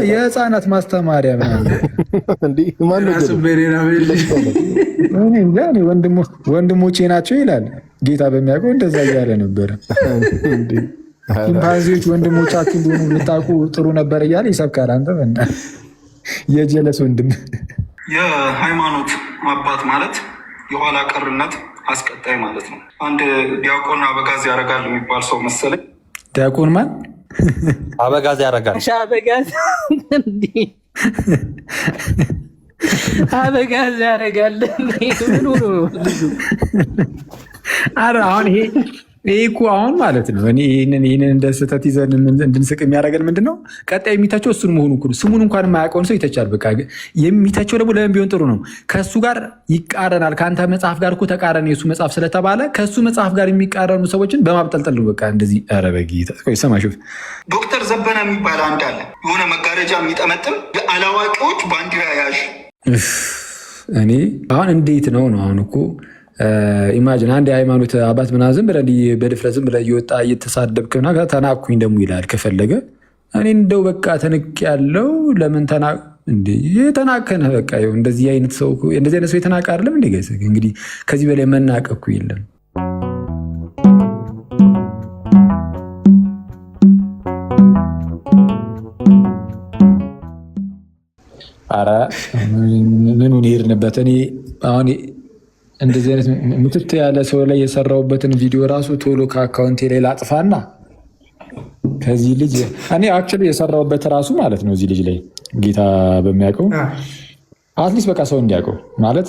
የህፃናት ማስተማሪያ ወንድሞቼ ናቸው ይላል ጌታ በሚያውቀው እንደዛ እያለ ነበረ። ቺምፓንዚዎች ወንድሞቻችሁ እንደሆኑ ልታውቁ ጥሩ ነበር እያለ ይሰብካል። አንተ የጀለስ ወንድም የሃይማኖት አባት ማለት የኋላ ቀርነት አስቀጣይ ማለት ነው። አንድ ዲያቆን አበጋዝ ያደርጋል የሚባል ሰው መሰለኝ። ዲያቆን ማን አበጋዝ ያደርጋል? አበጋዝ ያደርጋል። ኧረ አሁን ይሄ እኮ አሁን ማለት ነው ይህንን እንደ ስህተት ይዘን እንድንስቅ የሚያደርገን ምንድን ነው? ቀጣይ የሚተቸው እሱን መሆኑ እኮ ስሙን እንኳን የማያውቀውን ሰው ይተቻል። በቃ የሚተቸው ደግሞ ለምን ቢሆን ጥሩ ነው? ከእሱ ጋር ይቃረናል። ከአንተ መጽሐፍ ጋር እኮ ተቃረን የእሱ መጽሐፍ ስለተባለ ከእሱ መጽሐፍ ጋር የሚቃረኑ ሰዎችን በማብጠልጠል ነው። በቃ እንደዚህ ኧረ በጌታ ሰማሽ። ዶክተር ዘበነ የሚባል አንድ አለ፣ የሆነ መጋረጃ የሚጠመጥም የአላዋቂዎች ባንዲራ ያዥ። እኔ አሁን እንዴት ነው አሁን እኮ ኢማጂን አንድ የሃይማኖት አባት ምናምን ዝም ብለህ በድፍረት ዝም ብለህ እየወጣ እየተሳደብክ ምናምን ተናኩኝ ደግሞ ይላል ከፈለገ። እኔ እንደው በቃ ተንቅ ያለው ለምን ተናከነ? በቃ እንደዚህ አይነት ሰው የተናቀ አይደለም እንዴ? እንግዲህ ከዚህ በላይ መናቅ እኮ የለም። ኧረ ምኑን ሄድንበት? እኔ አሁን እንደዚህ አይነት ምትት ያለ ሰው ላይ የሰራሁበትን ቪዲዮ ራሱ ቶሎ ከአካውንቴ ላይ ላጥፋና ከዚህ ልጅ እኔ አክቹዋሊ የሰራሁበት ራሱ ማለት ነው እዚህ ልጅ ላይ ጌታ በሚያውቀው አትሊስት በቃ ሰው እንዲያውቀው ማለት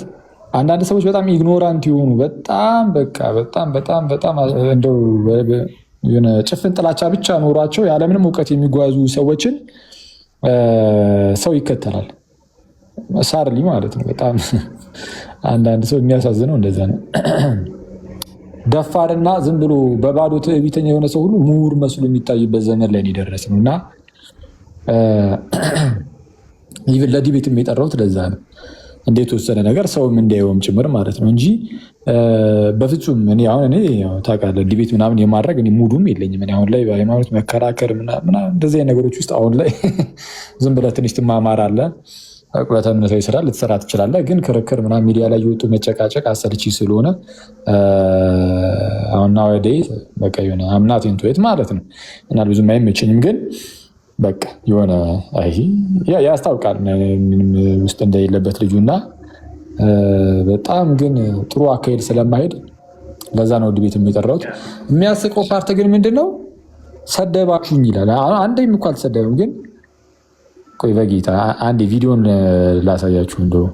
አንዳንድ ሰዎች በጣም ኢግኖራንት የሆኑ በጣም በቃ በጣም እንደው የሆነ ጭፍን ጥላቻ ብቻ ኖሯቸው ያለምንም እውቀት የሚጓዙ ሰዎችን ሰው ይከተላል። ሳርሊ ማለት ነው። በጣም አንዳንድ ሰው የሚያሳዝነው እንደዛ ነው። ደፋርና ዝም ብሎ በባዶ ትዕቢተኛ የሆነ ሰው ሁሉ ምሁር መስሎ የሚታይበት ዘመን ላይ የደረስ ነው እና ይህን ለዲቤት የጠራሁት ለዛ ነው። እንዴት ወሰነ ነገር ሰውም እንዳየውም ጭምር ማለት ነው እንጂ በፍጹም እኔ ታውቃለህ ዲቤት ምናምን የማድረግ ሙዱም የለኝም። አሁን ላይ በሃይማኖት መከራከር ምናምን እንደዚህ ነገሮች ውስጥ አሁን ላይ ዝም ብለህ ትንሽ ትማማራለህ። ቁለተ እምነታዊ ስራ ልትሰራ ትችላለህ። ግን ክርክር ምናምን ሚዲያ ላይ የወጡ መጨቃጨቅ አሰልቺ ስለሆነ አሁን ናወዴይ በቃ የሆነ አምናት ኢንቱዌት ማለት ነው እና ብዙም አይመቸኝም። ግን በቃ የሆነ ያስታውቃል ምንም ውስጥ እንደሌለበት ልጁና በጣም ግን ጥሩ አካሄድ ስለማሄድ ለዛ ነው ዲቤት የሚጠራውት። የሚያስቀው ፓርት ግን ምንድነው? ሰደባችሁኝ ይላል። አንዴም እኮ አልተሰደብም ግን ቆይ በጌታ አንድ ቪዲዮን ላሳያችሁ። እንደው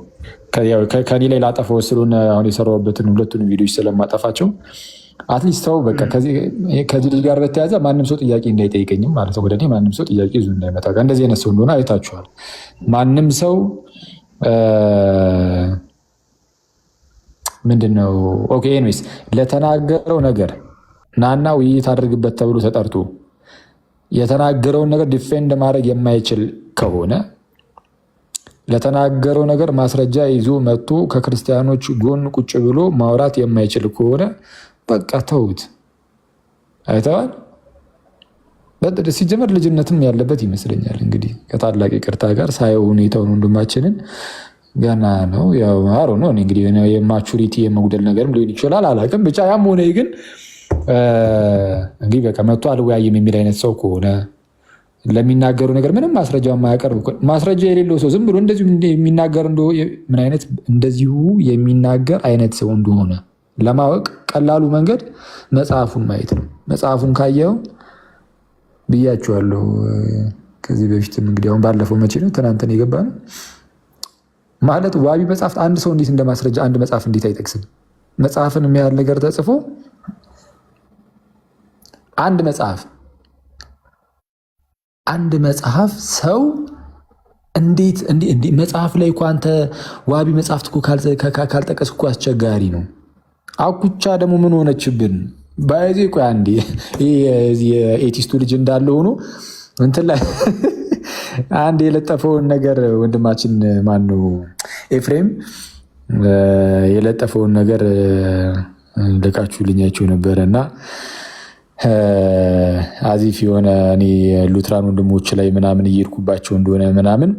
ከኔ ላይ ላጠፋው ስለሆነ አሁን የሰራሁበትን ሁለቱን ቪዲዮች ስለማጠፋቸው አትሊስት ሰው በቃ ከዚህ ልጅ ጋር በተያዘ ማንም ሰው ጥያቄ እንዳይጠይቀኝም ማለት ነው። ወደ እኔ ማንም ሰው ጥያቄ ይዞ እንዳይመጣ እንደዚህ አይነት ሰው እንደሆነ አይታችኋል። ማንም ሰው ምንድነው ኦኬ ኤኒዌይስ ለተናገረው ነገር ናና ውይይት አድርግበት ተብሎ ተጠርቶ የተናገረውን ነገር ዲፌንድ ማድረግ የማይችል ከሆነ ለተናገረው ነገር ማስረጃ ይዞ መጥቶ ከክርስቲያኖች ጎን ቁጭ ብሎ ማውራት የማይችል ከሆነ በቃ ተውት። አይተዋል። ሲጀመር ልጅነትም ያለበት ይመስለኛል። እንግዲህ ከታላቅ ይቅርታ ጋር ሳየው ሁኔታውን ወንድማችንን ገና ነው ያው አሮ ነው እንግዲህ የማቹሪቲ የመጉደል ነገርም ሊሆን ይችላል አላውቅም። ብቻ ያም ሆነ ግን እንግዲህ በቃ መጥቶ አልወያይም የሚል አይነት ሰው ከሆነ ለሚናገሩ ነገር ምንም ማስረጃ የማያቀርብ ማስረጃ የሌለው ሰው ዝም ብሎ እንደዚሁ የሚናገር ምን አይነት እንደዚሁ የሚናገር አይነት ሰው እንደሆነ ለማወቅ ቀላሉ መንገድ መጽሐፉን ማየት ነው። መጽሐፉን ካየው ብያቸዋለሁ ከዚህ በፊትም እንግዲህ አሁን ባለፈው መቼ ነው ትናንትን የገባ ነው ማለት ዋቢ መጽሐፍት አንድ ሰው እንዴት እንደማስረጃ አንድ መጽሐፍ እንዴት አይጠቅስም? መጽሐፍን የሚያህል ነገር ተጽፎ አንድ መጽሐፍ ሰው እንዴት መጽሐፍ ላይ እኮ አንተ ዋቢ መጽሐፍት እኮ ካልጠቀስክ እኮ አስቸጋሪ ነው። አኩቻ ደግሞ ምን ሆነችብን? ባይዚ እኮ አንዴ የኤቲስቱ ልጅ እንዳለ ሆኖ እንትን ላይ አንድ የለጠፈውን ነገር ወንድማችን ማነው ኤፍሬም የለጠፈውን ነገር ልካችሁ ልኛቸው ነበረ እና አዚፍ የሆነ እኔ ሉትራን ወንድሞች ላይ ምናምን እየሄድኩባቸው እንደሆነ ምናምን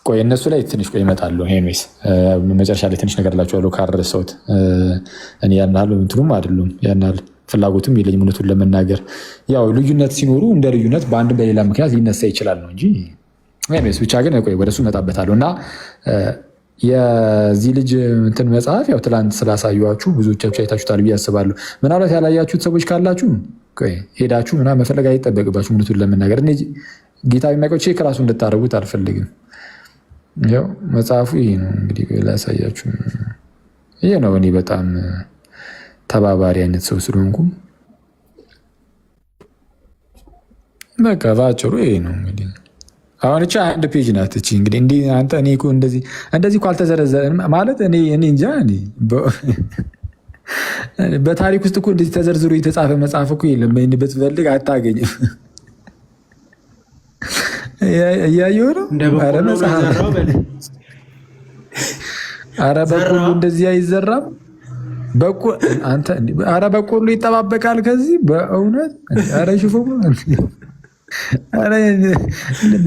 ቆይ እነሱ ላይ ትንሽ ቆይ ይመጣሉ። ሄኖስ መጨረሻ ላይ ትንሽ ነገር ላችኋለሁ ካረሰውት እኔ ያናል እንትኑም አይደሉም ያናል ፍላጎትም የለኝም እውነቱን ለመናገር ያው ልዩነት ሲኖሩ እንደ ልዩነት በአንድም በሌላ ምክንያት ሊነሳ ይችላል ነው እንጂ ሄኖስ ብቻ ግን ቆይ ወደሱ እመጣበታለሁ እና የዚህ ልጅ እንትን መጽሐፍ ያው ትላንት ስላሳዩችሁ ብዙዎቻችሁ አይታችሁታል ብዬ አስባለሁ። ምናልባት ያላያችሁት ሰዎች ካላችሁ ሄዳችሁ ምናምን መፈለግ አይጠበቅባችሁ እውነቱን ለመናገር እኔ ጌታ የሚያውቀው ቼክ ራሱ እንድታደርጉት አልፈልግም። ያው መጽሐፉ ይሄ ነው እንግዲህ ላሳያችሁ። ይሄ ነው እኔ በጣም ተባባሪ አይነት ሰው ስለሆንኩ በቃ ባጭሩ ይሄ ነው እንግዲህ። አሁን እቺ አንድ ፔጅ ናት። እቺ እንግዲህ እንዲህ አንተ እኔ እኮ እንደዚህ እኮ አልተዘረዘረም ማለት እኔ እንጃ በታሪክ ውስጥ እኮ እንደዚህ ተዘርዝሮ የተጻፈ መጽሐፍ እኮ የለም። ብትፈልግ አታገኝም። እያየሁ ነው። ኧረ መጽሐፍ ኧረ በቆሎ እንደዚህ አይዘራም። ኧረ በቆሎ ይጠባበቃል ከዚህ በእውነት ኧረ ሽፎ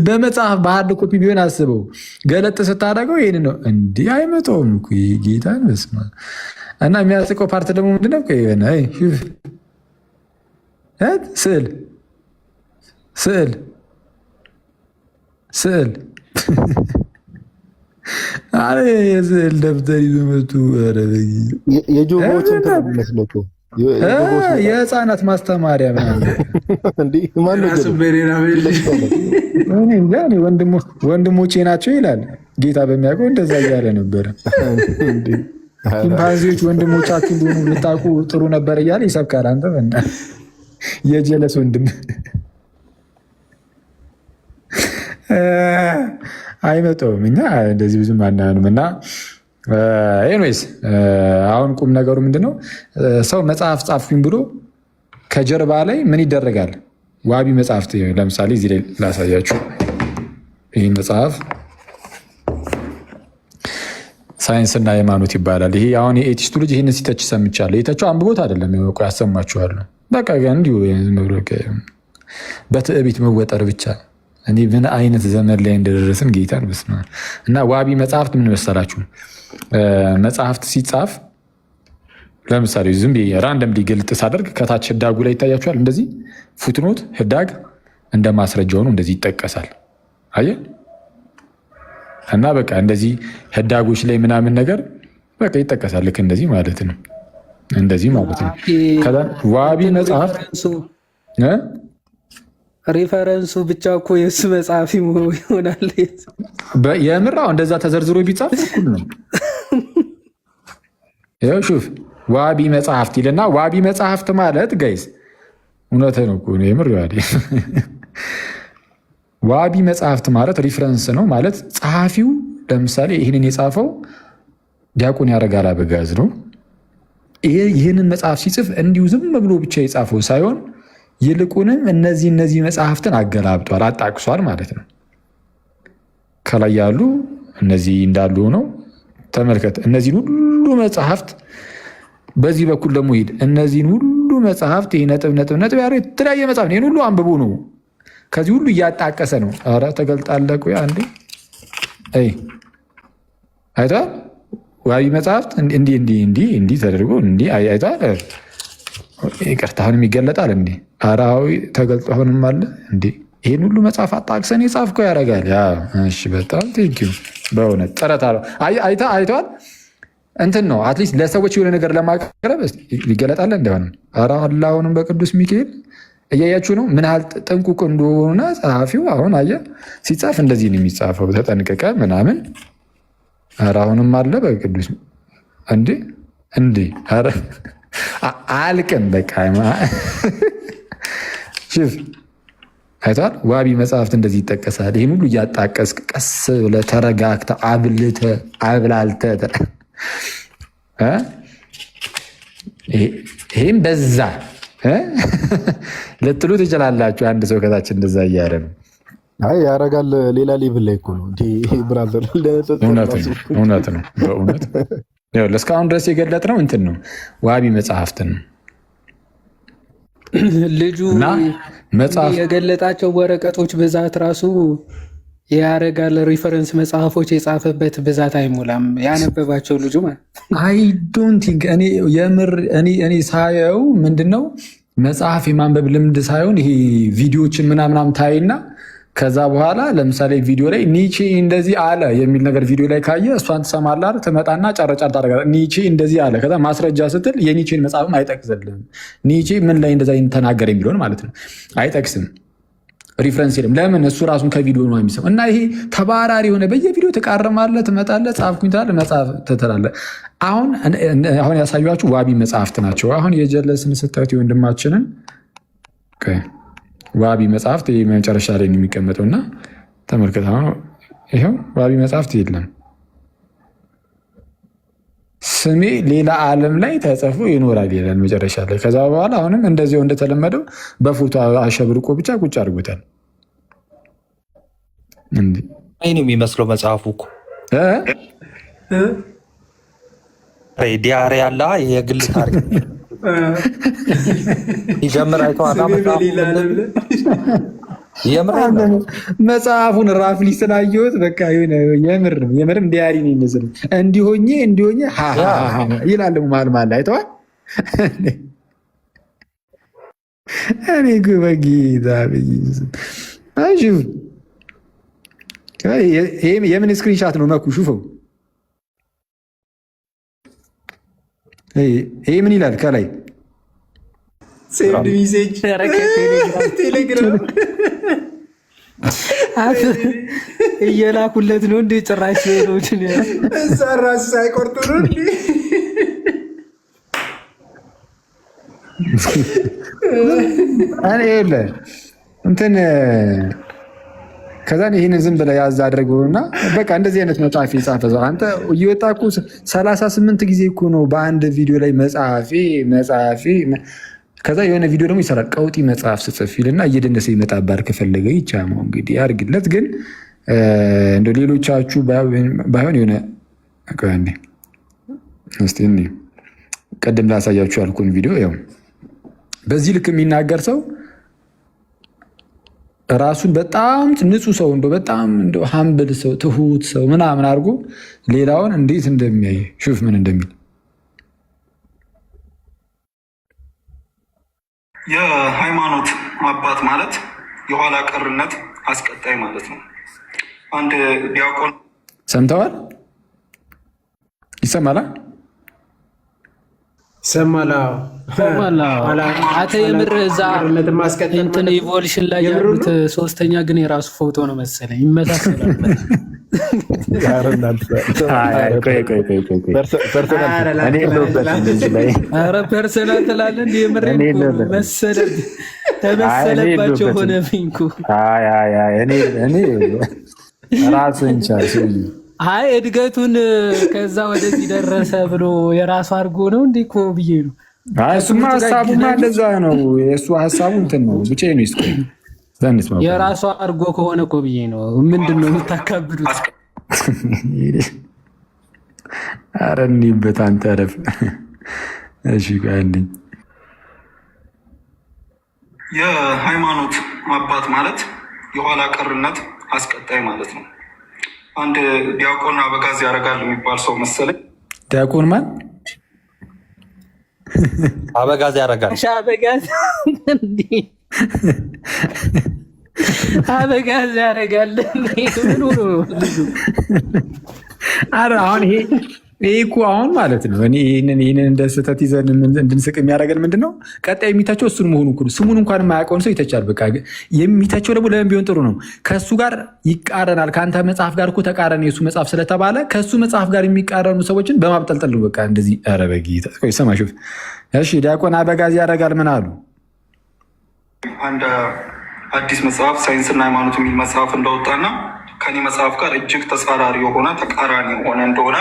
በመጽሐፍ በሀርድ ኮፒ ቢሆን አስበው ገለጥ ስታደርገው ይህን ነው እንዲህ አይመጣውም እኮ ጌታን በስመ አብ። እና የሚያስቀው ፓርት ደግሞ ምንድነው? ስዕል ስዕል ስዕል የስዕል ደብተር ይዞ መጡ። የህፃናት ማስተማሪያ ወንድሞቼ ናቸው ይላል ጌታ በሚያውቀው እንደዛ እያለ ነበረ። ቺምፓንዚዎች ወንድሞቻችሁ እንደሆኑ ልታውቁ ጥሩ ነበር እያለ ይሰብካል። አንተ የጀለስ ወንድም አይመጣውም። እኛ እንደዚህ ብዙም አናያኑም እና ኤኒዌይስ አሁን ቁም ነገሩ ምንድነው? ሰው መጽሐፍ ጻፍኩኝ ብሎ ከጀርባ ላይ ምን ይደረጋል? ዋቢ መጽሐፍት ለምሳሌ እዚህ ላይ ላሳያችሁ። ይህ መጽሐፍ ሳይንስና ሃይማኖት ይባላል። ይሄ አሁን የኤቲስቱ ልጅ ይህን ሲተች ሰምቻለሁ። የተቸው አንብቦት አይደለም ያሰማችኋለሁ። በቃ እንዲሁ በትዕቢት መወጠር ብቻ እኔ ምን አይነት ዘመን ላይ እንደደረስን ጌታን በስመ አብ። እና ዋቢ መጽሐፍት ምን መሰላችሁ? መጽሐፍት ሲጻፍ ለምሳሌ ዝም ብዬ ራንደም ሊገልጥ ሳደርግ ከታች ህዳጉ ላይ ይታያችኋል። እንደዚህ ፉትኖት ህዳግ እንደ ማስረጃ ሆኖ እንደዚህ ይጠቀሳል። አየህ? እና በቃ እንደዚህ ህዳጎች ላይ ምናምን ነገር በቃ ይጠቀሳል። ልክ እንደዚህ ማለት ነው። እንደዚህ ማለት ነው። ከዛ ዋቢ መጽሐፍ ሪፈረንሱ ብቻ እኮ የእሱ መጽሐፍ ይሆናል። የምራው እንደዛ ተዘርዝሮ ቢጻፍ እኩል ነው። ይኸው ሹፍ ዋቢ መጽሐፍት ይልና ዋቢ መጽሐፍት ማለት ጋይስ እውነትህ ነው እኮ የምር ዋቢ መጽሐፍት ማለት ሪፈረንስ ነው ማለት ጸሐፊው ለምሳሌ ይህንን የጻፈው ዲያቆን ያረጋል አበጋዝ ነው። ይህንን መጽሐፍ ሲጽፍ እንዲሁ ዝም ብሎ ብቻ የጻፈው ሳይሆን ይልቁንም እነዚህ መጽሐፍትን አገላብጧል፣ አጣቅሷል ማለት ነው። ከላይ ያሉ እነዚህ እንዳሉ ነው። ተመልከት፣ እነዚህን ሁሉ መጽሐፍት በዚህ በኩል ደግሞ ሂድ። እነዚህን ሁሉ መጽሐፍት ይህ ነጥብ ያለው የተለያየ መጽሐፍ ይህን ሁሉ አንብቦ ነው። ከዚህ ሁሉ እያጣቀሰ ነው። ኧረ ተገልጣለህ። ቆይ አንዴ አይተሃል? ዋቢ መጽሐፍት እንዲህ ተደርጎ እንዲህ አይተሃል? ይቅርታ አሁንም ይገለጣል እንዴ? አራዊ ተገልጦ አሁንም አለ እንዴ? ይህን ሁሉ መጽሐፍ አጣቅሰን የጻፍከው ያደርጋል። እሺ በጣም ቴንኪው በእውነት ጥረት አለው። አይተዋል እንትን ነው አትሊስት ለሰዎች የሆነ ነገር ለማቅረብ ይገለጣል እንደሆነ አሁንም በቅዱስ ሚካኤል እያያችሁ ነው ምን ያህል ጥንቁቅ እንደሆነ ጸሐፊው። አሁን አየህ ሲጻፍ እንደዚህ ነው የሚጻፈው፣ ተጠንቀቀ ምናምን። አሁንም አለ በቅዱስ እንዴ አልቅም በቃ ሽፍ አይተዋል። ዋቢ መጽሐፍት እንደዚህ ይጠቀሳል። ይህን ሁሉ እያጣቀስክ ቀስ ብለህ ተረጋግተህ አብላልተህ ይህም በዛ ልትሉ ትችላላችሁ። አንድ ሰው ከታች እንደዛ እያለ ነው። አይ ያረጋል። ሌላ ሌቭል ላይ እኮ ነው ብራዘር። እውነት ነው በእውነት እስካሁን ድረስ የገለጥ ነው እንትን ነው ዋቢ መጽሐፍትን ነው ልጁ እና መጽሐፍ የገለጣቸው ወረቀቶች ብዛት ራሱ ያረጋል። ሪፈረንስ መጽሐፎች የጻፈበት ብዛት አይሞላም። ያነበባቸው ልጁ ማለት አይ ዶንት ቲንክ እኔ የምር እኔ ሳየው ምንድነው መጽሐፍ የማንበብ ልምድ ሳይሆን ይሄ ቪዲዮዎችን ምናምናም ታይና ከዛ በኋላ ለምሳሌ ቪዲዮ ላይ ኒቼ እንደዚህ አለ የሚል ነገር ቪዲዮ ላይ ካየ እሷን ትሰማለህ፣ ትመጣና ጨረጫር ታደርጋለህ። ኒቼ እንደዚህ አለ። ከዛ ማስረጃ ስትል የኒቼን መጽሐፍም አይጠቅስልህም። ኒቼ ምን ላይ እንደዛ ተናገር የሚለውን ማለት ነው አይጠቅስም። ሪፍረንስ የለም። ለምን? እሱ ራሱን ከቪዲዮ ነው የሚሰው እና ይሄ ተባራሪ የሆነ በየቪዲዮ ትቃረማለህ፣ ትመጣለህ፣ ጻፍኩኝ ትላለህ፣ መጽሐፍ ትላለህ። አሁን ያሳዩችሁ ዋቢ መጽሐፍት ናቸው። አሁን የጀለስን ስታዩት የወንድማችንን ዋቢ መጽሐፍት ይህ መጨረሻ ላይ ነው የሚቀመጠው እና ተመልከት። ይኸው ዋቢ መጽሐፍት የለም፣ ስሜ ሌላ ዓለም ላይ ተጽፎ ይኖራል ይላል መጨረሻ ላይ። ከዛ በኋላ አሁንም እንደዚያው እንደተለመደው በፎቶ አሸብርቆ ብቻ ቁጭ አድርጎታል። አይ ነው የሚመስለው መጽሐፉ እኮ ዲያሪ ያለ የግል ታሪክ ይጀምር አይተዋላ መጽሐፉን ራፍሊ ስላየሁት በቃ የምርም ዲያሪ ነው የሚመስል እንዲሆኜ ይላል ማልማል አይተዋል። እኔ በጌታ የምን ስክሪንሻት ነው መኩ ሹፈው። ይሄ ምን ይላል ከላይ እየላኩለት ነው እንደ ጭራሽ ሌሎችን እዛ ራስ ሳይቆርጡ ነው እንዲ እኔ የለ እንትን ከዛን ይህንን ዝም ብለህ ያዝ አድርገውና በቃ እንደዚህ አይነት መጽሐፍ የጻፈ ሰው አንተ እየወጣ እኮ 38 ጊዜ እኮ ነው በአንድ ቪዲዮ ላይ መጽሐፌ ከዛ የሆነ ቪዲዮ ደግሞ ይሰራል። ቀውጢ መጽሐፍ ስጽፍ ይልና እየደነሰ ይመጣባር ከፈለገ ይቻማው እንግዲህ ያርግለት። ግን እንደ ሌሎቻችሁ ባይሆን የሆነ እስቲ ቀደም ላሳያችሁ ያልኩን ቪዲዮ ያው በዚህ ልክ የሚናገር ሰው ራሱን በጣም ንጹህ ሰው በጣም ሀምብል ሰው ትሁት ሰው ምናምን አድርጎ ሌላውን እንዴት እንደሚያይ ሹፍ ምን እንደሚል የሃይማኖት አባት ማለት የኋላ ቀርነት አስቀጣይ ማለት ነው። አንድ ዲያቆን ሰምተዋል? ይሰማላ? ሰማላ አተ የምር እዛ እንትን ኢቮሉሽን ላይ ያሉት ሶስተኛ ግን የራሱ ፎቶ ነው መሰለኝ ይመሳሰላል። ፐርሰናል ትላለህ እንደ የምር ተመሰለባቸው ሆነ ፊንኩ ራስን ቻል አይ እድገቱን ከዛ ወደዚህ ደረሰ ብሎ የራሱ አድርጎ ነው እንዴ እኮ ብዬ ነው። እሱማ ሀሳቡማ እንደዛ ነው። የእሱ ሀሳቡ እንትን ነው ብቻ ነው ይስኩ የራሱ አድርጎ ከሆነ እኮ ብዬ ነው። ምንድን ነው የምታካብዱት? ኧረ እንሂበት አንተ ረፍ። እሺ ጋልኝ የሃይማኖት አባት ማለት የኋላ ቀርነት አስቀጣይ ማለት ነው። አንድ ዲያቆን አበጋዝ ያደርጋል የሚባል ሰው መሰለኝ። ዲያቆን ማን? አበጋዝ ያደርጋል። አበጋዝ ያደርጋል። ኧረ አሁን ይሄ እኮ አሁን ማለት ነው ይህንን እንደ ስህተት ይዘን እንድንስቅ የሚያደርገን ምንድን ነው? ቀጣይ የሚተቸው እሱን መሆኑ እኮ ስሙን እንኳን የማያውቀውን ሰው ይተቻል። በቃ የሚተቸው ደግሞ ለምን ቢሆን ጥሩ ነው? ከእሱ ጋር ይቃረናል። ከአንተ መጽሐፍ ጋር እኮ ተቃረን የእሱ መጽሐፍ ስለተባለ ከእሱ መጽሐፍ ጋር የሚቃረኑ ሰዎችን በማብጠልጠል ነው። በቃ እንደዚህ ኧረ በጌታ ሰማ ሹፍ። እሺ ዲያቆን አበጋዝ ያደርጋል ምን አሉ? አንድ አዲስ መጽሐፍ ሳይንስና ሃይማኖት የሚል መጽሐፍ እንደወጣና ከኔ መጽሐፍ ጋር እጅግ ተጻራሪ የሆነ ተቃራኒ የሆነ እንደሆነ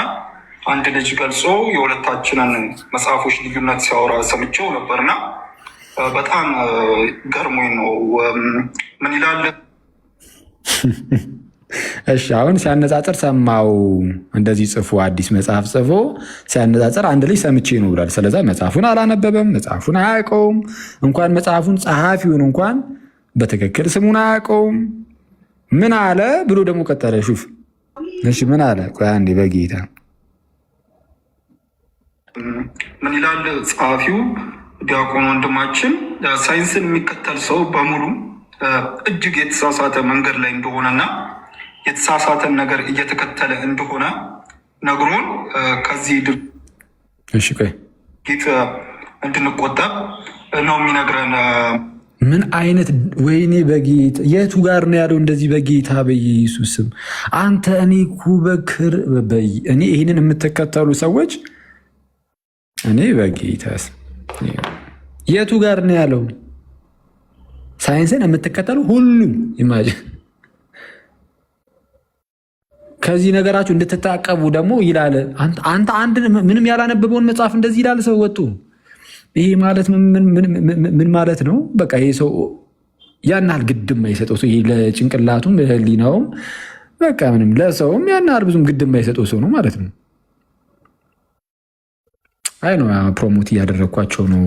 አንድ ልጅ ገልጾ የሁለታችንን መጽሐፎች ልዩነት ሲያወራ ሰምቼው ነበርና በጣም ገርሞኝ ነው። ምን ይላል? እሺ አሁን ሲያነጻጽር ሰማው እንደዚህ ጽፎ አዲስ መጽሐፍ ጽፎ ሲያነጻጽር አንድ ልጅ ሰምቼ ነው ብሏል። ስለዛ መጽሐፉን አላነበበም፣ መጽሐፉን አያውቀውም። እንኳን መጽሐፉን ጸሐፊውን እንኳን በትክክል ስሙን አያውቀውም። ምን አለ ብሎ ደግሞ ቀጠለ። ሹፍ እሺ ምን አለ? ቆይ አንዴ በጌታ ምን ይላል ጸሐፊው? ዲያቆን ወንድማችን ሳይንስን የሚከተል ሰው በሙሉ እጅግ የተሳሳተ መንገድ ላይ እንደሆነና የተሳሳተን ነገር እየተከተለ እንደሆነ ነግሮን ከዚህ ድርጊት እንድንቆጠብ ነው የሚነግረን። ምን አይነት ወይኔ! በጌታ የቱ ጋር ነው ያለው? እንደዚህ በጌታ በኢየሱስ ስም አንተ እኔ ኩበክር እኔ ይህንን የምትከተሉ ሰዎች እኔ በጌታ የቱ ጋር ነው ያለው? ሳይንስን የምትከተሉ ሁሉም ኢማጂን ከዚህ ነገራችሁ እንድትታቀቡ ደግሞ ይላል። አንተ አንድ ምንም ያላነበበውን መጽሐፍ እንደዚህ ይላል ሰው ወጡ። ይሄ ማለት ምን ማለት ነው? በቃ ይሄ ሰው ያን ያህል ግድም አይሰጠው ሰው፣ ለጭንቅላቱም ለህሊናውም በቃ ምንም ለሰውም ያን ያህል ብዙም ግድም አይሰጠው ሰው ነው ማለት ነው። አይ ነው ፕሮሞት እያደረግኳቸው ነው።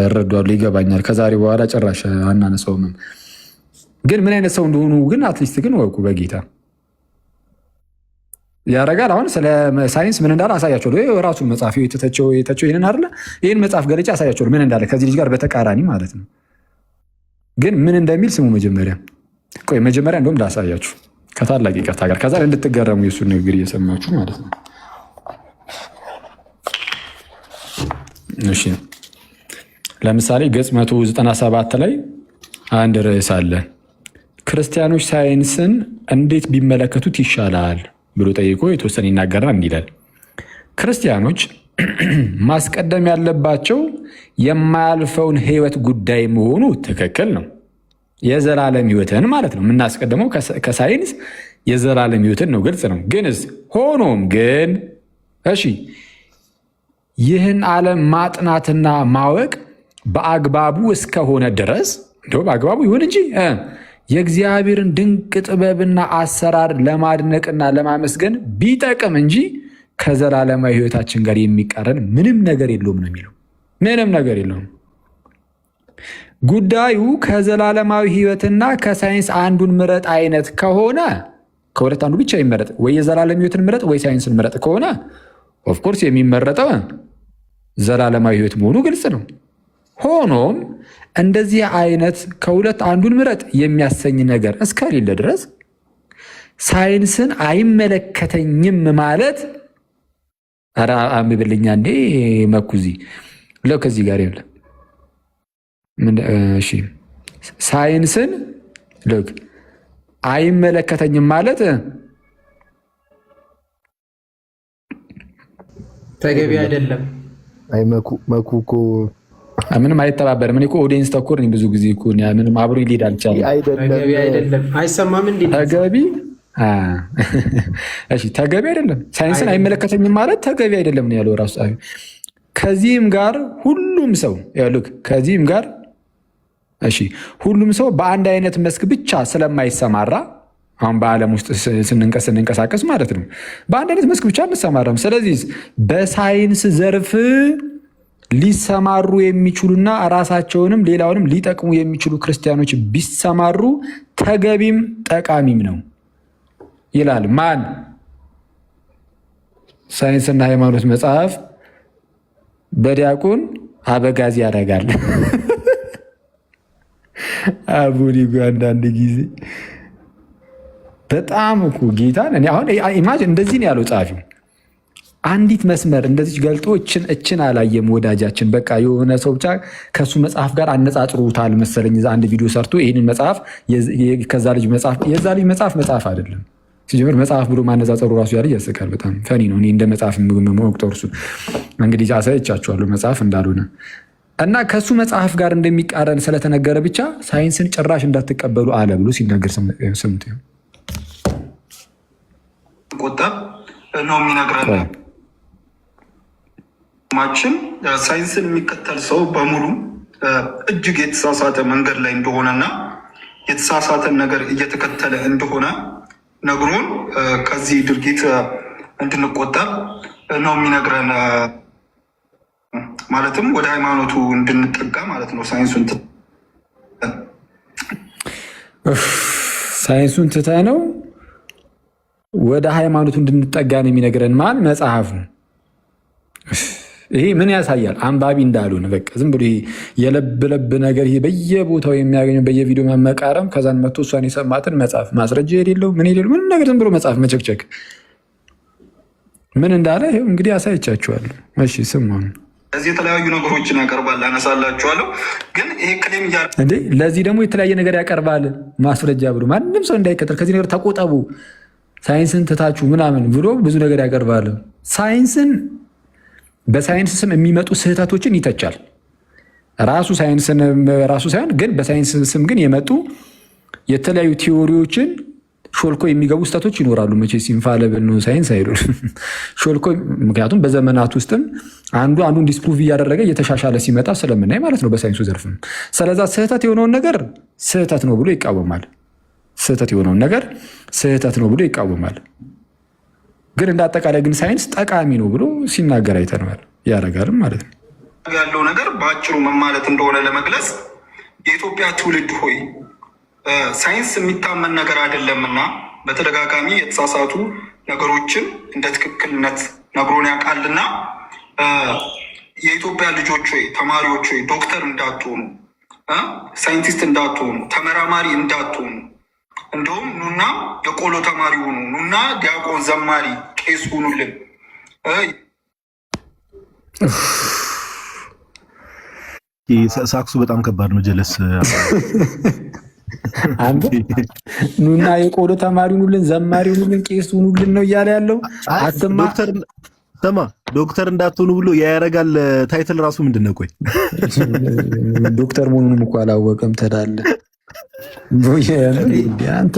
እረዳለሁ፣ ይገባኛል። ከዛሬ በኋላ ጭራሽ አናነሳውም። ግን ምን አይነት ሰው እንደሆኑ ግን አትሊስት ግን ወቁ በጌታ ያረጋል። አሁን ስለ ሳይንስ ምን እንዳለ አሳያቸዋለሁ። ራሱን መጽሐፍ የተተቸው ይህንን አይደለ? ይህን መጽሐፍ ገለጫ አሳያቸዋለሁ ምን እንዳለ ከዚህ ልጅ ጋር በተቃራኒ ማለት ነው። ግን ምን እንደሚል ስሙ መጀመሪያ። ቆይ መጀመሪያ እንደውም ላሳያችሁ ከታላቅ ይቅርታ ጋር፣ ከዛ እንድትገረሙ የእሱን ንግግር እየሰማችሁ ማለት ነው። እሺ ለምሳሌ ገጽ 197 ላይ አንድ ርዕስ አለ። ክርስቲያኖች ሳይንስን እንዴት ቢመለከቱት ይሻላል ብሎ ጠይቆ የተወሰነ ይናገራል። እንዲላል ክርስቲያኖች ማስቀደም ያለባቸው የማያልፈውን ሕይወት ጉዳይ መሆኑ ትክክል ነው። የዘላለም ሕይወትን ማለት ነው የምናስቀድመው ከሳይንስ የዘላለም ሕይወትን ነው። ግልጽ ነው። ግንስ ሆኖም ግን እሺ ይህን ዓለም ማጥናትና ማወቅ በአግባቡ እስከሆነ ድረስ እንደው በአግባቡ ይሁን እንጂ የእግዚአብሔርን ድንቅ ጥበብና አሰራር ለማድነቅና ለማመስገን ቢጠቅም እንጂ ከዘላለማዊ ሕይወታችን ጋር የሚቃረን ምንም ነገር የለውም ነው የሚለው። ምንም ነገር የለውም። ጉዳዩ ከዘላለማዊ ሕይወትና ከሳይንስ አንዱን ምረጥ አይነት ከሆነ ከሁለት አንዱ ብቻ ይመረጥ፣ ወይ የዘላለም ሕይወትን ምረጥ ወይ ሳይንስን ምረጥ ከሆነ ኦፍኮርስ የሚመረጠው ዘላለማዊ ሕይወት መሆኑ ግልጽ ነው። ሆኖም እንደዚህ አይነት ከሁለት አንዱን ምረጥ የሚያሰኝ ነገር እስከሌለ ድረስ ሳይንስን አይመለከተኝም ማለት አንብብልኛ እንዴ መኩዚ ለው ከዚህ ጋር የለም። እሺ ሳይንስን ልክ አይመለከተኝም ማለት ተገቢ አይደለም። አይ መኩ እኮ ምንም አይተባበርም። እኔ እኮ ኦዲየንስ ተኮር ነኝ። ብዙ ጊዜ እኮ ምንም አብሮ ሊሄድ አልቻለም። አይደለም አይሰማም እንዴ? ተገቢ እሺ፣ ተገቢ አይደለም። ሳይንስን አይመለከተኝም ማለት ተገቢ አይደለም ነው ያለው ራሱ። ከዚህም ጋር ሁሉም ሰው ያሉት ከዚህም ጋር እሺ፣ ሁሉም ሰው በአንድ አይነት መስክ ብቻ ስለማይሰማራ አሁን በዓለም ውስጥ ስንንቀሳቀስ ማለት ነው በአንድ አይነት መስክ ብቻ እንሰማራም። ስለዚህ በሳይንስ ዘርፍ ሊሰማሩ የሚችሉና ራሳቸውንም ሌላውንም ሊጠቅሙ የሚችሉ ክርስቲያኖች ቢሰማሩ ተገቢም ጠቃሚም ነው ይላል። ማን? ሳይንስና ሃይማኖት መጽሐፍ በዲያቆን አበጋዝ ያደርጋል። አቡኒ አንዳንድ ጊዜ በጣም እኮ ጌታን እኔ አሁን ኢማጅን እንደዚህ ነው ያለው ጸሐፊው። አንዲት መስመር እንደዚህ ገልጦ እችን አላየም ወዳጃችን። በቃ የሆነ ሰው ብቻ ከሱ መጽሐፍ ጋር አነጻጽሩታል መሰለኝ። አንድ ቪዲዮ ሰርቶ ይህንን መጽሐፍ ከዛ ልጅ መጽሐፍ የዛ ልጅ መጽሐፍ አይደለም ሲጀምር መጽሐፍ ብሎ ማነጻጸሩ ራሱ ያለ ያስቃል። በጣም ፈኒ ነው። እኔ እንደ መጽሐፍ መቁጠሩ እሱ እንግዲህ አሳይቻችኋለሁ መጽሐፍ እንዳልሆነ እና ከሱ መጽሐፍ ጋር እንደሚቃረን ስለተነገረ ብቻ ሳይንስን ጭራሽ እንዳትቀበሉ አለ ብሎ ሲናገር ስምት ቆጠብ ነው የሚነግረን። ማችን ሳይንስን የሚከተል ሰው በሙሉ እጅግ የተሳሳተ መንገድ ላይ እንደሆነና የተሳሳተን ነገር እየተከተለ እንደሆነ ነግሮን ከዚህ ድርጊት እንድንቆጠብ ነው የሚነግረን። ማለትም ወደ ሃይማኖቱ እንድንጠጋ ማለት ነው። ሳይንሱን ትተ ነው ወደ ሃይማኖቱ እንድንጠጋ ነው የሚነግረን ማን? መጽሐፉ። ይሄ ምን ያሳያል? አንባቢ እንዳልሆነ በቃ ዝም ብሎ የለብ ነገር ይሄ በየቦታው የሚያገኘው በየቪዲዮ መመቃረም፣ ከዛን መጥቶ እሷን የሰማትን መጽሐፍ ማስረጃ የሌለው ምን የሌለው ምን ነገር ዝም ብሎ መጽሐፍ መቸክቸክ ምን እንዳለ ይኸው እንግዲህ አሳይቻችኋለሁ። እሺ ስሙ። ለዚህ የተለያዩ ነገሮችን ያቀርባል፣ አነሳላችኋለሁ። ግን ይሄ ክሌም እንዴ ለዚህ ደግሞ የተለያየ ነገር ያቀርባል ማስረጃ ብሎ ማንም ሰው እንዳይከተል ከዚህ ነገር ተቆጠቡ፣ ሳይንስን ትታችሁ ምናምን ብሎ ብዙ ነገር ያቀርባል። ሳይንስን በሳይንስ ስም የሚመጡ ስህተቶችን ይተቻል። ራሱ ሳይንስን ራሱ ሳይሆን ግን በሳይንስ ስም ግን የመጡ የተለያዩ ቲዎሪዎችን ሾልኮ የሚገቡ ስህተቶች ይኖራሉ። መቼስ ኢንፋሊብል ነው ሳይንስ አይደል? ሾልኮ ምክንያቱም በዘመናት ውስጥም አንዱን ዲስፕሩቭ እያደረገ እየተሻሻለ ሲመጣ ስለምናይ ማለት ነው በሳይንሱ ዘርፍም። ስለዛ ስህተት የሆነውን ነገር ስህተት ነው ብሎ ይቃወማል። ስህተት የሆነውን ነገር ስህተት ነው ብሎ ይቃወማል። ግን እንደ አጠቃላይ ግን ሳይንስ ጠቃሚ ነው ብሎ ሲናገር አይተነዋል። ያደርጋልም ማለት ነው። ያለው ነገር በአጭሩ ምን ማለት እንደሆነ ለመግለጽ የኢትዮጵያ ትውልድ ሆይ ሳይንስ የሚታመን ነገር አይደለምና በተደጋጋሚ የተሳሳቱ ነገሮችን እንደ ትክክልነት ነግሮን ያውቃልና የኢትዮጵያ ልጆች ሆይ፣ ተማሪዎች ሆይ ዶክተር እንዳትሆኑ፣ ሳይንቲስት እንዳትሆኑ፣ ተመራማሪ እንዳትሆኑ፣ እንደውም ኑና የቆሎ ተማሪ ሁኑ፣ ኑና ዲያቆን፣ ዘማሪ፣ ቄስ ሁኑልን። ሳክሱ በጣም ከባድ ነው። ጀለስ አንተ ኑና የቆሎ ተማሪ ሁኑልን፣ ዘማሪ ሁኑልን፣ ቄስ ሁኑልን ነው እያለ ያለው። ዶክተር እንዳትሆኑ ብሎ ያደርጋል። ታይትል ራሱ ምንድን ነው? ቆይ ዶክተር መሆኑንም እኮ አላወቀም። ተዳለ አንተ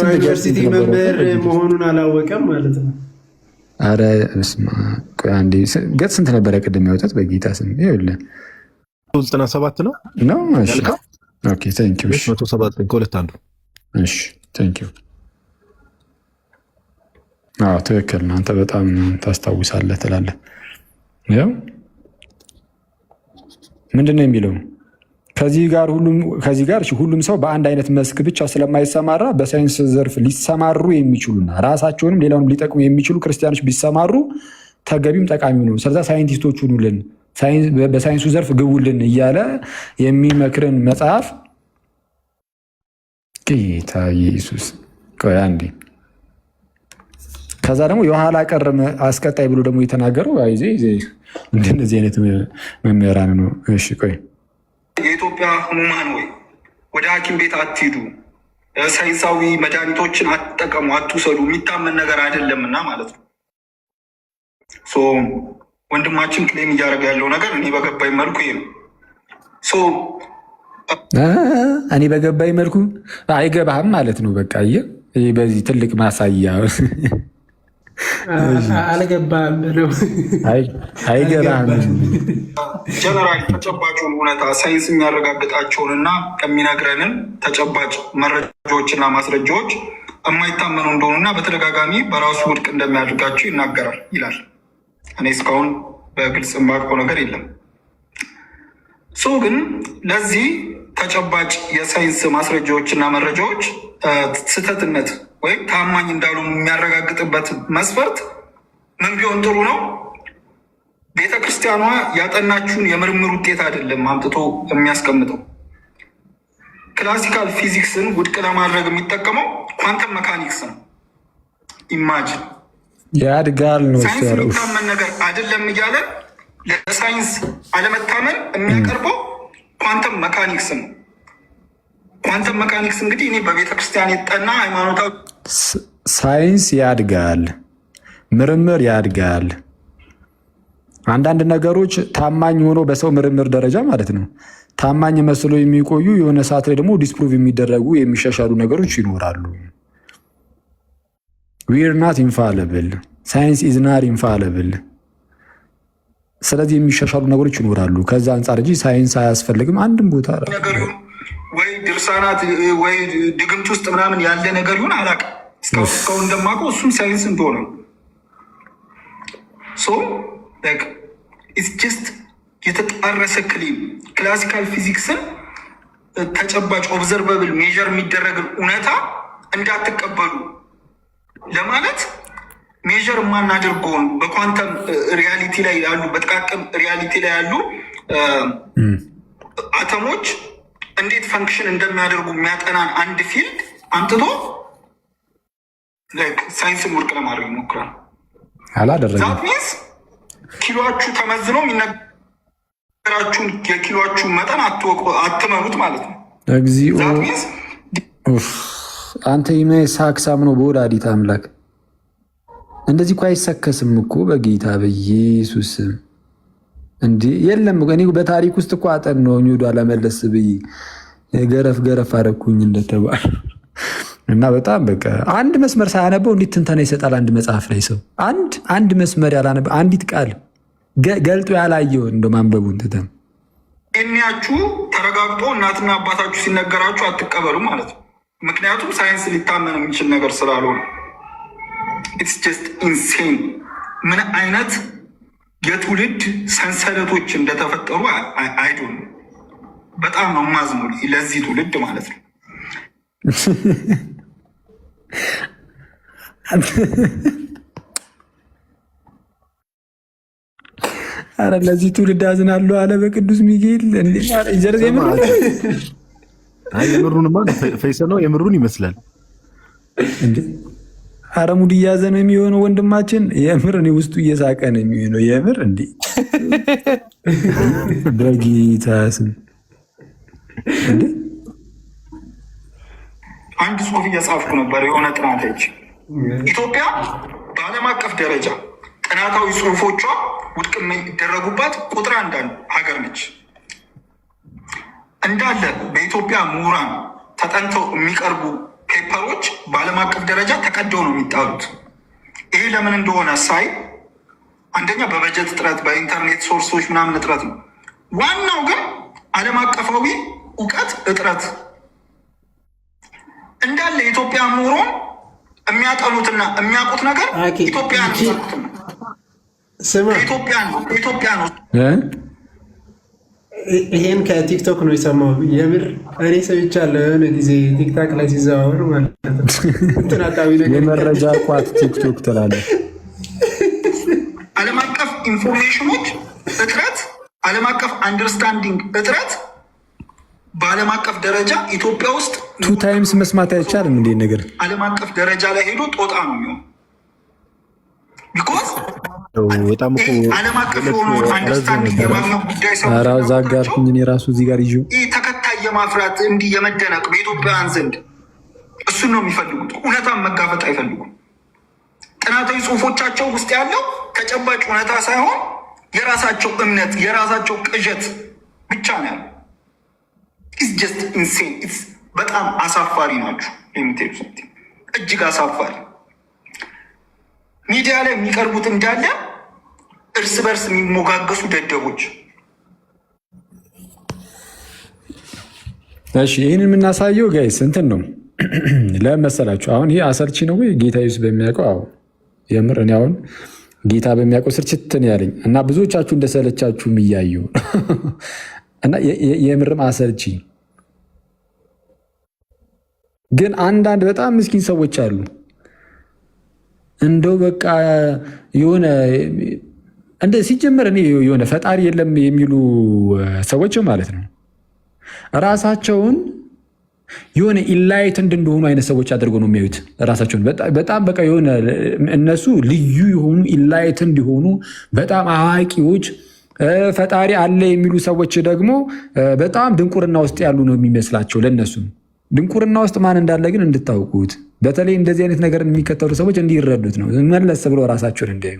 ዩኒቨርሲቲ መምህር መሆኑን አላወቀም ማለት ነው። አረ ገጽ ስንት ነበረ ቅድም ያወጣት? በጌታ ስም ይኸውልህ 97 ነው ነው። እሺ ኦኬ ቴንክ ዩ። 107 ከሁለት አንዱ። እሺ ቴንክ ዩ። አዎ ትክክል ነው። አንተ በጣም ታስታውሳለህ ትላለህ። ያው ምንድን ነው የሚለው? ከዚህ ጋር ሁሉም ሰው በአንድ አይነት መስክ ብቻ ስለማይሰማራ በሳይንስ ዘርፍ ሊሰማሩ የሚችሉና ራሳቸውንም ሌላውንም ሊጠቅሙ የሚችሉ ክርስቲያኖች ቢሰማሩ ተገቢም ጠቃሚ ነው። ስለዛ ሳይንቲስቶች ሁኑልን፣ በሳይንሱ ዘርፍ ግቡልን እያለ የሚመክርን መጽሐፍ ጌታ ኢየሱስ። ቆይ አንዴ። ከዛ ደግሞ የኋላ ቀር አስቀጣይ ብሎ ደግሞ የተናገረው እንደነዚህ አይነት መምህራን ነው። እሺ ቆይ የኢትዮጵያ ህሙማን ወይ ወደ ሐኪም ቤት አትሂዱ፣ ሳይንሳዊ መድኃኒቶችን አትጠቀሙ፣ አትውሰዱ፣ የሚታመን ነገር አይደለምና ማለት ነው። ወንድማችን ክሌም እያደረገ ያለው ነገር እኔ በገባኝ መልኩ ይሄ ነው። እኔ በገባኝ መልኩ አይገባህም ማለት ነው። በቃ በዚህ ትልቅ ማሳያ አልገባህም ነው። አይገባህም። ጀነራል ተጨባጩን እውነታ ሳይንስ የሚያረጋግጣቸውንና የሚነግረንን ተጨባጭ መረጃዎችና ማስረጃዎች የማይታመኑ እንደሆኑና በተደጋጋሚ በራሱ ውድቅ እንደሚያደርጋቸው ይናገራል ይላል። እኔ እስካሁን በግልጽ የማውቀው ነገር የለም። ግን ለዚህ ተጨባጭ የሳይንስ ማስረጃዎችና መረጃዎች ስህተትነት ወይም ታማኝ እንዳሉ የሚያረጋግጥበት መስፈርት ምን ቢሆን ጥሩ ነው? ቤተ ክርስቲያኗ ያጠናችሁን የምርምር ውጤት አይደለም አምጥቶ የሚያስቀምጠው። ክላሲካል ፊዚክስን ውድቅ ለማድረግ የሚጠቀመው ኳንተም መካኒክስ ነው። ኢማጅን ያድጋል ነው ሳይንስ የሚታመን ነገር አይደለም እያለ ለሳይንስ አለመታመን የሚያቀርበው ኳንተም መካኒክስ ነው። ኳንተም መካኒክስ እንግዲህ እኔ በቤተክርስቲያን የጠና ሃይማኖታዊ ሳይንስ ያድጋል፣ ምርምር ያድጋል። አንዳንድ ነገሮች ታማኝ ሆኖ በሰው ምርምር ደረጃ ማለት ነው ታማኝ መስሎ የሚቆዩ የሆነ ሰዓት ላይ ደግሞ ዲስፕሩቭ የሚደረጉ የሚሻሻሉ ነገሮች ይኖራሉ። ዊር ናት ኢንፋሊብል፣ ሳይንስ ኢዝ ናት ኢንፋሊብል። ስለዚህ የሚሻሻሉ ነገሮች ይኖራሉ። ከዛ አንጻር እንጂ ሳይንስ አያስፈልግም አንድም ቦታ ወይ ድርሳናት ወይ ድግምት ውስጥ ምናምን ያለ ነገር ይሁን አላውቅም። እስካሁን እንደማውቀው እሱም ሳይንስ እንደሆነ ኢትስ ጀስት የተጣረሰ ክላሲካል ፊዚክስን ተጨባጭ ኦብዘርቨብል ሜዥር የሚደረግን እውነታ እንዳትቀበሉ ለማለት ሜዥር የማናደርገውን በኳንተም ሪያሊቲ ላይ ያሉ በጥቃቅም ሪያሊቲ ላይ ያሉ አተሞች እንዴት ፈንክሽን እንደሚያደርጉ የሚያጠናን አንድ ፊልድ አምጥቶ ሳይንስን ውድቅ ለማድረግ ይሞክራል። ዛት ሚንስ ኪሎችሁ ተመዝኖ የሚነገራችሁን የኪሎችሁ መጠን አትመኑት ማለት ነው። እግዚኦ አንተ ሳክሳም ነው በወላዲተ አምላክ እንደዚህ እኮ አይሰከስም እኮ በጌታ በኢየሱስ እንዴ! የለም እኔ በታሪክ ውስጥ እኮ አጠን ነው ወደ አለመለስ ብዬ ገረፍ አደረኩኝ እንደተባለ እና በጣም በቃ አንድ መስመር ሳያነበው እንዴት ትንተና ይሰጣል? አንድ መጽሐፍ ላይ ሰው አንድ መስመር ያላነበ አንዲት ቃል ገልጦ ያላየው እንደ ማንበቡን ትተን እኒያችሁ ተረጋግጦ እናትና አባታችሁ ሲነገራችሁ አትቀበሉ ማለት ነው። ምክንያቱም ሳይንስ ሊታመን የሚችል ነገር ስላልሆነ ኢትስ ጀስት ኢንሴን። ምን አይነት የትውልድ ሰንሰለቶች እንደተፈጠሩ አይዶን በጣም ነው የማዝነው ለዚህ ትውልድ ማለት ነው። አረ ለዚህ ትውልድ አዝናለሁ አለ በቅዱስ ሚካኤል። የምሩንማ ፈይሰ ነው የምሩን ይመስላል። አረ ሙድ እያዘ ነው የሚሆነው ወንድማችን። የምር እኔ ውስጡ እየሳቀ ነው የሚሆነው የምር እንዴ በጌታ ስም እንዴ። አንድ ጽሁፍ እየጻፍኩ ነበር የሆነ ጥናቶች ኢትዮጵያ በዓለም አቀፍ ደረጃ ጥናታዊ ጽሁፎቿ ውድቅ የሚደረጉባት ቁጥር አንዳንድ ሀገር ነች። እንዳለ በኢትዮጵያ ምሁራን ተጠንተው የሚቀርቡ ፔፐሮች በዓለም አቀፍ ደረጃ ተቀደው ነው የሚጣሉት። ይሄ ለምን እንደሆነ ሳይ አንደኛ በበጀት እጥረት፣ በኢንተርኔት ሶርሶች ምናምን እጥረት ነው። ዋናው ግን ዓለም አቀፋዊ እውቀት እጥረት እንዳለ የኢትዮጵያ ምሁራን የሚያጠኑትና የሚያውቁት ነገር ኢትዮጵያ ነው። ይሄን ከቲክቶክ ነው የሰማው። የምር እኔ ሰምቻለሁ የሆነ ጊዜ ቲክታክ ላይ ሲዘዋወር ማለት ነው። ጥናታዊ ነገር የመረጃ ቋት ቲክቶክ ትላለህ። ዓለም አቀፍ ኢንፎርሜሽኖች እጥረት፣ ዓለም አቀፍ አንደርስታንዲንግ እጥረት በዓለም አቀፍ ደረጃ ኢትዮጵያ ውስጥ ቱ ታይምስ መስማት አይቻልም እንዴ ነገር ዓለም አቀፍ ደረጃ ላይ ሄዶ ጦጣ ነው የሚሆን። ቢኮዝ ዓለም አቀፍ የሆኑ አንደርስታንዲንግ የማግኘት ጉዳይ ሰው ዛጋርኩኝ እኔ ራሱ እዚህ ጋር ይዤው ተከታይ የማፍራት እንዲህ የመደነቅ በኢትዮጵያውያን ዘንድ እሱን ነው የሚፈልጉት። እውነታን መጋፈጥ አይፈልጉም። ጥናታዊ ጽሁፎቻቸው ውስጥ ያለው ተጨባጭ እውነታ ሳይሆን የራሳቸው እምነት የራሳቸው ቅዠት ብቻ ነው ያለው። ኢትስ ጀስት ኢንሴን። በጣም አሳፋሪ ናችሁ። የሚቴሩ እጅግ አሳፋሪ። ሚዲያ ላይ የሚቀርቡት እንዳለ እርስ በርስ የሚሞጋገሱ ደደቦች። እሺ ይህንን የምናሳየው ጋይስ እንትን ነው ለመሰላችሁ። አሁን ይህ አሰልቺ ነው ወይ ጌታ ኢየሱስ በሚያውቀው? አዎ የምር እኔ አሁን ጌታ በሚያውቀው ስርችትን ያለኝ እና ብዙዎቻችሁ እንደሰለቻችሁ እያዩ እና የምርም አሰልቺ ግን አንዳንድ በጣም ምስኪን ሰዎች አሉ። እንደው በቃ የሆነ እንደ ሲጀመር እኔ የሆነ ፈጣሪ የለም የሚሉ ሰዎች ማለት ነው ራሳቸውን የሆነ ኢንላይትንድ እንደሆኑ አይነት ሰዎች አድርገው ነው የሚያዩት ራሳቸውን። በጣም በቃ የሆነ እነሱ ልዩ የሆኑ ኢንላይትንድ የሆኑ በጣም አዋቂዎች፣ ፈጣሪ አለ የሚሉ ሰዎች ደግሞ በጣም ድንቁርና ውስጥ ያሉ ነው የሚመስላቸው። ለእነሱ ድንቁርና ውስጥ ማን እንዳለ ግን እንድታውቁት፣ በተለይ እንደዚህ አይነት ነገርን የሚከተሉ ሰዎች እንዲረዱት ነው። መለስ ብለው ራሳቸውን እንዲያዩ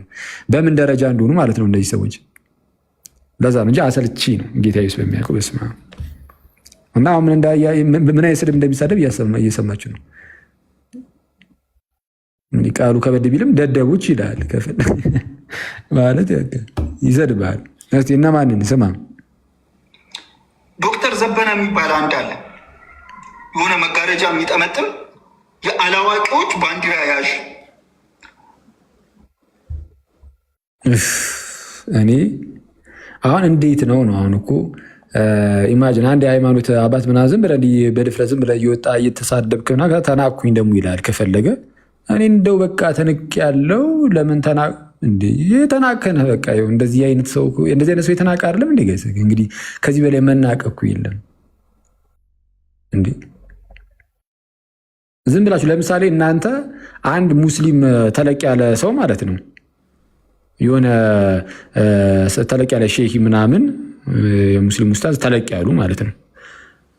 በምን ደረጃ እንደሆኑ ማለት ነው እነዚህ ሰዎች። ለዛ ነው እንጂ አሰልቺ ነው ጌታ ኢየሱስ በሚያውቀው። በስመ አብ። እና አሁን ምን አይነት ስድብ እንደሚሳደብ እየሰማችሁ ነው። ቃሉ ከበድ ቢልም ደደቦች ይላል ከፍል ማለት ይሰድባል። እስቲ እና ማንን ስማ። ዶክተር ዘበነ የሚባል አንድ አለ። የሆነ መጋረጃ የሚጠመጥም የአላዋቂዎች ባንዲራ ያዥ። እኔ አሁን እንዴት ነው አሁን እኮ ኢማጂን አንድ የሃይማኖት አባት ምናምን ዝም ብለህ በድፍረት ዝም ብለህ እየወጣ እየተሳደብክ ምናምን ተናኩኝ ደግሞ ይላል ከፈለገ። እኔ እንደው በቃ ተንቅ ያለው ለምን የተናከነ በቃ እንደዚህ አይነት ሰው የተናቀ አይደለም እንዴ? እንግዲህ ከዚህ በላይ መናቅ እኮ የለም እንዴ? ዝም ብላችሁ ለምሳሌ እናንተ አንድ ሙስሊም ተለቅ ያለ ሰው ማለት ነው የሆነ ተለቅ ያለ ሼህ ምናምን የሙስሊም ኡስታዝ ተለቅ ያሉ ማለት ነው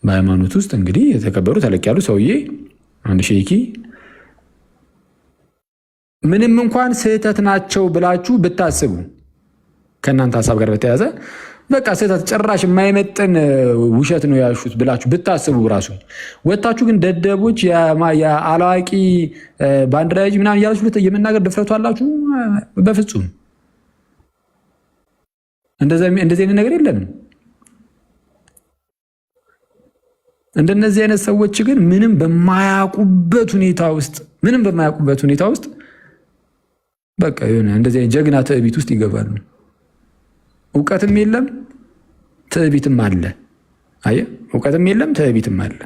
በሃይማኖት ውስጥ እንግዲህ የተከበሩ ተለቅ ያሉ ሰውዬ አንድ ሼኪ ምንም እንኳን ስህተት ናቸው ብላችሁ ብታስቡ ከእናንተ ሀሳብ ጋር በተያያዘ በቃ ስህተት ጭራሽ የማይመጥን ውሸት ነው ያሹት ብላችሁ ብታስቡ ራሱ ወጣችሁ ግን ደደቦች የአላዋቂ ባንዲራ ያዥ ምናምን እያላችሁ የመናገር ድፍረቱ አላችሁ? በፍጹም እንደዚህ አይነት ነገር የለንም። እንደነዚህ አይነት ሰዎች ግን ምንም በማያውቁበት ሁኔታ ውስጥ በቃ የሆነ እንደዚህ አይነት ጀግና ትዕቢት ውስጥ ይገባሉ። እውቀትም የለም ትዕቢትም አለ። አየህ፣ እውቀትም የለም ትዕቢትም አለ።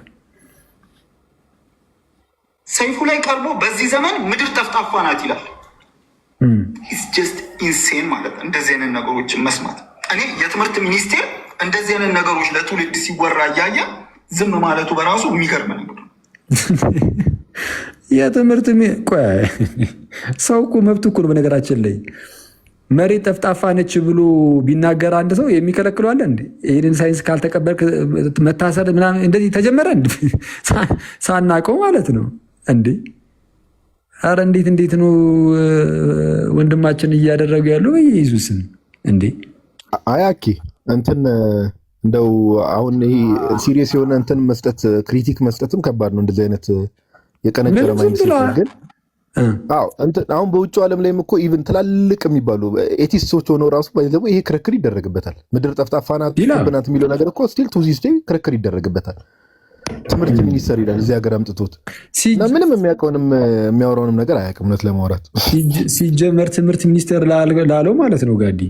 ሰይፉ ላይ ቀርቦ በዚህ ዘመን ምድር ጠፍጣፋ ናት ይላል። ጀስት ኢንሴን ማለት እንደዚህ አይነት ነገሮችን መስማት። እኔ የትምህርት ሚኒስቴር እንደዚህ አይነት ነገሮች ለትውልድ ሲወራ እያየ ዝም ማለቱ በራሱ የሚገርም ነገር። የትምህርት ሰው እኮ መብት እኮ ነው። በነገራችን ላይ መሬት ጠፍጣፋ ነች ብሎ ቢናገር አንድ ሰው የሚከለክለው አለ እንዴ? ይህንን ሳይንስ ካልተቀበልክ መታሰር ምናምን እንደዚህ ተጀመረ ሳናቀው ማለት ነው እንዴ? አረ እንዴት ነው ወንድማችን እያደረጉ ያለው በኢየሱስም እንዴ? አያኪ እንትን እንደው አሁን ይሄ ሲሪየስ የሆነ እንትን መስጠት ክሪቲክ መስጠትም ከባድ ነው። እንደዚህ አይነት የቀነጨረ ማይንድ ግን አሁን በውጭው ዓለም ላይም እኮ ኢቭን ትላልቅ የሚባሉ ኤቲስቶች ሆነው ራሱ ደግሞ ይሄ ክርክር ይደረግበታል። ምድር ጠፍጣፋ ናት ብናት የሚለው ነገር እኮ ስቲል ቱ ዚስ ዴይ ክርክር ይደረግበታል። ትምህርት ሚኒስተር ይላል እዚህ ሀገር አምጥቶት ምንም የሚያወራውንም ነገር አያውቅም። እውነት ለማውራት ሲጀመር ትምህርት ሚኒስተር ላለው ማለት ነው ጋዲ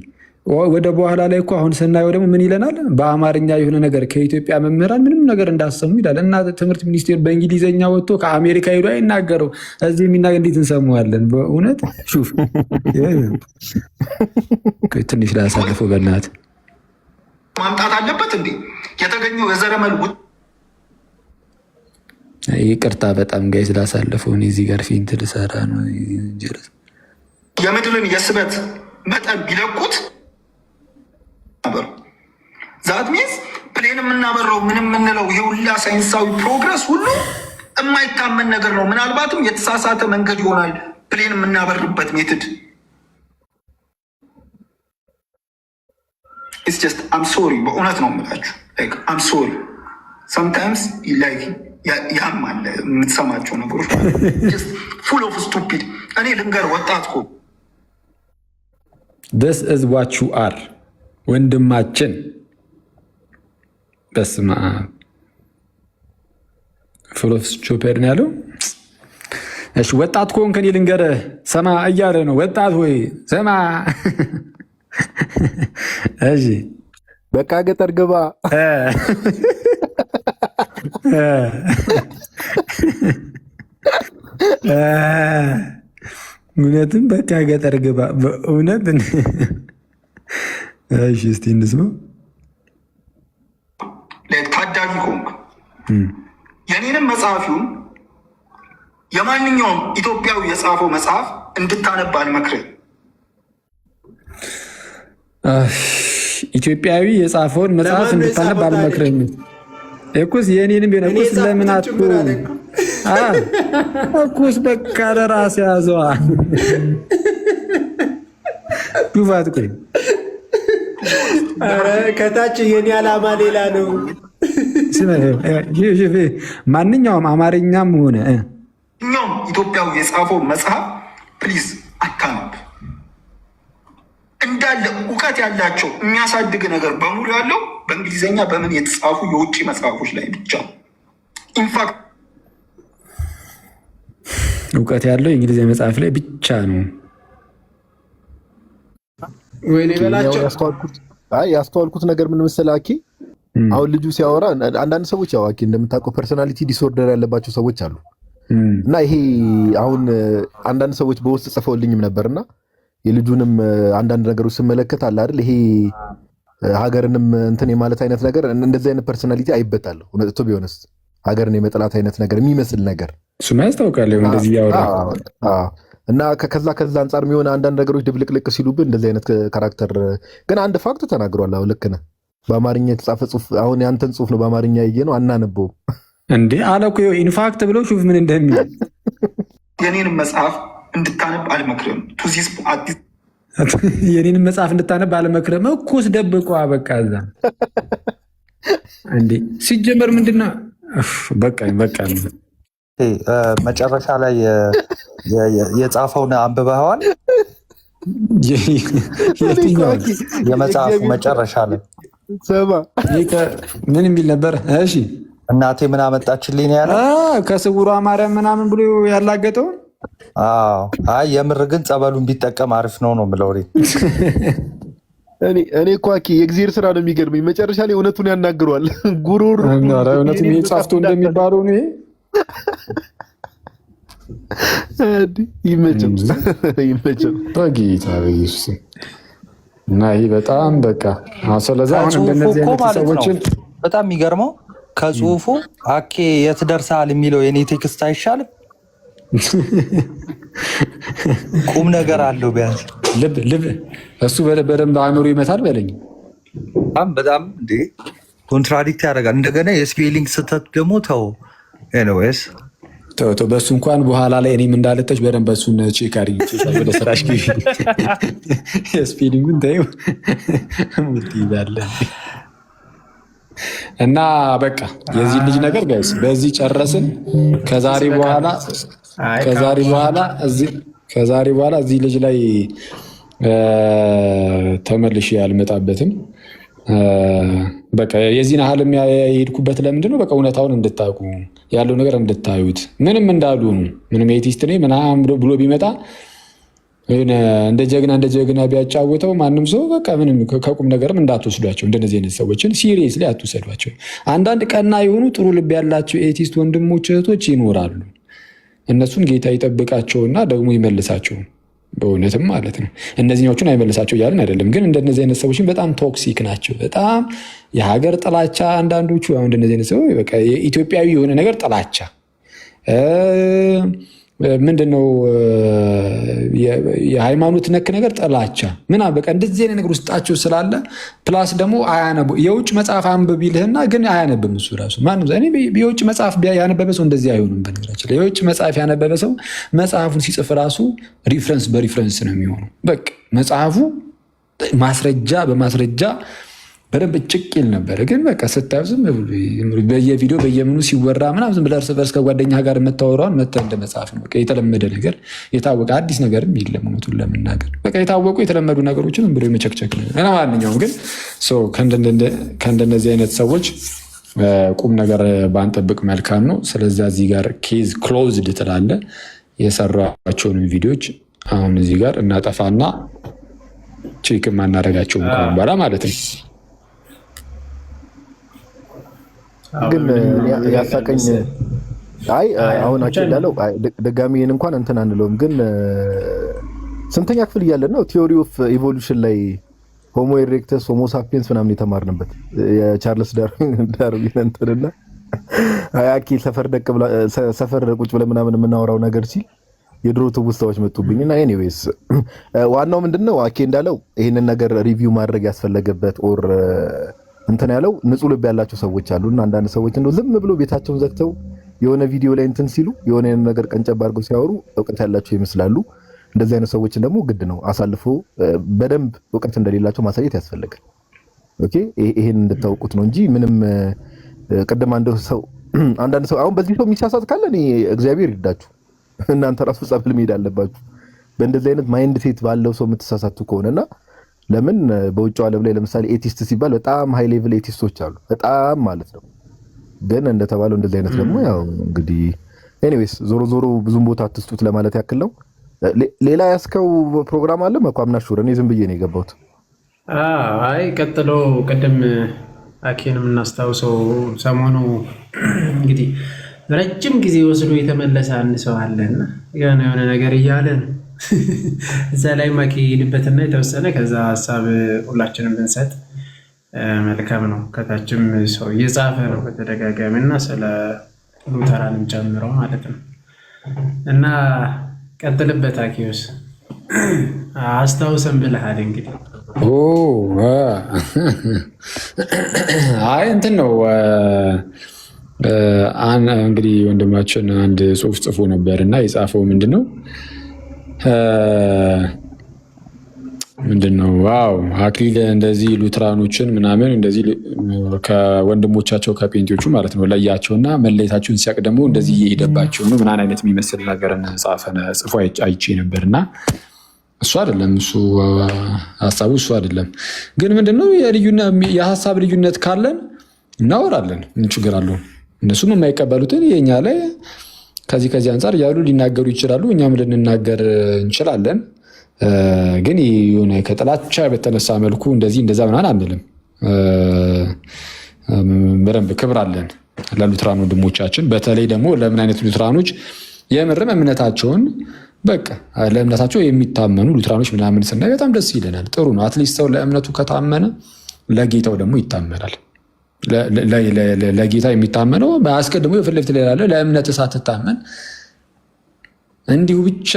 ወደ በኋላ ላይ እኮ አሁን ስናየው ደግሞ ምን ይለናል? በአማርኛ የሆነ ነገር ከኢትዮጵያ መምህራን ምንም ነገር እንዳሰሙ ይላል። እና ትምህርት ሚኒስቴር በእንግሊዝኛ ወጥቶ ከአሜሪካ ሄዶ አይናገረው እዚህ የሚናገር እንዴት እንሰማዋለን? በእውነት ሹፍ ትንሽ ላይ ያሳልፈው በእናት ማምጣት አለበት እንዴ የተገኘው የዘረመል ይቅርታ በጣም ጋይ ስላሳለፈው እዚህ ጋር ፊንት ልሰራ ነው። የምድርን የስበት መጠን ቢለቁት ዛት ሚንስ ፕሌን የምናበረው ምን የምንለው ይሄ ሁላ ሳይንሳዊ ፕሮግረስ ሁሉ የማይታመን ነገር ነው። ምናልባትም የተሳሳተ መንገድ ይሆናል ፕሌን የምናበርበት ሜትድ። ኢትስ ጀስት አም ሶሪ፣ በእውነት ነው የምላችሁ። አም ሶሪ ሰምታይምስ ላይክ ያም አለ የምትሰማቸው ነገሮች ፉል ኦፍ ስቱፒድ። እኔ ልንገር ወጣት እኮ this is what you are ወንድማችን። በስመ አብ ፉል ኦፍ ስቱፒድ ነው ያለው። እሺ ወጣት ከሆንክ እኔ ልንገርህ ሰማ እያለ ነው። ወጣት ወይ ሰማ። እሺ በቃ ገጠር ግባ። እውነትም በቃ ገጠር ግባ። በእውነት እሺ፣ እስቲ እንስማው። ታዳጊ ኮንክ የኔንም መጽሐፊውን የማንኛውም ኢትዮጵያዊ የጻፈው መጽሐፍ እንድታነብ አልመክርም። ኢትዮጵያዊ የጻፈውን መጽሐፍ እንድታነብ አልመክርም። እኩስ የኔንም ቢሆን እኩስ ለምን አትኩ እኩስ በቃ ለራስ ያዘዋ ዱፋት ቆይ ከታች የኔ ዓላማ ሌላ ነው። ማንኛውም አማርኛም ሆነ ማንኛውም ኢትዮጵያዊ የጻፈው መጽሐፍ ፕሊዝ አታነብ። እንዳለ እውቀት ያላቸው የሚያሳድግ ነገር በሙሉ ያለው በእንግሊዝኛ በምን የተጻፉ የውጭ መጽሐፎች ላይ ብቻ። ኢንፋክት እውቀት ያለው የእንግሊዝኛ መጽሐፍ ላይ ብቻ ነው። ወይኔ በላቸው። ያስተዋልኩት ነገር ምን መሰለህ አኬ፣ አሁን ልጁ ሲያወራ አንዳንድ ሰዎች ያው አኬ እንደምታውቀው ፐርሶናሊቲ ዲስኦርደር ያለባቸው ሰዎች አሉ እና ይሄ አሁን አንዳንድ ሰዎች በውስጥ ጽፈውልኝም ነበርና የልጁንም አንዳንድ ነገሮች ስመለከት አለ አይደል ይሄ ሀገርንም እንትን የማለት አይነት ነገር እንደዚህ አይነት ፐርሶናሊቲ አይበታለሁ እውነቱ ቢሆንስ ሀገርን የመጥላት አይነት ነገር የሚመስል ነገር እሱማ ያስታውቃል እንደዚህ ያወራ እና ከዛ አንጻር የሚሆን አንዳንድ ነገሮች ድብልቅልቅ ሲሉብን እንደዚህ አይነት ካራክተር ግን አንድ ፋክት ተናግሯል። አሁን ልክ ነህ። በአማርኛ የተጻፈ ጽሁፍ አሁን ያንተን ጽሁፍ ነው በአማርኛ ያየ ነው አናነበውም እንዴ አለ እኮ ኢንፋክት ብለው ሹፍ ምን እንደሚል የኔንም መጽሐፍ እንድታነብ አልመክርም። የኔንም መጽሐፍ እንድታነብ አልመክርም እኮስ ደብቆ በቃ እዛ እንዴ ሲጀመር ምንድነው በቃ መጨረሻ ላይ የጻፈውን አንብበዋል? የመጽሐፉ መጨረሻ ላይ ምን የሚል ነበር? እሺ እናቴ ምን አመጣችልኝ ያለ ከስውሯ ማርያም ምናምን ብሎ ያላገጠው። አይ የምር ግን ጸበሉን ቢጠቀም አሪፍ ነው የምለው። እኔ እኮ የእግዚአብሔር ስራ ነው የሚገርመኝ። መጨረሻ ላይ እውነቱን ያናግረዋል። ጉሩር እውነቱን ጻፍቶ እንደሚባለው ነው። ይመችም በጌታ በኢየሱስ እና ይህ በጣም በቃ ስለዛ አሁን እንደነዚህ አይነት ሰዎችን በጣም የሚገርመው ከጽሁፉ አኬ የት ደርሰሃል የሚለው የኔ ቴክስት አይሻልም? ቁም ነገር አለው ቢያንስ ልብ እሱ በደንብ አእምሮ ይመታል በለኝ። በጣም እንዴ ኮንትራዲክት ያደርጋል። እንደገና የስፔሊንግ ስህተት ደግሞ ተው ኤኒዌይስ ተው በሱ እንኳን በኋላ ላይ እኔም እንዳለጠች በደንብ በሱን ቼክ አድርጊ ወደ ስራሽ ግቢ። የስፔሊንጉን ተይው ይላል እና በቃ የዚህ ልጅ ነገር ጋይስ በዚህ ጨረስን። ከዛሬ በኋላ እዚህ ልጅ ላይ ተመልሼ አልመጣበትም። በቃ የዚህን ያህልም የሄድኩበት ለምንድን ነው? በቃ እውነታውን እንድታውቁ ያለው ነገር እንድታዩት። ምንም እንዳሉ ምንም ኤቲስት ነኝ ምናምን ብሎ ቢመጣ እንደ ጀግና ቢያጫውተው ማንም ሰው በቃ ምንም ከቁም ነገርም እንዳትወስዷቸው። እንደነዚህ አይነት ሰዎችን ሲሪየስሊ አትውሰዷቸው። አንዳንድ ቀና የሆኑ ጥሩ ልብ ያላቸው ኤቲስት ወንድሞች እህቶች ይኖራሉ። እነሱን ጌታ ይጠብቃቸውና ደግሞ ይመልሳቸው። በእውነትም ማለት ነው። እነዚህኞቹን አይመልሳቸው እያልን አይደለም፣ ግን እንደነዚህ አይነት ሰዎችን በጣም ቶክሲክ ናቸው። በጣም የሀገር ጥላቻ አንዳንዶቹ አሁን እንደነዚህ አይነት ሰው በቃ የኢትዮጵያዊ የሆነ ነገር ጥላቻ ምንድነው የሃይማኖት ነክ ነገር ጥላቻ ምናምን በቃ እንደዚህ አይነት ነገር ውስጣቸው ስላለ ፕላስ ደግሞ አያነቡ። የውጭ መጽሐፍ አንብብ ይልህና ግን አያነብም እሱ ራሱ ማንም እኔ የውጭ መጽሐፍ ያነበበ ሰው እንደዚህ አይሆንም። በነገራችን የውጭ መጽሐፍ ያነበበ ሰው መጽሐፉን ሲጽፍ ራሱ ሪፍረንስ በሪፍረንስ ነው የሚሆነው። በቃ መጽሐፉ ማስረጃ በማስረጃ በደንብ ጭቅ ይል ነበረ። ግን በቃ ስታዩ ዝም በየቪዲዮ በየምኑ ሲወራ ምናምን ዝም ብለህ እርስ በርስ ከጓደኛ ጋር የምታወራውን መተህ እንደ መጽሐፍ ነው። በቃ የተለመደ ነገር የታወቀ አዲስ ነገርም የለም። እውነቱን ለመናገር በቃ የታወቁ የተለመዱ ነገሮችን ብሎ የመቸክቸክ ነው። ለማንኛውም ግን ከእንደነዚህ አይነት ሰዎች ቁም ነገር ባንጠብቅ መልካም ነው። ስለዚህ እዚህ ጋር ኬዝ ክሎዝድ ትላለህ። የሰራቸውን ቪዲዮዎች አሁን እዚህ ጋር እናጠፋና ቼክ ማናደርጋቸው እንኳን በኋላ ማለት ነው። ግን ያሳቀኝ አሁን እንዳለው ደጋሚን እንኳን እንትን አንለውም። ግን ስንተኛ ክፍል እያለን ነው ቲዮሪ ኦፍ ኢቮሉሽን ላይ ሆሞ ኤሬክተስ ሆሞ ሳፒየንስ ምናምን የተማርንበት የቻርልስ ዳርዊን እንትንና አያኪ ሰፈር ቁጭ ብለን ምናምን የምናወራው ነገር ሲል የድሮ ትውስታዎች መጡብኝና ኤኒዌይስ ዋናው ምንድነው አኬ እንዳለው ይሄንን ነገር ሪቪው ማድረግ ያስፈለገበት ኦር እንትን ያለው ንጹህ ልብ ያላቸው ሰዎች አሉና አንዳንድ ሰዎች እንደው ዝም ብሎ ቤታቸውን ዘግተው የሆነ ቪዲዮ ላይ እንትን ሲሉ የሆነ ነገር ቀንጨብ አድርገው ሲያወሩ እውቀት ያላቸው ይመስላሉ። እንደዚህ አይነት ሰዎችን ደግሞ ግድ ነው አሳልፎ በደንብ እውቀት እንደሌላቸው ማሳየት ያስፈልጋል። ኦኬ ይሄን እንድታውቁት ነው እንጂ ምንም ቅድም አንዳንድ ሰው አሁን በዚህ ሰው የሚሳሳት ካለ እኔ እግዚአብሔር ይርዳችሁ። እናንተ ራሱ ጸበል መሄድ አለባችሁ። በእንደዚህ አይነት ማይንድ ሴት ባለው ሰው የምትሳሳቱ ከሆነና ለምን በውጭው ዓለም ላይ ለምሳሌ ኤቲስት ሲባል በጣም ሃይ ሌቭል ኤቲስቶች አሉ። በጣም ማለት ነው ግን እንደተባለው እንደዚህ አይነት ደግሞ ያው እንግዲህ ኤኒዌይስ ዞሮ ዞሮ ብዙም ቦታ አትስጡት ለማለት ያክል ነው። ሌላ ያስከው ፕሮግራም አለ መቋምና ሹር እኔ ዝም ብዬ ነው የገባሁት። አይ ቀጥሎ ቅድም አኬንም እናስታውሰው ሰሞኑ እንግዲህ ረጅም ጊዜ ወስዶ የተመለሰ አንድ ሰው አለና የሆነ ነገር እያለ ነው እዛ ላይ ማኪ ሄድበትና የተወሰነ ከዛ ሀሳብ ሁላችንም ብንሰጥ መልካም ነው። ከታችም ሰው እየጻፈ ነው በተደጋጋሚ እና ስለ ሉተራንም ጨምረው ማለት ነው እና ቀጥልበት አኪዮስ አስታውሰን ብለሃል እንግዲህ አይ እንትን ነው እንግዲህ ወንድማችን አንድ ጽሁፍ ጽፎ ነበር እና የጻፈው ምንድነው ዋው አክሊል እንደዚህ ሉትራኖችን ምናምን እንደዚህ ከወንድሞቻቸው ከጴንጤዎቹ ማለት ነው ለያቸውና መለየታቸውን ሲያቅ ደግሞ እንደዚህ እየሄደባቸው ነው ምናምን አይነት የሚመስል ነገርን ጽፎ አይቼ ነበር እና እሱ አይደለም እሱ ሀሳቡ እሱ አይደለም። ግን ምንድነው የሀሳብ ልዩነት ካለን እናወራለን፣ ምን ችግር አለው? እነሱም የማይቀበሉትን የኛ ላይ ከዚህ አንጻር እያሉ ሊናገሩ ይችላሉ፣ እኛም ልንናገር እንችላለን። ግን የሆነ ከጥላቻ በተነሳ መልኩ እንደዚህ እንደዛ ምናምን አንልም። በደንብ ክብር አለን ለሉትራን ወንድሞቻችን። በተለይ ደግሞ ለምን አይነት ሉትራኖች የምርም እምነታቸውን በቃ ለእምነታቸው የሚታመኑ ሉትራኖች ምናምን ስናይ በጣም ደስ ይለናል። ጥሩ ነው። አትሊስት ሰው ለእምነቱ ከታመነ ለጌታው ደግሞ ይታመናል። ለጌታ የሚታመነው አስቀድሞ የፊት ለፊት ላይ ያለ ለእምነት ሳትታመን እንዲሁ ብቻ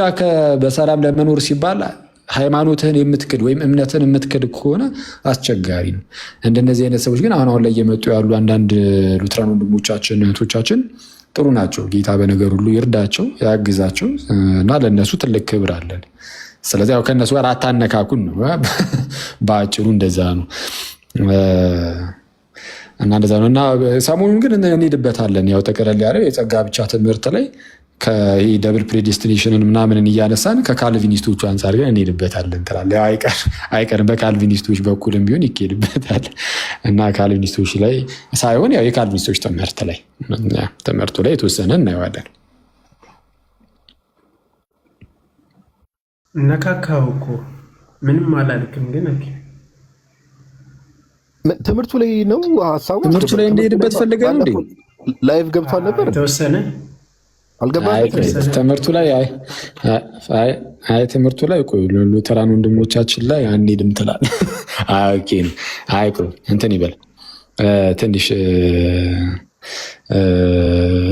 በሰላም ለመኖር ሲባል ሃይማኖትህን የምትክድ ወይም እምነትን የምትክድ ከሆነ አስቸጋሪ ነው። እንደነዚህ አይነት ሰዎች ግን አሁን ላይ እየመጡ ያሉ አንዳንድ ሉትራን ወንድሞቻችን እህቶቻችን ጥሩ ናቸው። ጌታ በነገር ሁሉ ይርዳቸው ያግዛቸው እና ለእነሱ ትልቅ ክብር አለን። ስለዚህ ያው ከእነሱ ጋር አታነካኩን ነው በአጭሩ እንደዛ ነው እና እንደዛ ነው እና ሰሞኑን ግን እንሄድበታለን። ያው ጠቅለል ያለ የጸጋ ብቻ ትምህርት ላይ ከደብል ፕሬዲስቲኔሽንን ምናምንን እያነሳን ከካልቪኒስቶቹ አንጻር ግን እንሄድበታለን ትላለህ። አይቀርም በካልቪኒስቶች በኩልም ቢሆን ይኬድበታል እና ካልቪኒስቶች ላይ ሳይሆን ያው የካልቪኒስቶች ትምህርቱ ላይ የተወሰነ እናየዋለን። ነካካው እኮ ምንም አላልክም ግን ትምህርቱ ላይ ነው ሀሳቡ። ትምህርቱ ላይ እንደሄድበት ፈልገህ ነው እንዴ? ላይቭ ገብቷል ነበር የተወሰነ ትምህርቱ ላይ ቆይ ሉተራን ወንድሞቻችን ላይ አንሄድም ትላለህ። ኦኬ ነው። አይ ቆይ እንትን ይበል ትንሽ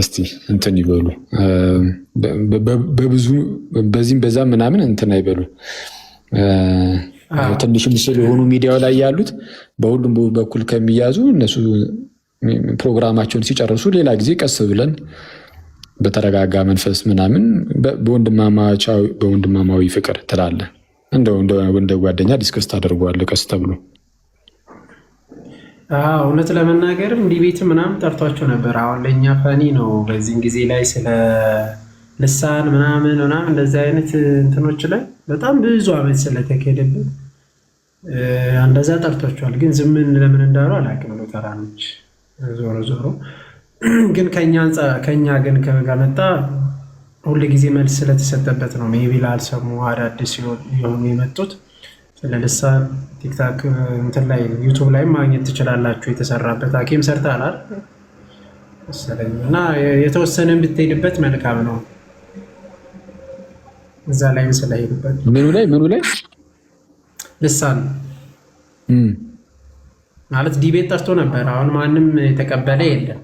እስቲ እንትን ይበሉ በብዙ በዚህም በዛም ምናምን እንትን አይበሉ። ትንሽ ምስል የሆኑ ሚዲያው ላይ ያሉት በሁሉም በኩል ከሚያዙ እነሱ ፕሮግራማቸውን ሲጨርሱ ሌላ ጊዜ ቀስ ብለን በተረጋጋ መንፈስ ምናምን በወንድማማዊ ፍቅር ትላለህ። እንደ ጓደኛ ዲስከስ ታደርገዋለህ ቀስ ተብሎ። እውነት ለመናገርም እንዲህ ቤት ምናምን ጠርቷቸው ነበር። አሁን ለእኛ ፈኒ ነው በዚህን ጊዜ ላይ ስለ ልሳን ምናምን እንደዚህ አይነት እንትኖች ላይ በጣም ብዙ ዓመት ስለተካሄደበት እንደዛ ጠርቷቸዋል። ግን ዝምን ለምን እንዳሉ አላውቅም ሉተራኖች። ዞሮ ግን ከኛ ግን ከመጣ ሁል ጊዜ መልስ ስለተሰጠበት ነው። ሜቢ ላልሰሙ አዳዲስ የሆኑ የመጡት ስለ ልሳን ቲክታክ እንትን ላይ ዩቱብ ላይ ማግኘት ትችላላችሁ። የተሰራበት አኬም ሰርታላል መሰለኝ እና የተወሰነ ብትሄድበት መልካም ነው። እዛ ላይ ስለሄዱበት ምኑ ላይ ልሳን ማለት ዲቤት ጠርቶ ነበር። አሁን ማንም የተቀበለ የለም።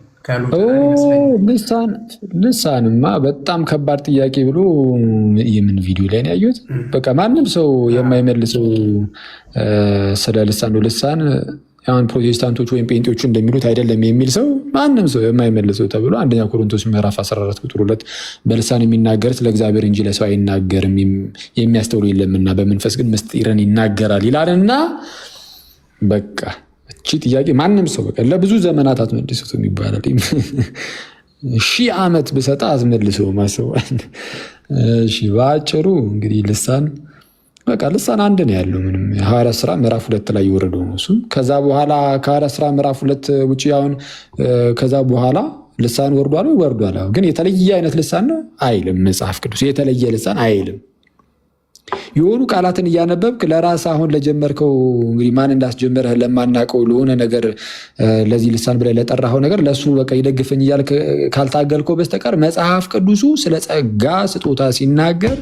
ልሳንማ በጣም ከባድ ጥያቄ ብሎ የምን ቪዲዮ ላይ ነው ያየሁት። በቃ ማንም ሰው የማይመልሰው ስለ ልሳን ነው። ልሳን አሁን ፕሮቴስታንቶች ወይም ጴንጤዎቹ እንደሚሉት አይደለም የሚል ሰው ማንም ሰው የማይመልሰው ተብሎ አንደኛ ቆሮንቶስ ምዕራፍ 14 ቁጥር 2 በልሳን የሚናገር ስለ እግዚአብሔር እንጂ ለሰው አይናገርም የሚያስተውሉ የለምና በመንፈስ ግን ምስጢርን ይናገራል ይላልና በቃ እቺ ጥያቄ ማንም ሰው በቃ ለብዙ ዘመናት አትመልሱትም ይባላል። 1000 ዓመት ብሰጣ አትመልሰው ማሰብ። እሺ በአጭሩ እንግዲህ ልሳን በቃ ልሳን አንድ ነው ያለው። ምንም ሐዋርያት ሥራ ምዕራፍ 2 ላይ የወረደው ነው እሱም። ከዛ በኋላ ከሐዋርያት ሥራ ምዕራፍ 2 ውጭ አሁን ከዛ በኋላ ልሳን ወርዷል። ግን የተለየ አይነት ልሳን ነው አይልም መጽሐፍ ቅዱስ። የተለየ ልሳን አይልም። የሆኑ ቃላትን እያነበብክ ለራስ አሁን ለጀመርከው እንግዲህ ማን እንዳስጀመረህ ለማናውቀው ለሆነ ነገር ለዚህ ልሳን ብለህ ለጠራኸው ነገር ለሱ በቃ ይደግፈኝ እያልክ ካልታገልከው በስተቀር መጽሐፍ ቅዱሱ ስለ ጸጋ ስጦታ ሲናገር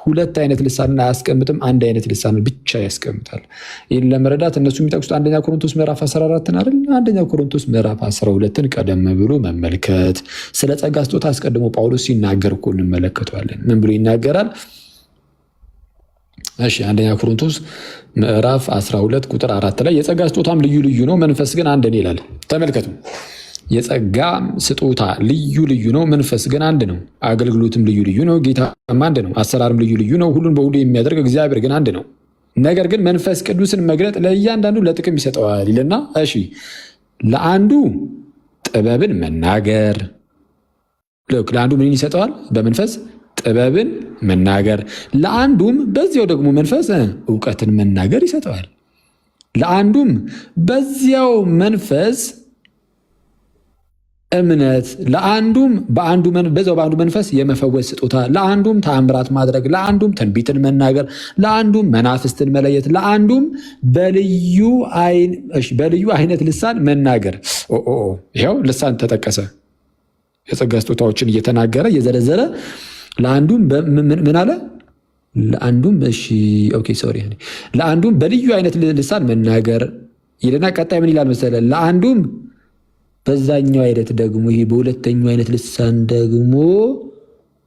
ሁለት አይነት ልሳንን አያስቀምጥም፣ አንድ አይነት ልሳን ብቻ ያስቀምጣል። ይህን ለመረዳት እነሱ የሚጠቅሱት አንደኛ ቆሮንቶስ ምዕራፍ 14 አይደል? አንደኛ ቆሮንቶስ ምዕራፍ 12ን ቀደም ብሎ መመልከት። ስለ ጸጋ ስጦታ አስቀድሞ ጳውሎስ ሲናገር እኮ እንመለከተዋለን። ምን ብሎ ይናገራል? እሺ አንደኛ ቆሮንቶስ ምዕራፍ 12 ቁጥር 4 ላይ የጸጋ ስጦታም ልዩ ልዩ ነው፣ መንፈስ ግን አንድ ነው ይላል። ተመልከቱ። የጸጋ ስጦታ ልዩ ልዩ ነው፣ መንፈስ ግን አንድ ነው። አገልግሎትም ልዩ ልዩ ነው፣ ጌታም አንድ ነው። አሰራርም ልዩ ልዩ ነው፣ ሁሉን በሁሉ የሚያደርግ እግዚአብሔር ግን አንድ ነው። ነገር ግን መንፈስ ቅዱስን መግለጥ ለእያንዳንዱ ለጥቅም ይሰጠዋል ይልና፣ እሺ ለአንዱ ጥበብን መናገር፣ ለአንዱ ምን ይሰጠዋል? በመንፈስ ጥበብን መናገር፣ ለአንዱም በዚያው ደግሞ መንፈስ እውቀትን መናገር ይሰጠዋል። ለአንዱም በዚያው መንፈስ እምነት፣ ለአንዱም በዛው በአንዱ መንፈስ የመፈወስ ስጦታ፣ ለአንዱም ተአምራት ማድረግ፣ ለአንዱም ትንቢትን መናገር፣ ለአንዱም መናፍስትን መለየት፣ ለአንዱም በልዩ አይነት ልሳን መናገር። ይኸው ልሳን ተጠቀሰ። የጸጋ ስጦታዎችን እየተናገረ እየዘረዘረ ለአንዱም ምን አለ? ለአንዱም በልዩ አይነት ልሳን መናገር ይልና ቀጣይ ምን ይላል መሰለ? ለአንዱም በዛኛው አይነት ደግሞ ይሄ በሁለተኛው አይነት ልሳን ደግሞ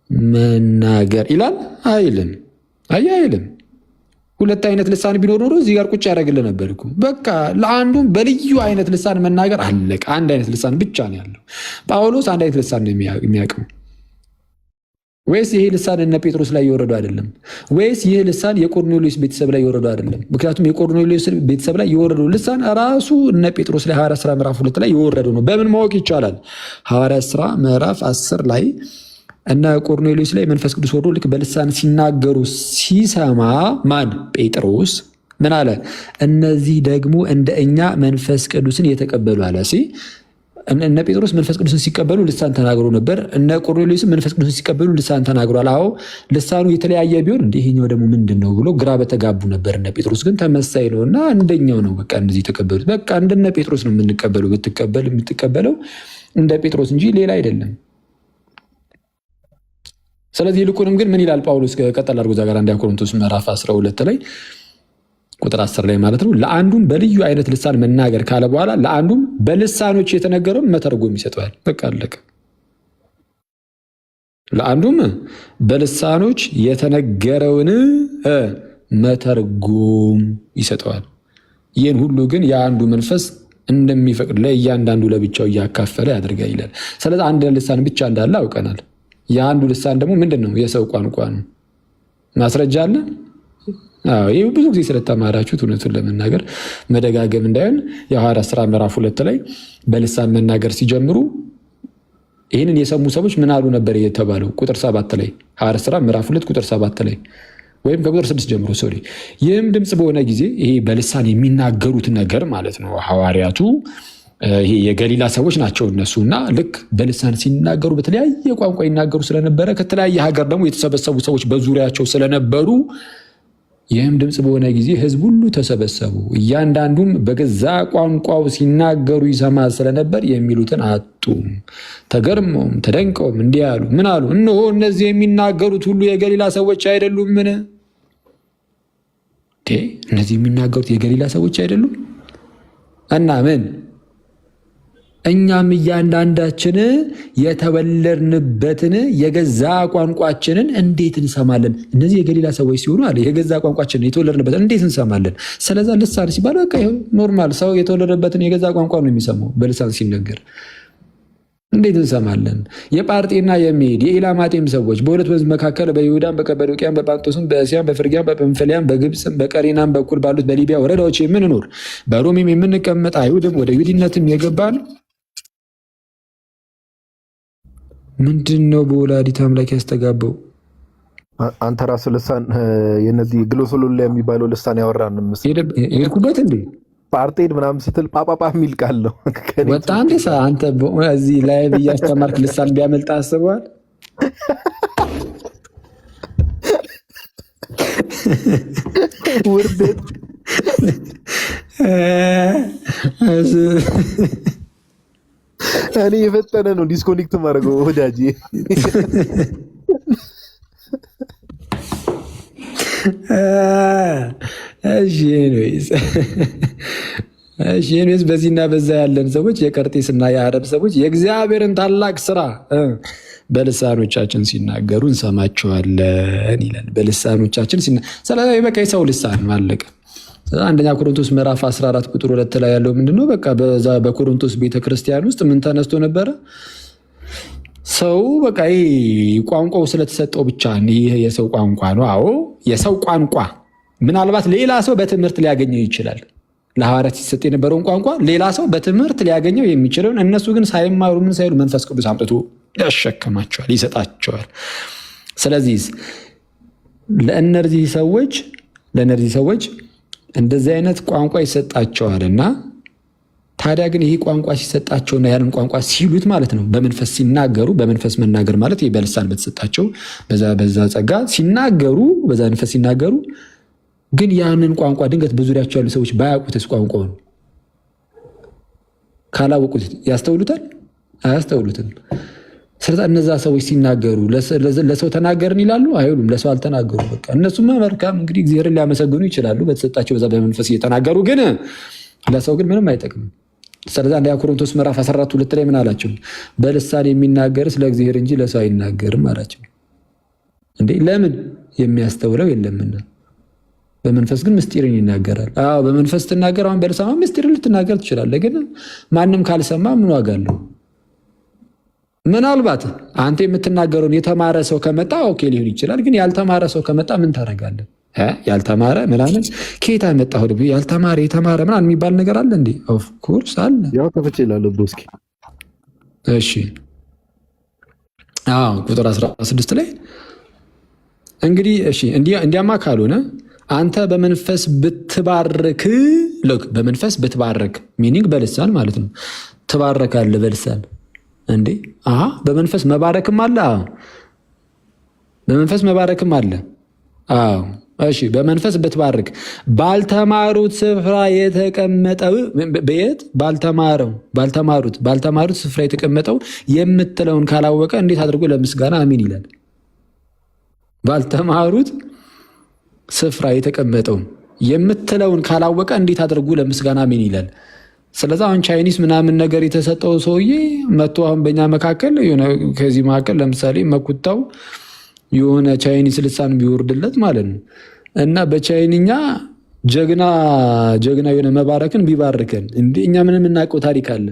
መናገር ይላል አይልም? አይልም። ሁለት አይነት ልሳን ቢኖር ኖሮ እዚህ ጋር ቁጭ ያደርግልህ ነበር እኮ። በቃ ለአንዱም በልዩ አይነት ልሳን መናገር አለቀ። አንድ አይነት ልሳን ብቻ ነው ያለው። ጳውሎስ አንድ አይነት ልሳን ነው የሚያውቀው። ወይስ ይሄ ልሳን እነ ጴጥሮስ ላይ የወረደው አይደለም? ወይስ ይህ ልሳን የቆርኔሌዎስ ቤተሰብ ላይ የወረደው አይደለም? ምክንያቱም የቆርኔሌዎስ ቤተሰብ ላይ የወረደው ልሳን ራሱ እነ ጴጥሮስ ላይ ሐዋርያት ሥራ ምዕራፍ 2 ላይ የወረደው ነው። በምን ማወቅ ይቻላል? ሐዋርያት ሥራ ምዕራፍ 10 ላይ እነ ቆርኔሌዎስ ላይ መንፈስ ቅዱስ ወርዶ ልክ በልሳን ሲናገሩ ሲሰማ ማን? ጴጥሮስ ምን አለ? እነዚህ ደግሞ እንደ እኛ መንፈስ ቅዱስን የተቀበሉ አለ። እነ ጴጥሮስ መንፈስ ቅዱስን ሲቀበሉ ልሳን ተናግሮ ነበር። እነ ቆርኔሌዎስም መንፈስ ቅዱስን ሲቀበሉ ልሳን ተናግሯል። አዎ ልሳኑ የተለያየ ቢሆን እንደ ይሄኛው ደግሞ ምንድን ነው ብሎ ግራ በተጋቡ ነበር። እነ ጴጥሮስ ግን ተመሳይ ነው እና አንደኛው ነው። በቃ እነዚህ የተቀበሉት በቃ እንደነ ጴጥሮስ ነው የምንቀበለው። የምትቀበለው እንደ ጴጥሮስ እንጂ ሌላ አይደለም። ስለዚህ ይልቁንም ግን ምን ይላል ጳውሎስ? ቀጠል አድርጎ እዛ ጋር አንደኛ ቆሮንቶስ ምዕራፍ 12 ላይ ቁጥር 10 ላይ ማለት ነው። ለአንዱም በልዩ አይነት ልሳን መናገር ካለ በኋላ ለአንዱም በልሳኖች የተነገረውን መተርጎም ይሰጠዋል። በቃ አለቀ። ለአንዱም በልሳኖች የተነገረውን መተርጎም ይሰጠዋል። ይህን ሁሉ ግን የአንዱ መንፈስ እንደሚፈቅድ ለእያንዳንዱ ለብቻው እያካፈለ ያደርጋል ይላል። ስለዚህ አንድ ልሳን ብቻ እንዳለ አውቀናል። የአንዱ ልሳን ደግሞ ምንድን ነው? የሰው ቋንቋ ነው። ማስረጃ አለ። ይህ ብዙ ጊዜ ስለተማራችሁት እውነቱን ለመናገር መደጋገም እንዳይሆን የሐዋርያት ሥራ ምዕራፍ 2 ላይ በልሳን መናገር ሲጀምሩ ይህንን የሰሙ ሰዎች ምን አሉ ነበር የተባለው? ቁጥር 7 ላይ ሐዋርያት ሥራ ምዕራፍ 2 ቁጥር 7 ላይ ወይም ከቁጥር 6 ጀምሮ ይህም ድምፅ በሆነ ጊዜ ይሄ በልሳን የሚናገሩት ነገር ማለት ነው። ሐዋርያቱ ይሄ የገሊላ ሰዎች ናቸው እነሱ እና ልክ በልሳን ሲናገሩ በተለያየ ቋንቋ ይናገሩ ስለነበረ ከተለያየ ሀገር ደግሞ የተሰበሰቡ ሰዎች በዙሪያቸው ስለነበሩ ይህም ድምፅ በሆነ ጊዜ ሕዝብ ሁሉ ተሰበሰቡ። እያንዳንዱም በገዛ ቋንቋው ሲናገሩ ይሰማ ስለነበር የሚሉትን አጡ። ተገርመውም ተደንቀውም እንዲህ አሉ። ምን አሉ? እነሆ እነዚህ የሚናገሩት ሁሉ የገሊላ ሰዎች አይደሉምን? እነዚህ የሚናገሩት የገሊላ ሰዎች አይደሉም? እና ምን እኛም እያንዳንዳችን የተወለድንበትን የገዛ ቋንቋችንን እንዴት እንሰማለን? እነዚህ የገሊላ ሰዎች ሲሆኑ አለ የገዛ ቋንቋችንን የተወለድንበትን እንዴት እንሰማለን? ስለዛ ልሳን ሲባል በቃ ይኸው ኖርማል ሰው የተወለደበትን የገዛ ቋንቋ ነው የሚሰማው። በልሳን ሲነገር እንዴት እንሰማለን? የጳርጤና የሜድ የኢላማጤም ሰዎች በሁለት ወንዝ መካከል በይሁዳም በቀጰዶቅያም በጳንጦስም በእስያም በፍርግያም በጵንፍልያም በግብፅም በቀሬናም በኩል ባሉት በሊቢያ ወረዳዎች የምንኖር በሮሜም የምንቀመጥ አይሁድም ወደ ይሁዲነትም የገባን ምንድን ነው በወላዲተ አምላክ ያስተጋባው? አንተ ራስህ ልሳን የነዚህ ግሎሶሎላ የሚባለው ልሳን ያወራን ሄድኩበት እንዴ ፓርቴድ ምናምን ስትል ጳጳጳ የሚል ቃል ነው ወጣ እንዴ አንተ እዚህ ላይ እያስተማርክ ልሳን ቢያመልጥ አስበዋል ውርደት እኔ የፈጠነ ነው ዲስኮኔክት ማድረገው ወዳጄ እሺ በዚህና በዛ ያለን ሰዎች የቀርጤስና የአረብ ሰዎች የእግዚአብሔርን ታላቅ ስራ በልሳኖቻችን ሲናገሩ እንሰማቸዋለን ይላል። በልሳኖቻችን ስለዚህ በቃ የሰው ልሳን ማለቀ። አንደኛ ቆሮንቶስ ምዕራፍ 14 ቁጥር 2 ላይ ያለው ምንድነው? በቃ በዛ በቆሮንቶስ ቤተክርስቲያን ውስጥ ምን ተነስቶ ነበረ? ሰው በቃ ቋንቋው ስለተሰጠው ብቻ ይሄ የሰው ቋንቋ ነው። አዎ የሰው ቋንቋ ምናልባት ሌላ ሰው በትምህርት ሊያገኘው ይችላል። ለሐዋርያት ሲሰጥ የነበረውን ቋንቋ ሌላ ሰው በትምህርት ሊያገኘው የሚችለውን እነሱ ግን ሳይማሩ ምን ሳይሉ መንፈስ ቅዱስ አምጥቶ ያሸክማቸዋል፣ ይሰጣቸዋል። ስለዚህ ለእነዚህ ሰዎች እንደዚህ አይነት ቋንቋ ይሰጣቸዋልና ታዲያ ግን ይሄ ቋንቋ ሲሰጣቸውና ያንን ቋንቋ ሲሉት ማለት ነው በመንፈስ ሲናገሩ፣ በመንፈስ መናገር ማለት ይሄ በልሳን በተሰጣቸው በዛ ጸጋ ሲናገሩ፣ በዛ መንፈስ ሲናገሩ ግን ያንን ቋንቋ ድንገት በዙሪያቸው ያሉ ሰዎች ባያውቁትስ ቋንቋውን ካላወቁት ያስተውሉታል? አያስተውሉትም። ስለዚህ እነዛ ሰዎች ሲናገሩ ለሰው ተናገርን ይላሉ አይሉም? ለሰው አልተናገሩ። በቃ እነሱማ መልካም እንግዲህ እግዚአብሔርን ሊያመሰግኑ ይችላሉ በተሰጣቸው በዛ በመንፈስ እየተናገሩ፣ ግን ለሰው ግን ምንም አይጠቅምም። ስለዚህ አንደኛ ቆሮንቶስ ምዕራፍ 14:2 ላይ ምን አላቸው? በልሳን የሚናገርስ ለእግዚአብሔር እንጂ ለሰው አይናገርም አላቸው። እንዴ ለምን? የሚያስተውለው የለምና። በመንፈስ ግን ምስጢርን ይናገራል። አዎ በመንፈስ ትናገር። አሁን በልሳን ምስጢርን ልትናገር ትችላለህ፣ ግን ማንም ካልሰማ ምን ዋጋ አለው? ምናልባት አንተ የምትናገረውን የተማረ ሰው ከመጣ ኦኬ ሊሆን ይችላል፣ ግን ያልተማረ ሰው ከመጣ ምን ታደርጋለህ? ያልተማረ ምናምን ከየት አመጣሁ? ያልተማረ የተማረ ምናምን የሚባል ነገር አለ እንዴ? ኦፍ ኮርስ አለ። ያው ከፍቼ እላለሁ ብሩስኪ። እሺ ቁጥር 16 ላይ እንግዲህ እሺ እንዲያማ ካልሆነ አንተ በመንፈስ ብትባርክ፣ በመንፈስ ብትባርክ ሚኒንግ በልሳን ማለት ነው። ትባረካለህ በልሳን እንዴ? በመንፈስ መባረክም አለ። በመንፈስ መባረክም አለ። እሺ በመንፈስ ብትባርክ ባልተማሩት ስፍራ የተቀመጠው በየት? ባልተማሩት ስፍራ የተቀመጠው የምትለውን ካላወቀ እንዴት አድርጎ ለምስጋና አሚን ይላል? ባልተማሩት ስፍራ የተቀመጠው የምትለውን ካላወቀ እንዴት አድርጎ ለምስጋና አሚን ይላል? ስለዚህ አሁን ቻይኒስ ምናምን ነገር የተሰጠው ሰውዬ መጥቶ አሁን በእኛ መካከል ከዚህ መካከል ለምሳሌ መኩታው የሆነ ቻይኒስ ልሳን ቢወርድለት ማለት ነው እና በቻይንኛ ጀግና የሆነ መባረክን ቢባርከን እንዴ እኛ ምንም የምናውቀው ታሪክ አለ?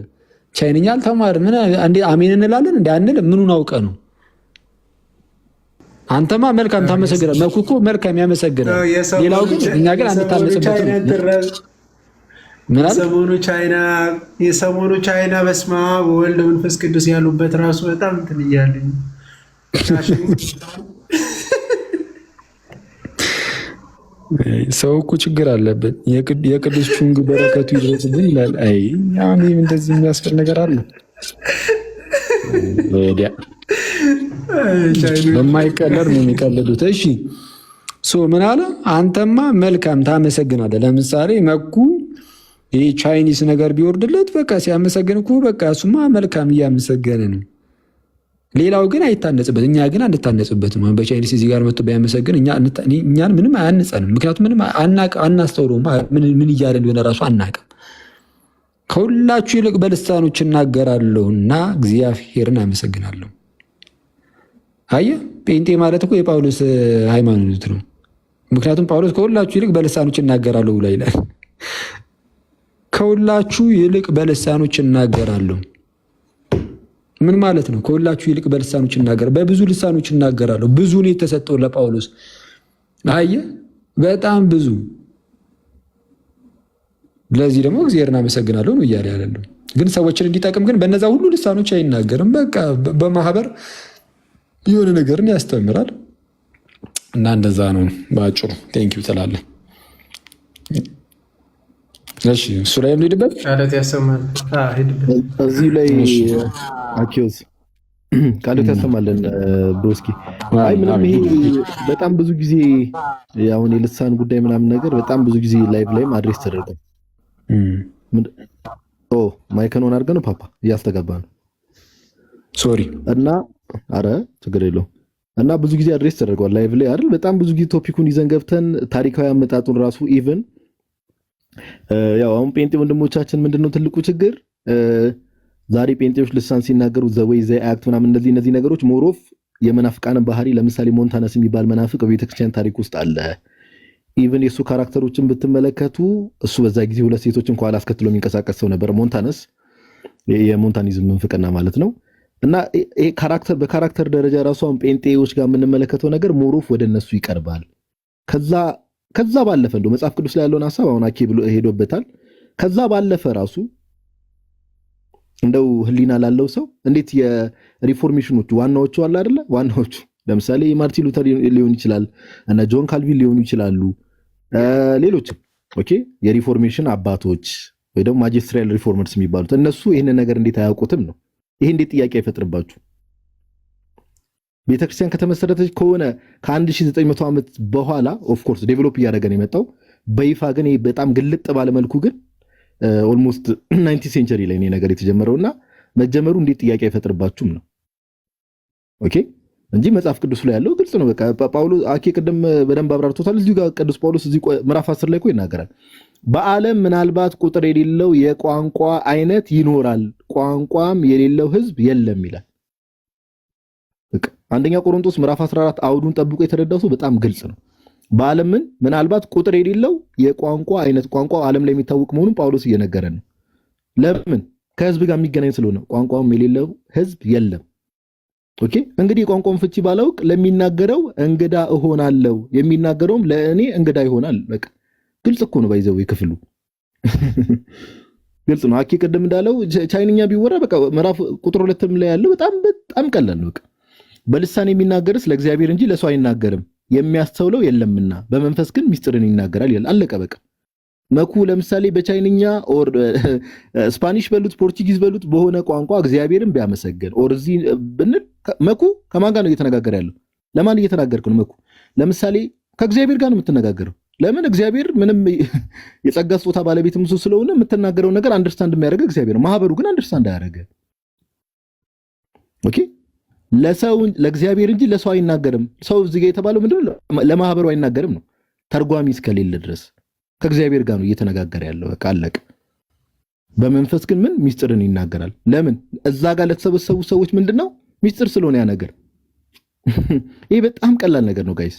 ቻይንኛ አልተማርም እንዴ አሜን እንላለን እንዴ? አንልም። ምኑን አውቀ ነው? አንተማ መልካም ታመሰግናለህ። መኩኮ መልካም ያመሰግናል። ሌላው ግን እኛ ግን አንታነጽበትም። የሰሞኑ ቻይና በስመ አብ ወወልድ ወመንፈስ ቅዱስ ያሉበት ራሱ በጣም እንትን እያለኝ ሰው እኮ ችግር አለበት። የቅዱስ ቹንግ በረከቱ ይድረስብን ይላል። አይ አሁን እንደዚህ የሚያስፈል ነገር አለ? ወዲያ በማይቀለር ነው የሚቀልዱት። እሺ ምን አለ? አንተማ መልካም ታመሰግናለህ። ለምሳሌ መኩ ይህ ቻይኒስ ነገር ቢወርድለት በቃ ሲያመሰግን እኮ በቃ እሱማ መልካም እያመሰገነ ነው። ሌላው ግን አይታነጽበት። እኛ ግን አንታነጽበትም። በቻይኒስ እዚህ ጋር መጥቶ ቢያመሰግን እኛን ምንም አያንጸንም። ምክንያቱም ምንም አናስተውለውም። ምን እያለ እንደሆነ ራሱ አናቅም። ከሁላችሁ ይልቅ በልሳኖች እናገራለሁና እግዚአብሔርን አመሰግናለሁ። አየህ፣ ጴንጤ ማለት እኮ የጳውሎስ ሃይማኖት ነው። ምክንያቱም ጳውሎስ ከሁላችሁ ይልቅ በልሳኖች እናገራለሁ ብሎ ይላል። ከሁላችሁ ይልቅ በልሳኖች እናገራለሁ ምን ማለት ነው? ከሁላችሁ ይልቅ በልሳኖች እናገራለሁ፣ በብዙ ልሳኖች እናገራለሁ። ብዙ ነው የተሰጠው ለጳውሎስ። አየህ፣ በጣም ብዙ። ለዚህ ደግሞ እግዚአብሔርን አመሰግናለሁ ነው እያለ ያለው። ግን ሰዎችን እንዲጠቅም ግን በነዛ ሁሉ ልሳኖች አይናገርም። በቃ በማህበር የሆነ ነገርን ያስተምራል። እና እንደዛ ነው በአጭሩ። ቴንኪው ትላለህ። እሺ እሱ ላይ ልሂድበት። ቃላት ያሰማል። እዚሁ ላይ አኪዮስ ቃላት ያሰማልን ብሮስኪ። አይ ምንም ይሄ በጣም ብዙ ጊዜ አሁን የልሳን ጉዳይ ምናምን ነገር በጣም ብዙ ጊዜ ላይቭ ላይም አድሬስ ተደርጓል። ማይክን ኦን አድርገህ ነው ፓፓ እያስተጋባ ነው። ሶሪ እና አረ ችግር የለውም። እና ብዙ ጊዜ አድሬስ ተደርጓል ላይቭ ላይ አይደል? በጣም ብዙ ጊዜ ቶፒኩን ይዘን ገብተን ታሪካዊ አመጣጡን ራሱ ኢቭን ያው አሁን ጴንጤ ወንድሞቻችን ምንድነው ትልቁ ችግር? ዛሬ ጴንጤዎች ልሳን ሲናገሩ ዘወይ ዘ አክት ምናምን እነዚህ ነገሮች ሞሮፍ የመናፍቃንን ባህሪ ለምሳሌ ሞንታነስ የሚባል መናፍቅ በቤተክርስቲያን ታሪክ ውስጥ አለ። ኢቭን የሱ ካራክተሮችን ብትመለከቱ እሱ በዛ ጊዜ ሁለት ሴቶችን ከኋላ አስከትሎ የሚንቀሳቀስ ሰው ነበር። ሞንታነስ የሞንታኒዝም መንፍቅና ማለት ነው። እና ይሄ ካራክተር በካራክተር ደረጃ ራሱ አሁን ጴንጤዎች ጋር የምንመለከተው ነገር ሞሮፍ ወደ እነሱ ይቀርባል። ከዛ ባለፈ እንደው መጽሐፍ ቅዱስ ላይ ያለውን ሐሳብ አሁን አኬ ብሎ ሄዶበታል። ከዛ ባለፈ ራሱ እንደው ህሊና ላለው ሰው እንዴት የሪፎርሜሽኖቹ ዋናዎቹ አለ አይደለ? ዋናዎቹ ለምሳሌ ማርቲን ሉተር ሊሆን ይችላል እና ጆን ካልቪን ሊሆኑ ይችላሉ፣ ሌሎችም ኦኬ የሪፎርሜሽን አባቶች ወይ ደግሞ ማጂስትሪያል ሪፎርመርስ የሚባሉት እነሱ ይሄንን ነገር እንዴት አያውቁትም ነው? ይሄ እንዴት ጥያቄ አይፈጥርባችሁ? ቤተክርስቲያን ከተመሰረተች ከሆነ ከ1900 ዓመት በኋላ ኦፍ ኮርስ ዴቨሎፕ እያደረገ ነው የመጣው። በይፋ ግን በጣም ግልጥ ባለ መልኩ ግን ኦልሞስት 90 ሴንቸሪ ላይ ነው ነገር የተጀመረውና መጀመሩ እንዴት ጥያቄ አይፈጥርባችሁም ነው? ኦኬ እንጂ መጽሐፍ ቅዱስ ላይ ያለው ግልጽ ነው። በቃ ጳውሎስ አኬ ቅድም በደንብ አብራርቶታል። እዚሁ ጋር ቅዱስ ጳውሎስ እዚህ ምዕራፍ 10 ላይ ይናገራል። በዓለም ምናልባት ቁጥር የሌለው የቋንቋ አይነት ይኖራል፣ ቋንቋም የሌለው ህዝብ የለም ይላል። በቃ አንደኛ ቆሮንቶስ ምዕራፍ 14 አውዱን ጠብቆ የተረዳው ሰው በጣም ግልጽ ነው። በዓለም ምናልባት ቁጥር የሌለው የቋንቋ አይነት ቋንቋ ዓለም ላይ የሚታወቅ መሆኑን ጳውሎስ እየነገረን ነው። ለምን? ከህዝብ ጋር የሚገናኝ ስለሆነ ቋንቋም የሌለው ህዝብ የለም። ኦኬ እንግዲህ የቋንቋውን ፍቺ ባላውቅ ለሚናገረው እንግዳ እሆናለሁ፣ የሚናገረውም ለእኔ እንግዳ ይሆናል። በቃ ግልጽ እኮ ነው። ባይዘው ይክፍሉ ግልጽ ነው። አኬ ቅድም እንዳለው ቻይንኛ ቢወራ በቃ ምዕራፍ ቁጥር 2 ላይ ያለው በጣም ቀላል ነው። በቃ በልሳን የሚናገርስ ለእግዚአብሔር እንጂ ለሰው አይናገርም፣ የሚያስተውለው የለምና በመንፈስ ግን ሚስጥርን ይናገራል ይላል። አለቀ በቃ። መኩ ለምሳሌ በቻይንኛ ኦር ስፓኒሽ በሉት ፖርቹጊዝ በሉት በሆነ ቋንቋ እግዚአብሔርን ቢያመሰግን ኦር እዚህ ብንል መኩ ከማን ጋር ነው እየተነጋገረ ያለው? ለማን እየተናገርክ ነው? መኩ ለምሳሌ ከእግዚአብሔር ጋር ነው የምትነጋገረው። ለምን? እግዚአብሔር ምንም የጸጋ ስጦታ ባለቤት ምሱ ስለሆነ የምትናገረው ነገር አንደርስታንድ የሚያደርገው እግዚአብሔር ነው። ማህበሩ ግን አንደርስታንድ አያደርገ። ኦኬ ለሰው ለእግዚአብሔር እንጂ ለሰው አይናገርም። ሰው እዚህ ጋር የተባለው ምንድነው? ለማህበሩ አይናገርም ነው። ተርጓሚ እስከሌለ ድረስ ከእግዚአብሔር ጋር ነው እየተነጋገረ ያለው። በቃ አለቀ። በመንፈስ ግን ምን ሚስጥርን ይናገራል። ለምን? እዛ ጋር ለተሰበሰቡ ሰዎች ምንድነው ሚስጥር ስለሆነ ያ ነገር። ይሄ በጣም ቀላል ነገር ነው ጋይስ።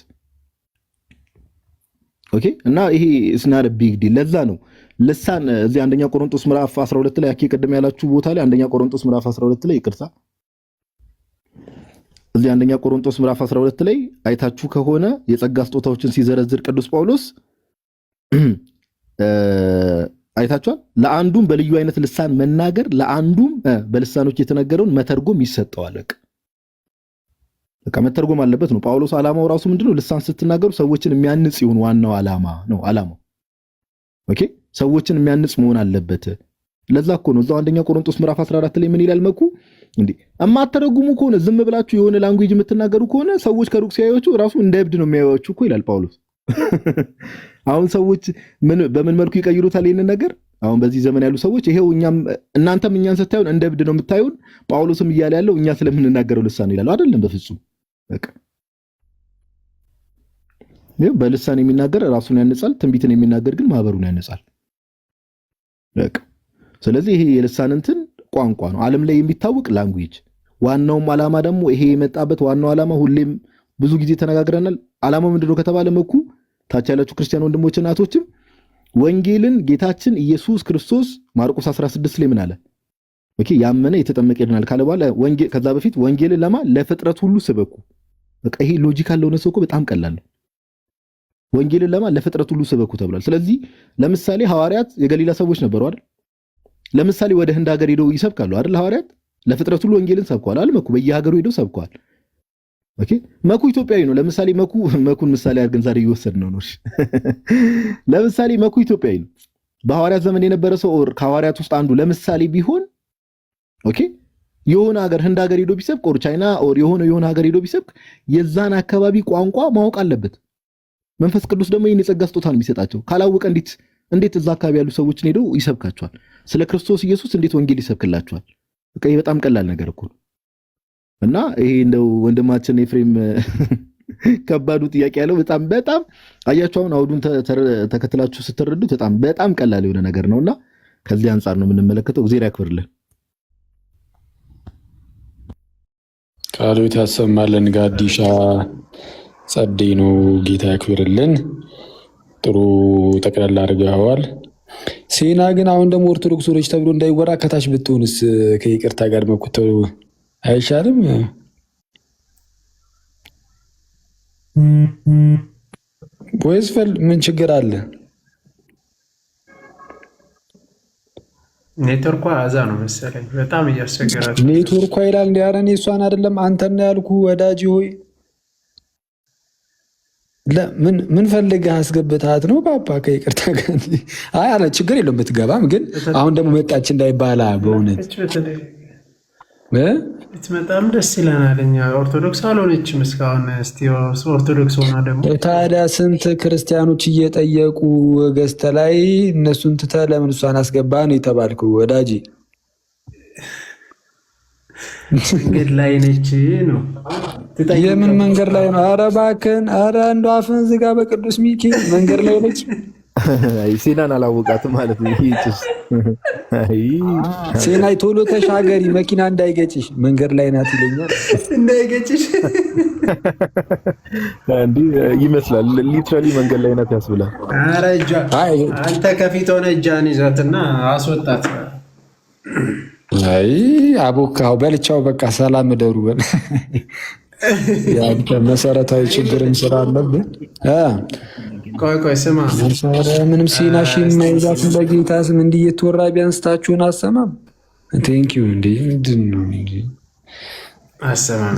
ኦኬ እና ይሄ ስናር ቢግ ዲል። ለዛ ነው ልሳን እዚህ አንደኛ ቆሮንቶስ ምዕራፍ 12 ላይ አኬ ቀደም ያላችሁ ቦታ ላይ አንደኛ ቆሮንቶስ ምዕራፍ 12 ላይ ይቅርታ፣ እዚህ አንደኛ ቆሮንቶስ ምዕራፍ 12 ላይ አይታችሁ ከሆነ የጸጋ ስጦታዎችን ሲዘረዝር ቅዱስ ጳውሎስ አይታችኋል። ለአንዱም በልዩ አይነት ልሳን መናገር፣ ለአንዱም በልሳኖች የተነገረውን መተርጎም ይሰጠዋል። በቃ መተርጎም አለበት ነው። ጳውሎስ ዓላማው ራሱ ምንድነው? ልሳን ስትናገሩ ሰዎችን የሚያንጽ ይሁን፣ ዋናው ዓላማ ነው ዓላማው። ኦኬ ሰዎችን የሚያንጽ መሆን አለበት። ለዛ እኮ ነው እዛው አንደኛ ቆሮንቶስ ምዕራፍ 14 ላይ ምን ይላል መኩ? እንዴ እማተረጉሙ ከሆነ ዝም ብላችሁ የሆነ ላንጉዌጅ የምትናገሩ ከሆነ ሰዎች ከሩቅ ሲያዩአችሁ ራሱ እንደ እብድ ነው የሚያዩአችሁ እኮ ይላል ጳውሎስ። አሁን ሰዎች በምን መልኩ ይቀይሩታል ይሄንን ነገር? አሁን በዚህ ዘመን ያሉ ሰዎች ይሄው እናንተም እኛን ስታዩን እንደ እብድ ነው የምታዩን፣ ጳውሎስም እያለ ያለው እኛ ስለምንናገረው ልሳን ይላል። አይደለም በፍጹም በቃ በልሳን የሚናገር ራሱን ያነጻል፣ ትንቢትን የሚናገር ግን ማህበሩን ያነጻል። በቃ ስለዚህ ይሄ የልሳን እንትን ቋንቋ ነው፣ ዓለም ላይ የሚታወቅ ላንጉዌጅ። ዋናውም ዓላማ ደግሞ ይሄ የመጣበት ዋናው ዓላማ ሁሌም ብዙ ጊዜ ተነጋግረናል። ዓላማው ምንድነው ከተባለ መኩ ታች ያላችሁ ክርስቲያን ወንድሞች እናቶችም ወንጌልን ጌታችን ኢየሱስ ክርስቶስ ማርቆስ 16 ላይ ምን አለ? ኦኬ ያመነ የተጠመቀ ይድናል ካለ በኋላ ወንጌል ከዛ በፊት ወንጌልን ለፍጥረት ሁሉ ስበኩ። በቃ ይሄ ሎጂካል ለሆነ ሰው እኮ በጣም ቀላል ነው። ወንጌልን ለፍጥረት ሁሉ ስበኩ ተብሏል። ስለዚህ ለምሳሌ ሐዋርያት የገሊላ ሰዎች ነበሩ አይደል? ለምሳሌ ወደ ህንድ ሀገር ሄደው ይሰብካሉ አይደል? ሐዋርያት ለፍጥረት ሁሉ ወንጌልን ሰብከዋል አይደል? መኩ በየሀገሩ ሄደው ሰብከዋል። ኦኬ መኩ ኢትዮጵያዊ ነው። ለምሳሌ መኩን ምሳሌ አድርገን ዛሬ እየወሰድን ነው። ለምሳሌ መኩ ኢትዮጵያዊ ነው። በሐዋርያት ዘመን የነበረ ሰው ከሐዋርያት ውስጥ አንዱ ለምሳሌ ቢሆን ኦኬ የሆነ ሀገር ህንድ ሀገር ሄዶ ቢሰብክ ኦር ቻይና ኦር የሆነ ሀገር ሄዶ ቢሰብክ የዛን አካባቢ ቋንቋ ማወቅ አለበት። መንፈስ ቅዱስ ደግሞ ይህን የጸጋ ስጦታ ነው የሚሰጣቸው። ካላወቀ እንዴት እዛ አካባቢ ያሉ ሰዎችን ሄደው ይሰብካቸዋል? ስለ ክርስቶስ ኢየሱስ እንዴት ወንጌል ይሰብክላቸዋል? በቃ ይሄ በጣም ቀላል ነገር እኮ ነው። እና ይሄ እንደው ወንድማችን ኤፍሬም ከባዱ ጥያቄ ያለው በጣም አያችሁ፣ አሁን አውዱን ተከትላችሁ ስትረዱት በጣም ቀላል የሆነ ነገር ነውና ከዚህ አንጻር ነው የምንመለከተው። እግዚአብሔር ያክብርልን፣ ቃሉት ያሰማልን። ጋዲሻ ጸደይ ነው። ጌታ ያክብርልን። ጥሩ ጠቅላላ አድርገዋል። ሴና ግን አሁን ደግሞ ኦርቶዶክሶች ተብሎ እንዳይወራ ከታች ብትሆንስ ከይቅርታ ጋር መኩተው አይሻልም? ወይስ ምን ችግር አለ? ኔትወርኳ አዛ ነው መሰለኝ፣ በጣም እያስቸገራችሁ። ኔትወርኳ ይላል እንዲ። ኧረ እኔ እሷን አይደለም አንተን ያልኩ ወዳጅ ሆይ። ምን ፈልገህ አስገብታት ነው ፓፓ? ከይቅርታ ጋር አይ አለ ችግር የለውም ብትገባም፣ ግን አሁን ደግሞ መጣች እንዳይባላ በእውነት በጣም ደስ ይለናል። እኛ ኦርቶዶክስ አልሆነችም እስካሁን። እስቲ ኦርቶዶክስ ሆና ደግሞ ታዲያ ስንት ክርስቲያኖች እየጠየቁ ገዝተ ላይ እነሱን ትተህ ለምን እሷን አስገባ ነው የተባልከው ወዳጅ? መንገድ ላይ ነች ነው። የምን መንገድ ላይ ነው? ኧረ እባክህን፣ ኧረ እንደው አፍህን ዝጋ። በቅዱስ ሚካኤል መንገድ ላይ ነች። ሴናን አላወቃትም ማለት ነው። ሴናይ ቶሎ ተሻገሪ መኪና እንዳይገጭሽ፣ መንገድ ላይ ናት ይለኛል። እንዳይገጭሽ እንዲህ ይመስላል። ሊትራሊ መንገድ ላይ ናት ያስብላል። ኧረ አንተ ከፊት ሆነ እጃን ይዛትና አስወጣት። አይ አቦካው በልቻው በቃ ሰላም እደሩ። ያንተ መሰረታዊ ችግርም ስራ አለብን። ቆይ ስማ፣ ምንም ሲናሽ የማይዛት በጌታ ስም እንዲህ እየተወራ ቢያንስታችሁን አሰማም። ቴንኪው እንዴ ምንድን ነው እንጂ አሰማም።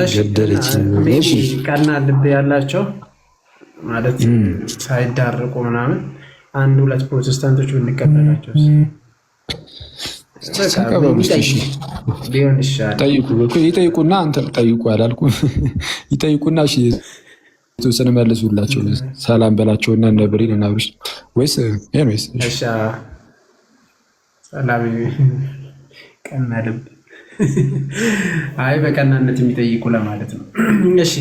እሺ ቀና ልብ ያላቸው ማለት ሳይዳርቁ ምናምን አንድ ሁለት ፕሮቴስታንቶች ብንቀበላቸው ሊሆን ይሻላል። ይጠይቁና አንተ ጠይቁ አላልኩም። ይጠይቁና እሺ የተወሰነ መልሱላቸው። ሰላም በላቸውና እነ ብሬን እና ብሩሽ ወይስ ሰላም ቀና ልብ አይ በቀናነት የሚጠይቁ ለማለት ነው። እሺ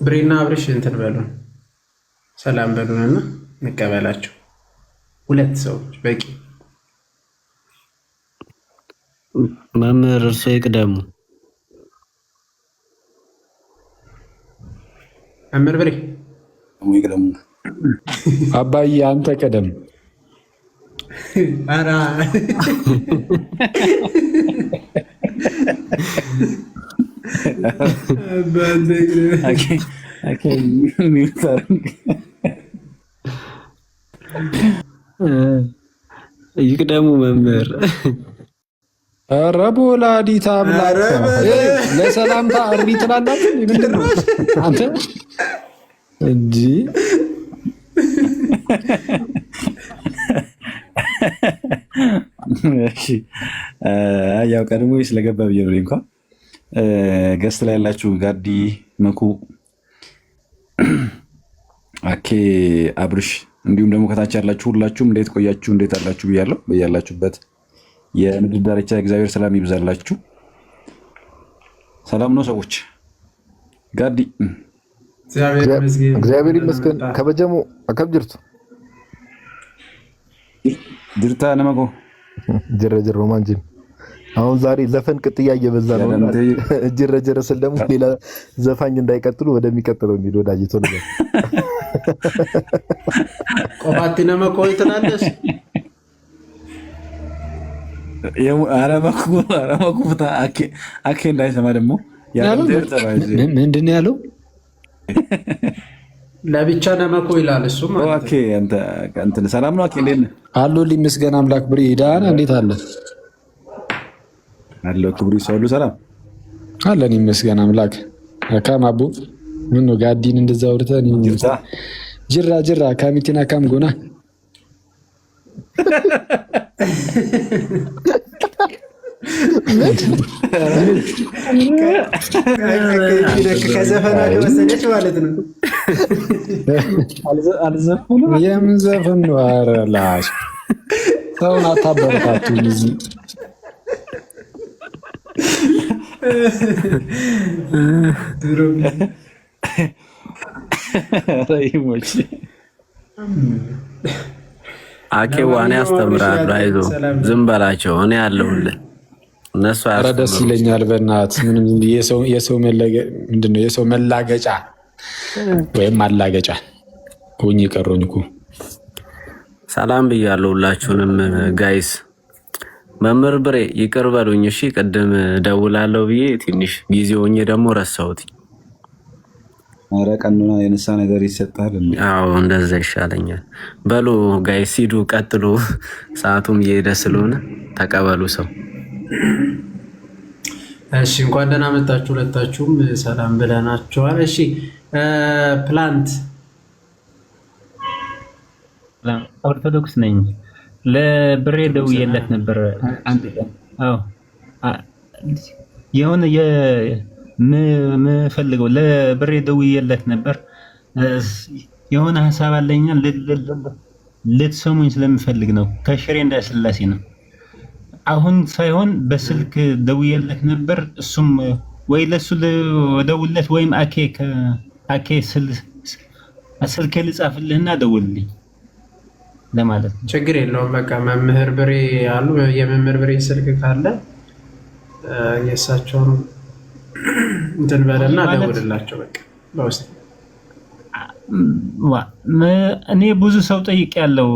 ብሬና ብሩሽ እንትን በሉን፣ ሰላም በሉንና እንቀበላቸው። ሁለት ሰዎች በቂ። መምህር እርሶ ይቅደሙ። መምህር ብሬ ይቅደሙ። አባዬ አንተ ቀደም። ኧረ ይቅደሙ መምህር። ኧረ በወላዲተ አምላክ ለሰላምታ እሪ ትላላችሁ። ምንድን ነው አንተ እንጂ ያው ቀድሞ ስለገባ ብዬ ነው እንኳን ገስት ላይ ያላችሁ ጋዲ መኩ፣ አኬ፣ አብርሽ እንዲሁም ደግሞ ከታች ያላችሁ ሁላችሁም እንዴት ቆያችሁ? እንዴት አላችሁ ብያለሁ። በያላችሁበት የምድር ዳርቻ እግዚአብሔር ሰላም ይብዛላችሁ። ሰላም ነው ሰዎች? ጋዲ እግዚአብሔር ይመስገን። ከበጀሙ አከብ ጅርቱ ጅርታ ነመኮ ጅረጅር ሮማንጂን አሁን ዛሬ ዘፈን ቅጥያ እየበዛ ነው። ጅረጅር ስል ደግሞ ሌላ ዘፋኝ እንዳይቀጥሉ ወደሚቀጥለው እንሂድ። ወዳጅቶ ነው ቆባቲ ነመኮ ትላለሽ። አረመኩ አኬ እንዳይሰማ ደግሞ ምንድን ነው ያለው? ለብቻ ነመኮ ይላል እሱ ማለት ነው። ሰላም ነው አኬ፣ እንዴት ነህ? አለሁልኝ ምስጋና አምላክ። ብሬ ዳና እንዴት አለ? አለው ክብሩ ይስፋ። ሁሉ ሰላም አለን ይመስገን አምላክ። አካም አቡ ምን ነው ጋዲን እንደዛ አውርተን ጅራ ካሚቲና ካም ጎና ከዘፈና ወሰደች ማለት ነው። የምን ዘፈን ነው? ኧረ ላሽ ሰውን አታበረታቱ። እዚህ አኬ ዋኔ ያስተምራሉ። አይዞህ ዝም በላቸው፣ እኔ አለሁልህ። እነሱ ኧረ ደስ ይለኛል። በእናትህ ምንም የሰው መላገጫ ወይም ማላገጫ ሆኜ ቀረሁኝ እኮ። ሰላም ብያለሁ ሁላችሁንም ጋይስ። መምህር ብሬ ይቅር በሉኝ እሺ። ቅድም ደውላለሁ ብዬ ትንሽ ጊዜ ሆኜ ደግሞ ረሳሁት። ኧረ ቀኑና የነሳ ነገር ይሰጣል። አዎ እንደዛ ይሻለኛል። በሉ ጋይስ ሂዱ፣ ቀጥሉ። ሰዓቱም እየሄደ ስለሆነ ተቀበሉ ሰው። እሺ እንኳን ደህና መጣችሁ ሁለታችሁም፣ ሰላም ብለናችኋል። እሺ ፕላንት ኦርቶዶክስ ነኝ። ለብሬ ደውዬለት ነበር አንድ ቀን። አዎ የሆነ የምፈልገው ለብሬ ደውዬለት ነበር። የሆነ ሀሳብ አለኛ ልትሰሙኝ ስለምፈልግ ነው። ከሽሬ እንዳስላሴ ነው። አሁን ሳይሆን በስልክ ደውዬለት ነበር። እሱም ወይ ለሱ ደውለት ወይም አኬ ስልኬ ልጻፍልህና ደውልልኝ ለማለት ነው። ችግር የለውም። በቃ መምህር ብሬ አሉ። የመምህር ብሬ ስልክ ካለ የእሳቸውን እንትን በለና ደውልላቸው። በቃ በውስጥ እኔ ብዙ ሰው ጠይቄያለሁ።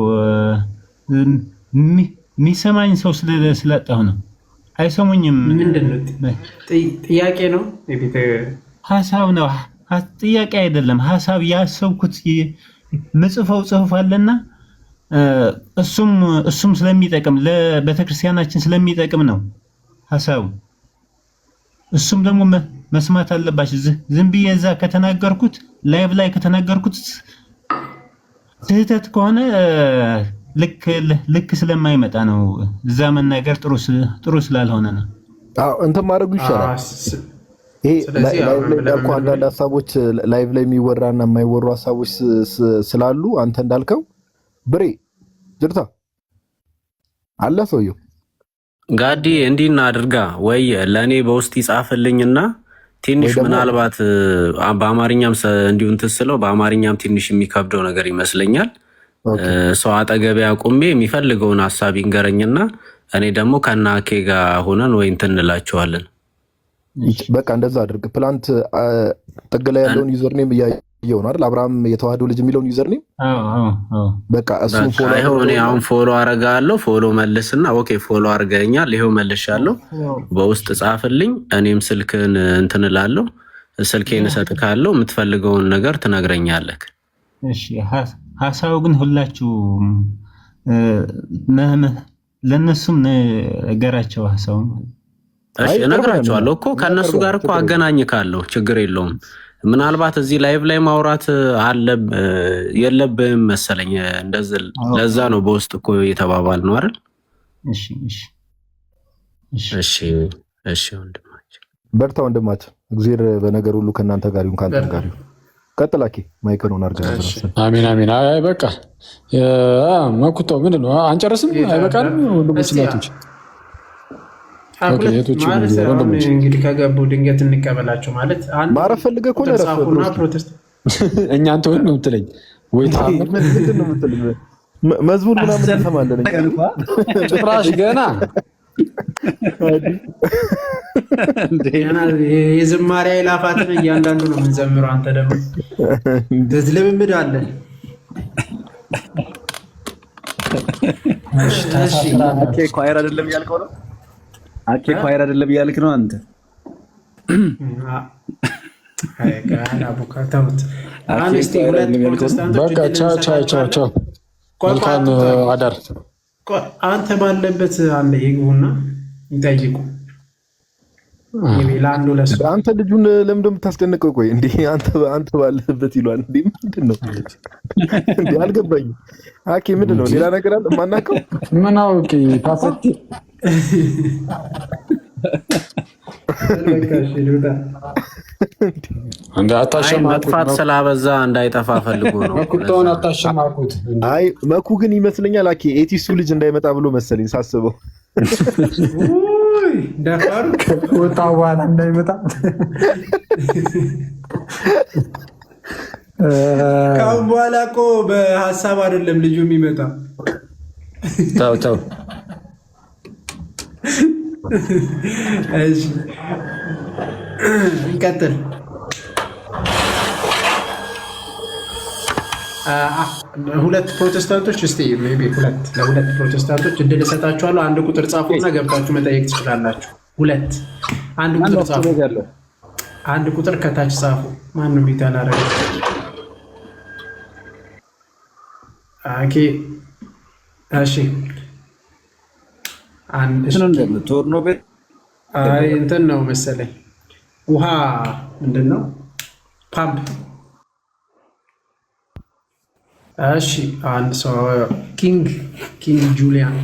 የሚሰማኝ ሰው ስላጣሁ ነው። አይሰሙኝም። ምንድን ነው ጥያቄ ነው? ሀሳብ ነው። ጥያቄ አይደለም። ሀሳብ ያሰብኩት ምጽፈው ጽሁፍ አለና እሱም ስለሚጠቅም ለቤተክርስቲያናችን ስለሚጠቅም ነው ሀሳቡ። እሱም ደግሞ መስማት አለባችሁ። ዝም ብዬ እዛ ከተናገርኩት ላይቭ ላይ ከተናገርኩት ስህተት ከሆነ ልክ ስለማይመጣ ነው። እዛ መናገር ጥሩ ስላልሆነ ነው። እንትን ማድረጉ ይሻላል። ይሄ አንዳንድ ሀሳቦች ላይቭ ላይ የሚወራና የማይወሩ ሀሳቦች ስላሉ አንተ እንዳልከው ብሬ ጅርታ አለ ሰውየው ጋዲ እንዲና አድርጋ ወይ ለእኔ በውስጥ ይጻፍልኝና ትንሽ ምናልባት በአማርኛም እንዲሁ እንትን ስለው በአማርኛም ትንሽ የሚከብደው ነገር ይመስለኛል። ሰው አጠገቤ አቁሜ የሚፈልገውን ሀሳብ ይንገረኝና እኔ ደግሞ ከናኬ ጋር ሆነን ወይ እንትን እንላቸዋለን። በቃ እንደዛ አድርግ። ፕላንት ጥግ ላይ ያለውን ዩዘርኔም እያየው ነው አይደል? አብርሃም የተዋህዶ ልጅ የሚለውን ዩዘርኔም በቃ እሱን ፎሎ አይሆ እኔ አሁን ፎሎ አረጋለሁ። ፎሎ መልስና ኦኬ ፎሎ አርገኛል። ይሄው መልሻለሁ። በውስጥ ጻፍልኝ። እኔም ስልክን እንትን እላለሁ። ስልኬን እሰጥካለሁ። የምትፈልገውን ነገር ትነግረኛለህ። እሺ ሀሳቡ ግን ሁላችሁም ለነሱም ነገራቸው ሀሳቡ። እሺ እነግራቸዋለሁ እኮ ከነሱ ጋር እኮ አገናኝካለሁ። ችግር የለውም። ምናልባት እዚህ ላይቭ ላይ ማውራት የለብህም መሰለኝ። እንደዚህ ለዛ ነው በውስጥ እኮ የተባባል ነው አይደል? እሺ ወንድማችን በርታ ወንድማችን። እግዚአብሔር በነገር ሁሉ ከእናንተ ጋር ይሁን፣ ካንተ ጋር ይሁን። ቀጥላኪ ማይከሩን አርገና አሜን አሜን። አይ በቃ መኩታው ምንድን ነው? አንጨርስም? አይበቃንም? ወንድሞች እናቶች እንግዲህ ከገቡ ድንገት እንቀበላቸው ማለት ማረፍ ፈልገህ እኮ ፕሮቴስት እኛ አንተ ሆን ነው የምትለኝ ወይ? ምንድን ነው የምትለኝ? መዝሙር ምናምን እንሰማለን ጭራሽ ገና የዝማሬ አይላፋትን እያንዳንዱ ነው የምንዘምረው። አንተ ደግሞ ልምምድ አለ። አኬ ኳየር አይደለም እያልከው ነው? አኬ ኳየር አይደለም እያልክ ነው አንተ? በቃ ቻው። መልካም አዳር። አንተ ባለበት አንድ ይግቡና ይጠይቁ። ለአንዱ ለሱ አንተ ልጁን ለምን እንደምታስደንቀው? ቆይ እንዴ አንተ ባለህበት ይሏል እንዴ? ምንድነው እንዴ? አልገባኝም። አኬ ምንድነው? ሌላ ነገር አለ ማናቀው? ምን አውቄ ታፈት እንደ መጥፋት ስላበዛ እንዳይጠፋ ፈልጎ ነው። ቁጣውን አታሸማቁት። አይ መኩ ግን ይመስለኛል አኬ ኤቲሱ ልጅ እንዳይመጣ ብሎ መሰለኝ ሳስበው። ደፋሩ ወጣ በኋላ እንዳይመጣ ካሁን በኋላ እኮ በሀሳብ አይደለም ልጁ የሚመጣ። ተው እሺ እንቀጥል። ሁለት ፕሮቴስታንቶች እስቲ ሜቢ ለሁለት ፕሮቴስታንቶች እድል እሰጣችኋለሁ። አንድ ቁጥር ጻፉና ገብታችሁ መጠየቅ ትችላላችሁ። አንድ ቁጥር ጻፉ። አንድ ቁጥር ከታች ጻፉ። ማንም ቢት ያላረገ ኦኬ። እሺ አይ እንትን ነው መሰለኝ ውሃ ምንድን ነው ፓምፕ። እሺ አንድ ሰው ኪንግ ጁሊያን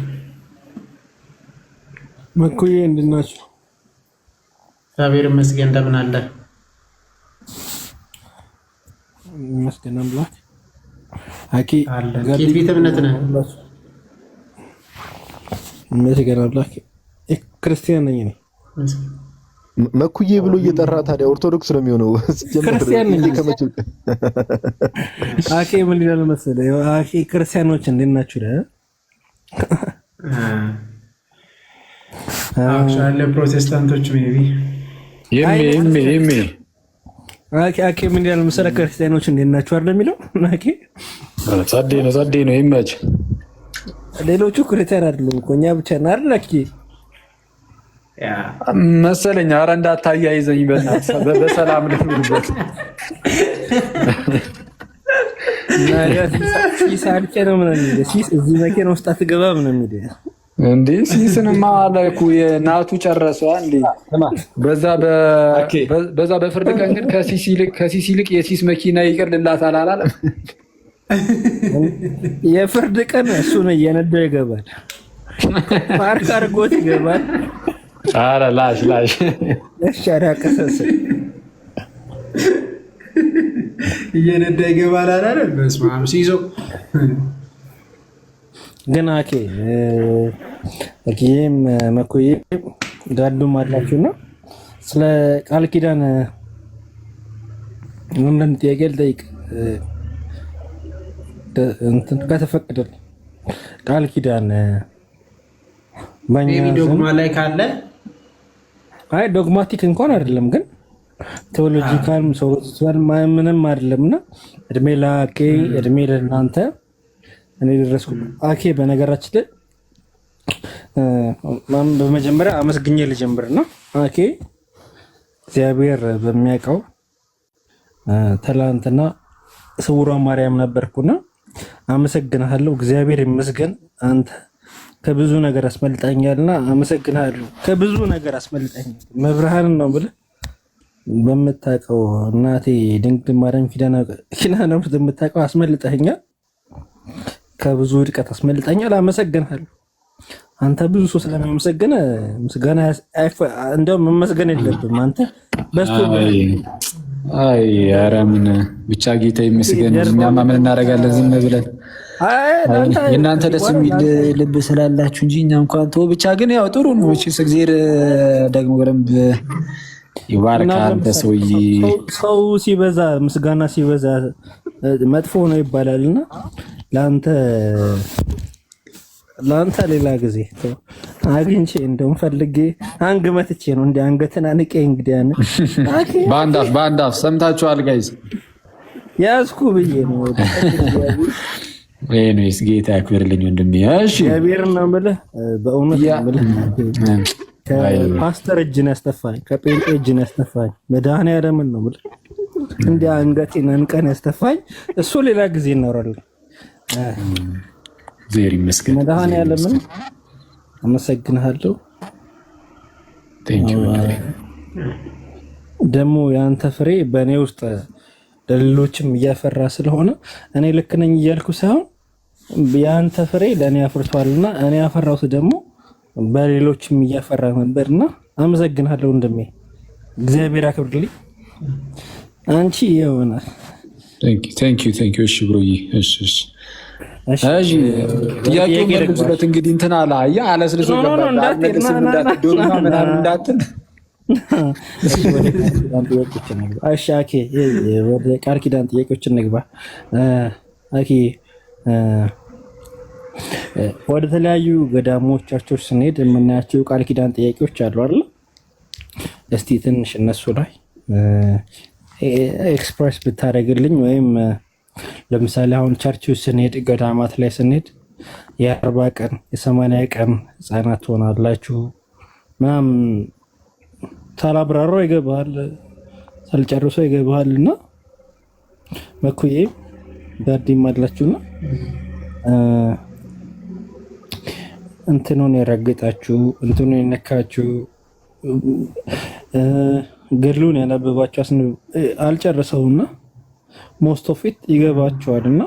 መኩዬ እንደምን ናችሁ? እግዚአብሔር ይመስገን። እንደምን አለ? ይመስገን አምላክ። አኪ አለ ኬት ቤተ እምነት ነህ? ይመስገን አምላክ። ክርስቲያን ነኝ እኔ። መኩዬ ብሎ እየጠራ ታዲያ ኦርቶዶክስ ነው የሚሆነው? ክርስቲያን ነኝ ከመቼ? አኬ ምን ይላል መሰለህ? አኬ ክርስቲያኖች እንዴት ናችሁ? አክቹአሊ ፕሮቴስታንቶች ሜቢ አኬ ምን ይላል መሰለህ? ክርስቲያኖች እንዴት ናችሁ አይደል የሚለው? አኬ ጸዴ ነው ይመች። ሌሎቹ ክርስቲያን አይደሉም እኮ እኛ ብቻ ነን አይደል? አኬ መሰለኝ። ኧረ እንዳታያይዘኝ በእናትህ በሰላም ልኑርበት። ሲሳልቄ ነው ምን የሚለው? ሲስ እዚህ መኪና ውስጥ አትገባም ነው የሚለው እንዴ? ሲስንማ አለኩ የናቱ ጨረሰዋ እንዴ? በዛ በፍርድ ቀን ግን ከሲስ ይልቅ የሲስ መኪና ይቅርልላታል አላለም? የፍርድ ቀን እሱ ነው እየነዳው ይገባል። ፓርክ አድርጎት ይገባል። ኧረ ላሽ ለሻራ ቀሰሰ እየነዳ ይገባል አይደል? በስመ አብ ሲይዞ ግን አኬም መኩዬ ጋዱም አላችሁና ስለ ቃል ኪዳን ምንም ጥያቄ ልጠይቅ እንትን ከተፈቀደ ቃል ኪዳን ሜቢ ዶግማ ላይ ካለ አይ ዶግማቲክ እንኳን አይደለም ግን ቴዎሎጂካል ሶሎጂካል ምንም አይደለምና እድሜ ለአኬ እድሜ ለእናንተ እኔ ደረስኩ። አኬ በነገራችን ላይ በመጀመሪያ አመስግኜ ልጀምርና አኬ እግዚአብሔር በሚያውቀው ትላንትና ስውሯ ማርያም ነበርኩና አመሰግናለሁ። እግዚአብሔር ይመስገን አንተ ከብዙ ነገር አስመልጣኛልና አመሰግናለሁ። ከብዙ ነገር አስመልጣኛል መብርሃንን ነው ብለህ በምታውቀው እናቴ ድንግል ማርያም ኪዳነ ምሕረት በምታውቀው አስመልጠኛል። ከብዙ ውድቀት አስመልጠኛል። አመሰግናለሁ። አንተ ብዙ ሰው ስለሚያመሰግን ምስጋና እንደውም መመስገን የለብህም አንተ በስቶ አይ ኧረ ምን ብቻ ጌታ ይመስገን። እኛማ ምን እናደርጋለን ዝም ብለን የእናንተ ደስ የሚል ልብ ስላላችሁ እንጂ እኛ እንኳን ተው። ብቻ ግን ያው ጥሩ ነው። እግዚአብሔር ደግሞ በደንብ ይባርካል። በሰውዬ ሰው ሲበዛ ምስጋና ሲበዛ መጥፎ ነው ይባላልና ለአንተ ሌላ ጊዜ አግኝቼ እንደውም ፈልጌ አንግመትቼ ነው እንደ አንገትን አንቄ እንግዲህ በአንድ አፍ ሰምታችኋል ጋይዝ ያዝኩ ብዬ ነው። ወይስ ጌታ ያክብርልኝ ወንድሜ። እሺ እግዚአብሔር ነው የምልህ በእውነት ነው የምልህ። ከፓስተር እጅ ነው ያስተፋኝ፣ ከጴንጤ እጅ ነው ያስተፋኝ። መድኃኒዓለምን ነው የምልህ እንደ አንገቴን አንቀን ያስተፋኝ እሱ ሌላ ጊዜ እናወራለን። እግዚአብሔር ይመስገን። መድኃኒዓለምን አመሰግንሃለሁ። ደግሞ የአንተ ፍሬ በእኔ ውስጥ ለሌሎችም እያፈራ ስለሆነ እኔ ልክ ነኝ እያልኩ ሳይሆን የአንተ ፍሬ ለእኔ አፍርቷልና እኔ ያፈራሁት ደግሞ በሌሎችም እያፈራ ነበርና አመሰግናለሁ ወንድሜ። እግዚአብሔር ያክብርልኝ። አንቺ የሆነ ቴንክ ዩ። እሺ ብሮዬ፣ እሺ ጥያቄውን መልሱለት። እንግዲህ እንትን አለስልሶ ምናምን እንዳትል። ወደ ቃል ኪዳን ጥያቄዎች እንግባ። ወደ ተለያዩ ገዳሞቻቸው ስንሄድ የምናያቸው ቃል ኪዳን ጥያቄዎች አሉ አይደል? እስቲ ትንሽ እነሱ ላይ ኤክስፕሬስ ብታደርግልኝ። ወይም ለምሳሌ አሁን ቸርች ስንሄድ ገዳማት ላይ ስንሄድ የ40 ቀን የ80 ቀን ህፃናት ትሆናላችሁ ምናምን ሳላብራራው ይገባሃል፣ ሳልጨርሶ ይገባሃል። እና መኩዬ ጋዲም አላችሁና እንትኑን የረገጣችሁ እንትኑን የነካችሁ ገድሉን ያነበባችሁ አልጨርሰውና ሞስት ኦፍ ኢት ይገባችኋልና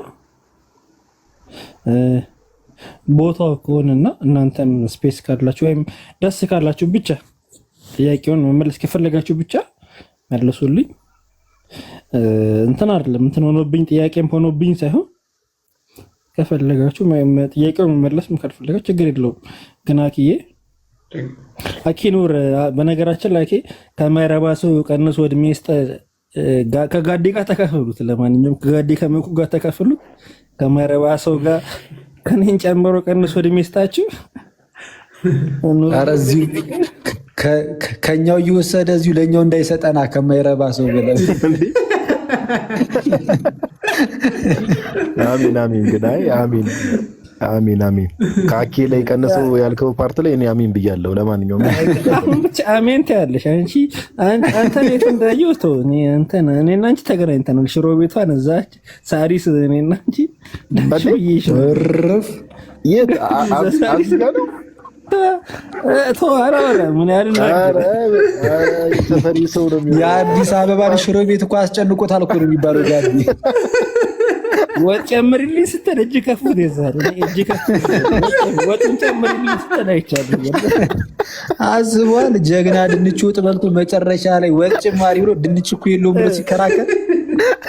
ቦታው ከሆነና እናንተም ስፔስ ካላችሁ ወይም ደስ ካላችሁ ብቻ ጥያቄውን መመለስ ከፈለጋችሁ ብቻ መልሱልኝ። እንትን አይደለም እንትን ሆኖብኝ ጥያቄም ሆኖብኝ ሳይሆን ከፈለጋችሁ ጥያቄውን መመለስም ካልፈለጋችሁ ችግር የለውም። ግን አኪኑር በነገራችን ላይ ከማይረባ ሰው ቀንሶ እድሜ ይስጥ ከጋዲ ጋር ተካፈሉት። ለማንኛውም ከጋዲ ከመኩ ጋር ተካፈሉት። ከማይረባ ሰው ጋር ከኔን ጨምሮ ቀንሶ እድሜ ይስጣችሁ። ኧረ እዚሁ ከኛው እየወሰደ እዚሁ ለኛው እንዳይሰጠና ከማይረባ ሰው ብለን አሚን ግዳይ አሚን ከአኬ ላይ ቀንሶ ያልከው ፓርት ላይ እኔ አሚን ብያለሁ። ለማንኛውም ብቻ አሜን ትያለሽ አንተ ቤት እንዳየው ተው። እኔና አንቺ ተገናኝተናል። ሽሮ ቤቷን እዛች ሳሪስ እኔና አንቺ ረፍ የት አዝጋለው ምን ያህል ተፈሪ ሰው ነው። የአዲስ አበባን ሽሮ ቤት እኮ አስጨንቆታል እኮ ነው የሚባለው። ጋዲ ወጥ ጨምርልኝ ስትል እጅ ከፉት ይዛል። እጅ ከፉት ወጥን ጨምርልኝ ስትል አይቻልም። አዝቧል። ጀግና ድንች ወጥ በልቶ መጨረሻ ላይ ወጥ ጭማሪ ብሎ ድንች እኮ የለውም ብሎ ሲከራከር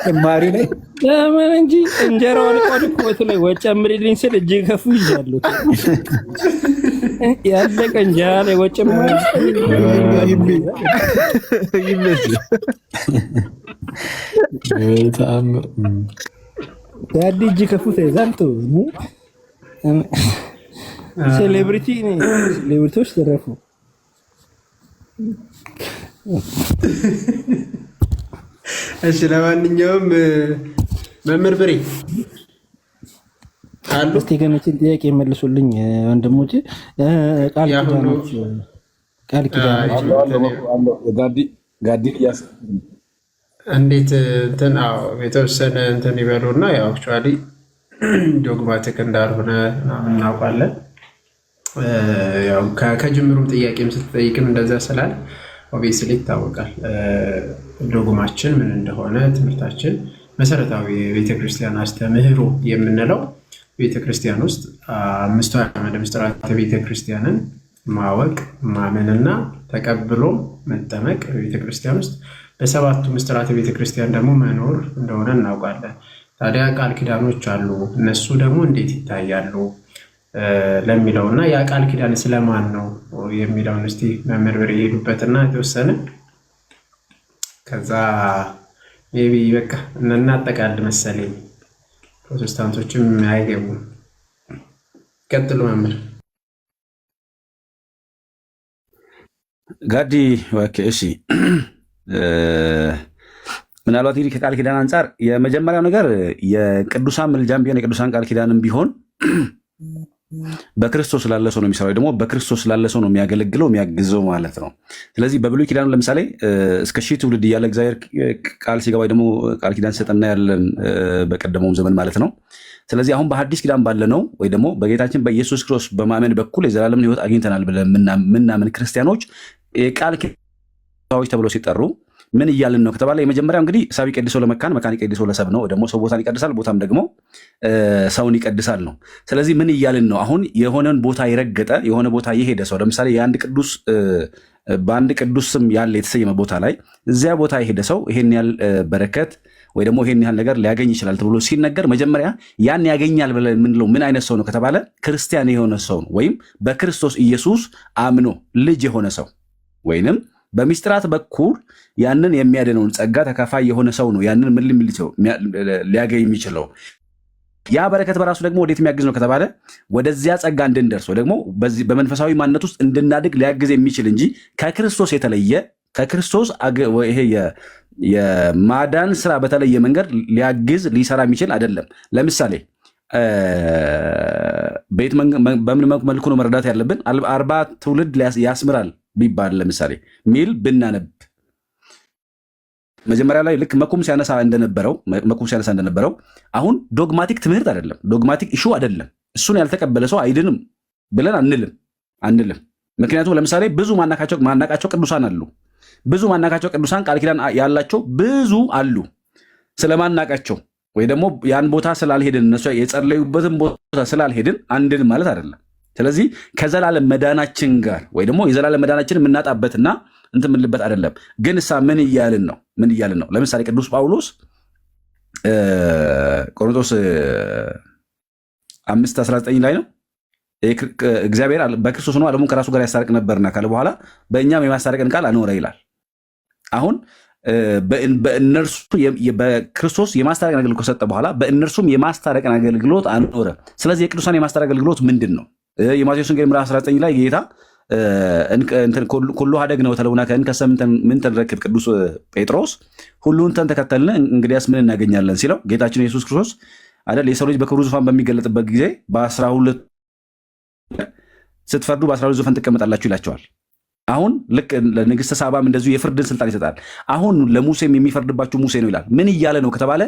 ጭማሪ ላይ ለምን እንጂ እንጀራውን ቆልቆት ላይ ወጥ ጨምርልኝ ስል እጅ ከፉ ይዛሉ። ያለቀ እንጀራ ላይ ወጥ ጨምር ዳዲ እጅ ከፉት ይዛልቱ ሴሌብሪቲዎች ተረፉ። እሺ ለማንኛውም መምህር ብሬ አሉ እስቲ ገነችን ጥያቄ መልሱልኝ ወንድሞቼ። ቃል ኪዳኖች ጋዲ ያስ እንዴት እንትን የተወሰነ እንትን ይበሉና ያው አክቹዋሊ ዶግማቲክ እንዳልሆነ እናውቃለን። ያው ከጅምሩም ጥያቄም ስትጠይቅም እንደዛ ስላል ኦብቪየስሊ ይታወቃል ዶግማችን ምን እንደሆነ። ትምህርታችን መሰረታዊ የቤተክርስቲያን አስተምህሮ የምንለው ቤተክርስቲያን ውስጥ 5 አዕማደ ምስጢራት ቤተክርስቲያንን ማወቅ ማመንና ተቀብሎ መጠመቅ ቤተክርስቲያን ውስጥ በሰባቱ ምስጢራት ቤተክርስቲያን ደግሞ መኖር እንደሆነ እናውቃለን። ታዲያ ቃል ኪዳኖች አሉ። እነሱ ደግሞ እንዴት ይታያሉ ለሚለውና ያ ቃል ኪዳን ስለማን ነው የሚለውን እስቲ መምህር ብሬ ይሄዱበትና የተወሰነ ከዛ ሜቢ በቃ እናጠቃል መሰለኝ። ፕሮቴስታንቶችም አይገቡም። ቀጥሉ መምህር ጋዲ። ኦኬ እሺ። ምናልባት እንግዲህ ከቃል ኪዳን አንጻር የመጀመሪያው ነገር የቅዱሳን ምልጃም ቢሆን የቅዱሳን ቃል ኪዳንም ቢሆን በክርስቶስ ላለ ሰው ነው የሚሰራው፣ ደግሞ በክርስቶስ ላለ ሰው ነው የሚያገለግለው የሚያግዘው ማለት ነው። ስለዚህ በብሉይ ኪዳኑ ለምሳሌ እስከ 1000 ትውልድ እያለ እግዚአብሔር ቃል ሲገባ ደግሞ ቃል ኪዳን ሲሰጠና ያለን በቀደመውም ዘመን ማለት ነው። ስለዚህ አሁን በሐዲስ ኪዳን ባለ ነው ወይ ደግሞ በጌታችን በኢየሱስ ክርስቶስ በማመን በኩል የዘላለምን ሕይወት አግኝተናል ብለን ምናምን ክርስቲያኖች የቃል ኪዳኖች ተብለው ሲጠሩ ምን እያልን ነው ከተባለ የመጀመሪያው እንግዲህ ሳቢ ቀድሶ ለመካን መካን ቀድሶ ለሰብ ነው። ደግሞ ሰው ቦታን ይቀድሳል፣ ቦታም ደግሞ ሰውን ይቀድሳል ነው። ስለዚህ ምን እያልን ነው? አሁን የሆነን ቦታ የረገጠ የሆነ ቦታ የሄደ ሰው ለምሳሌ በአንድ ቅዱስ ስም ያለ የተሰየመ ቦታ ላይ እዚያ ቦታ የሄደ ሰው ይሄን ያህል በረከት ወይ ደግሞ ይሄን ያህል ነገር ሊያገኝ ይችላል ተብሎ ሲነገር መጀመሪያ ያን ያገኛል ብለን የምንለው ምን አይነት ሰው ነው ከተባለ ክርስቲያን የሆነ ሰው ነው፣ ወይም በክርስቶስ ኢየሱስ አምኖ ልጅ የሆነ ሰው ወይንም በሚስጥራት በኩል ያንን የሚያድነውን ጸጋ ተካፋይ የሆነ ሰው ነው ያንን ምን ሊያገኝ የሚችለው። ያ በረከት በራሱ ደግሞ ወዴት የሚያግዝ ነው ከተባለ ወደዚያ ጸጋ እንድንደርስ ወይ ደግሞ በመንፈሳዊ ማንነት ውስጥ እንድናድግ ሊያግዝ የሚችል እንጂ ከክርስቶስ የተለየ ከክርስቶስ ይሄ የማዳን ስራ በተለየ መንገድ ሊያግዝ ሊሰራ የሚችል አይደለም። ለምሳሌ ቤት በምን መልኩ ነው መረዳት ያለብን? 40 ትውልድ ያስምራል ቢባል ለምሳሌ ሚል ብናነብ መጀመሪያ ላይ ልክ መኩም ሲያነሳ እንደነበረው አሁን ዶግማቲክ ትምህርት አይደለም፣ ዶግማቲክ ኢሹ አይደለም። እሱን ያልተቀበለ ሰው አይድንም ብለን አንልም። ምክንያቱም ለምሳሌ ብዙ ማናቃቸው ቅዱሳን አሉ። ብዙ ማናቃቸው ቅዱሳን ቃል ኪዳን ያላቸው ብዙ አሉ። ስለማናቃቸው ወይ ደግሞ ያን ቦታ ስላልሄድን እነሱ የጸለዩበትን ቦታ ስላልሄድን አንድን ማለት አይደለም። ስለዚህ ከዘላለም መዳናችን ጋር ወይ ደግሞ የዘላለም መዳናችን የምናጣበትና እንትን የምንልበት አይደለም። ግን እሳ ምን እያልን ነው? ለምሳሌ ቅዱስ ጳውሎስ ቆሮንቶስ 5:19 ላይ ነው እግዚአብሔር በክርስቶስ ሆኖ ዓለሙን ከራሱ ጋር ያስታርቅ ነበርና ካለ በኋላ በእኛም የማስታረቅን ቃል አኖረ ይላል። አሁን በእነርሱ በክርስቶስ የማስታረቅን አገልግሎት ከሰጠ በኋላ በእነርሱም የማስታረቅን አገልግሎት አኖረ። ስለዚህ የቅዱሳን የማስታረቅ አገልግሎት ምንድን ነው? የማቴዎስ ወንጌል ምዕራፍ 19 ላይ ጌታ ኩሉ ሀደግ ነው ተለውና ከእንከሰ ምን ተንረክብ ቅዱስ ጴጥሮስ ሁሉን ተከተልን እንግዲያስ ምን እናገኛለን ሲለው ጌታችን ኢየሱስ ክርስቶስ አይደል የሰው ልጅ በክብሩ ዙፋን በሚገለጥበት ጊዜ በ12 ስትፈርዱ በ12 ዙፋን ትቀመጣላችሁ ይላቸዋል። አሁን ልክ ለንግስተ ሳባም እንደዚሁ የፍርድን ስልጣን ይሰጣል። አሁን ለሙሴም የሚፈርድባችሁ ሙሴ ነው ይላል። ምን እያለ ነው ከተባለ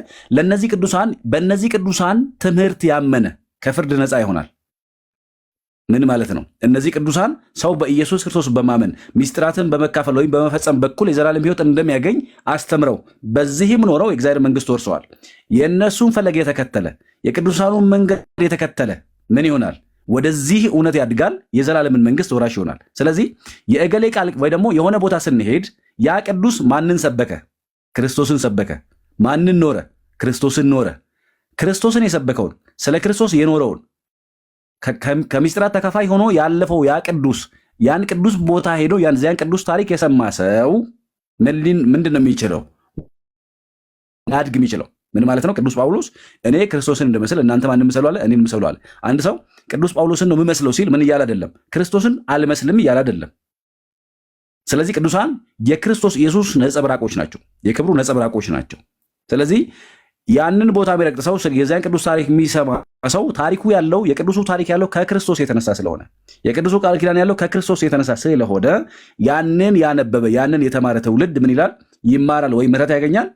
በእነዚህ ቅዱሳን ትምህርት ያመነ ከፍርድ ነፃ ይሆናል። ምን ማለት ነው? እነዚህ ቅዱሳን ሰው በኢየሱስ ክርስቶስ በማመን ሚስጥራትን በመካፈል ወይም በመፈጸም በኩል የዘላለም ሕይወት እንደሚያገኝ አስተምረው በዚህም ኖረው የእግዚአብሔር መንግስት ወርሰዋል። የእነሱን ፈለግ የተከተለ የቅዱሳኑን መንገድ የተከተለ ምን ይሆናል? ወደዚህ እውነት ያድጋል፣ የዘላለምን መንግስት ወራሽ ይሆናል። ስለዚህ የእገሌ ቃል ወይ ደግሞ የሆነ ቦታ ስንሄድ ያ ቅዱስ ማንን ሰበከ? ክርስቶስን ሰበከ። ማንን ኖረ? ክርስቶስን ኖረ። ክርስቶስን የሰበከውን ስለ ክርስቶስ የኖረውን ከሚስጥራት ተካፋይ ሆኖ ያለፈው ያን ቅዱስ ቦታ ሄዶ ያን ቅዱስ ታሪክ የሰማ ሰው ምንድን ነው የሚችለው? ሊያድግ የሚችለው ምን ማለት ነው? ቅዱስ ጳውሎስ እኔ ክርስቶስን እንደመስል እናንተ ማንን ምሰሉ አለ? እኔን ምሰሉ አለ። አንድ ሰው ቅዱስ ጳውሎስን ነው የምመስለው ሲል ምን እያለ አይደለም? ክርስቶስን አልመስልም እያለ አይደለም። ስለዚህ ቅዱሳን የክርስቶስ ኢየሱስ ነጸብራቆች ናቸው፣ የክብሩ ነጸብራቆች ናቸው። ስለዚህ ያንን ቦታ የሚረግጥ ሰው የዚያን ቅዱስ ታሪክ የሚሰማ ሰው ታሪኩ ያለው የቅዱሱ ታሪክ ያለው ከክርስቶስ የተነሳ ስለሆነ የቅዱሱ ቃል ኪዳን ያለው ከክርስቶስ የተነሳ ስለሆነ ያንን ያነበበ ያንን የተማረ ትውልድ ምን ይላል? ይማራል ወይ ምሕረት ያገኛል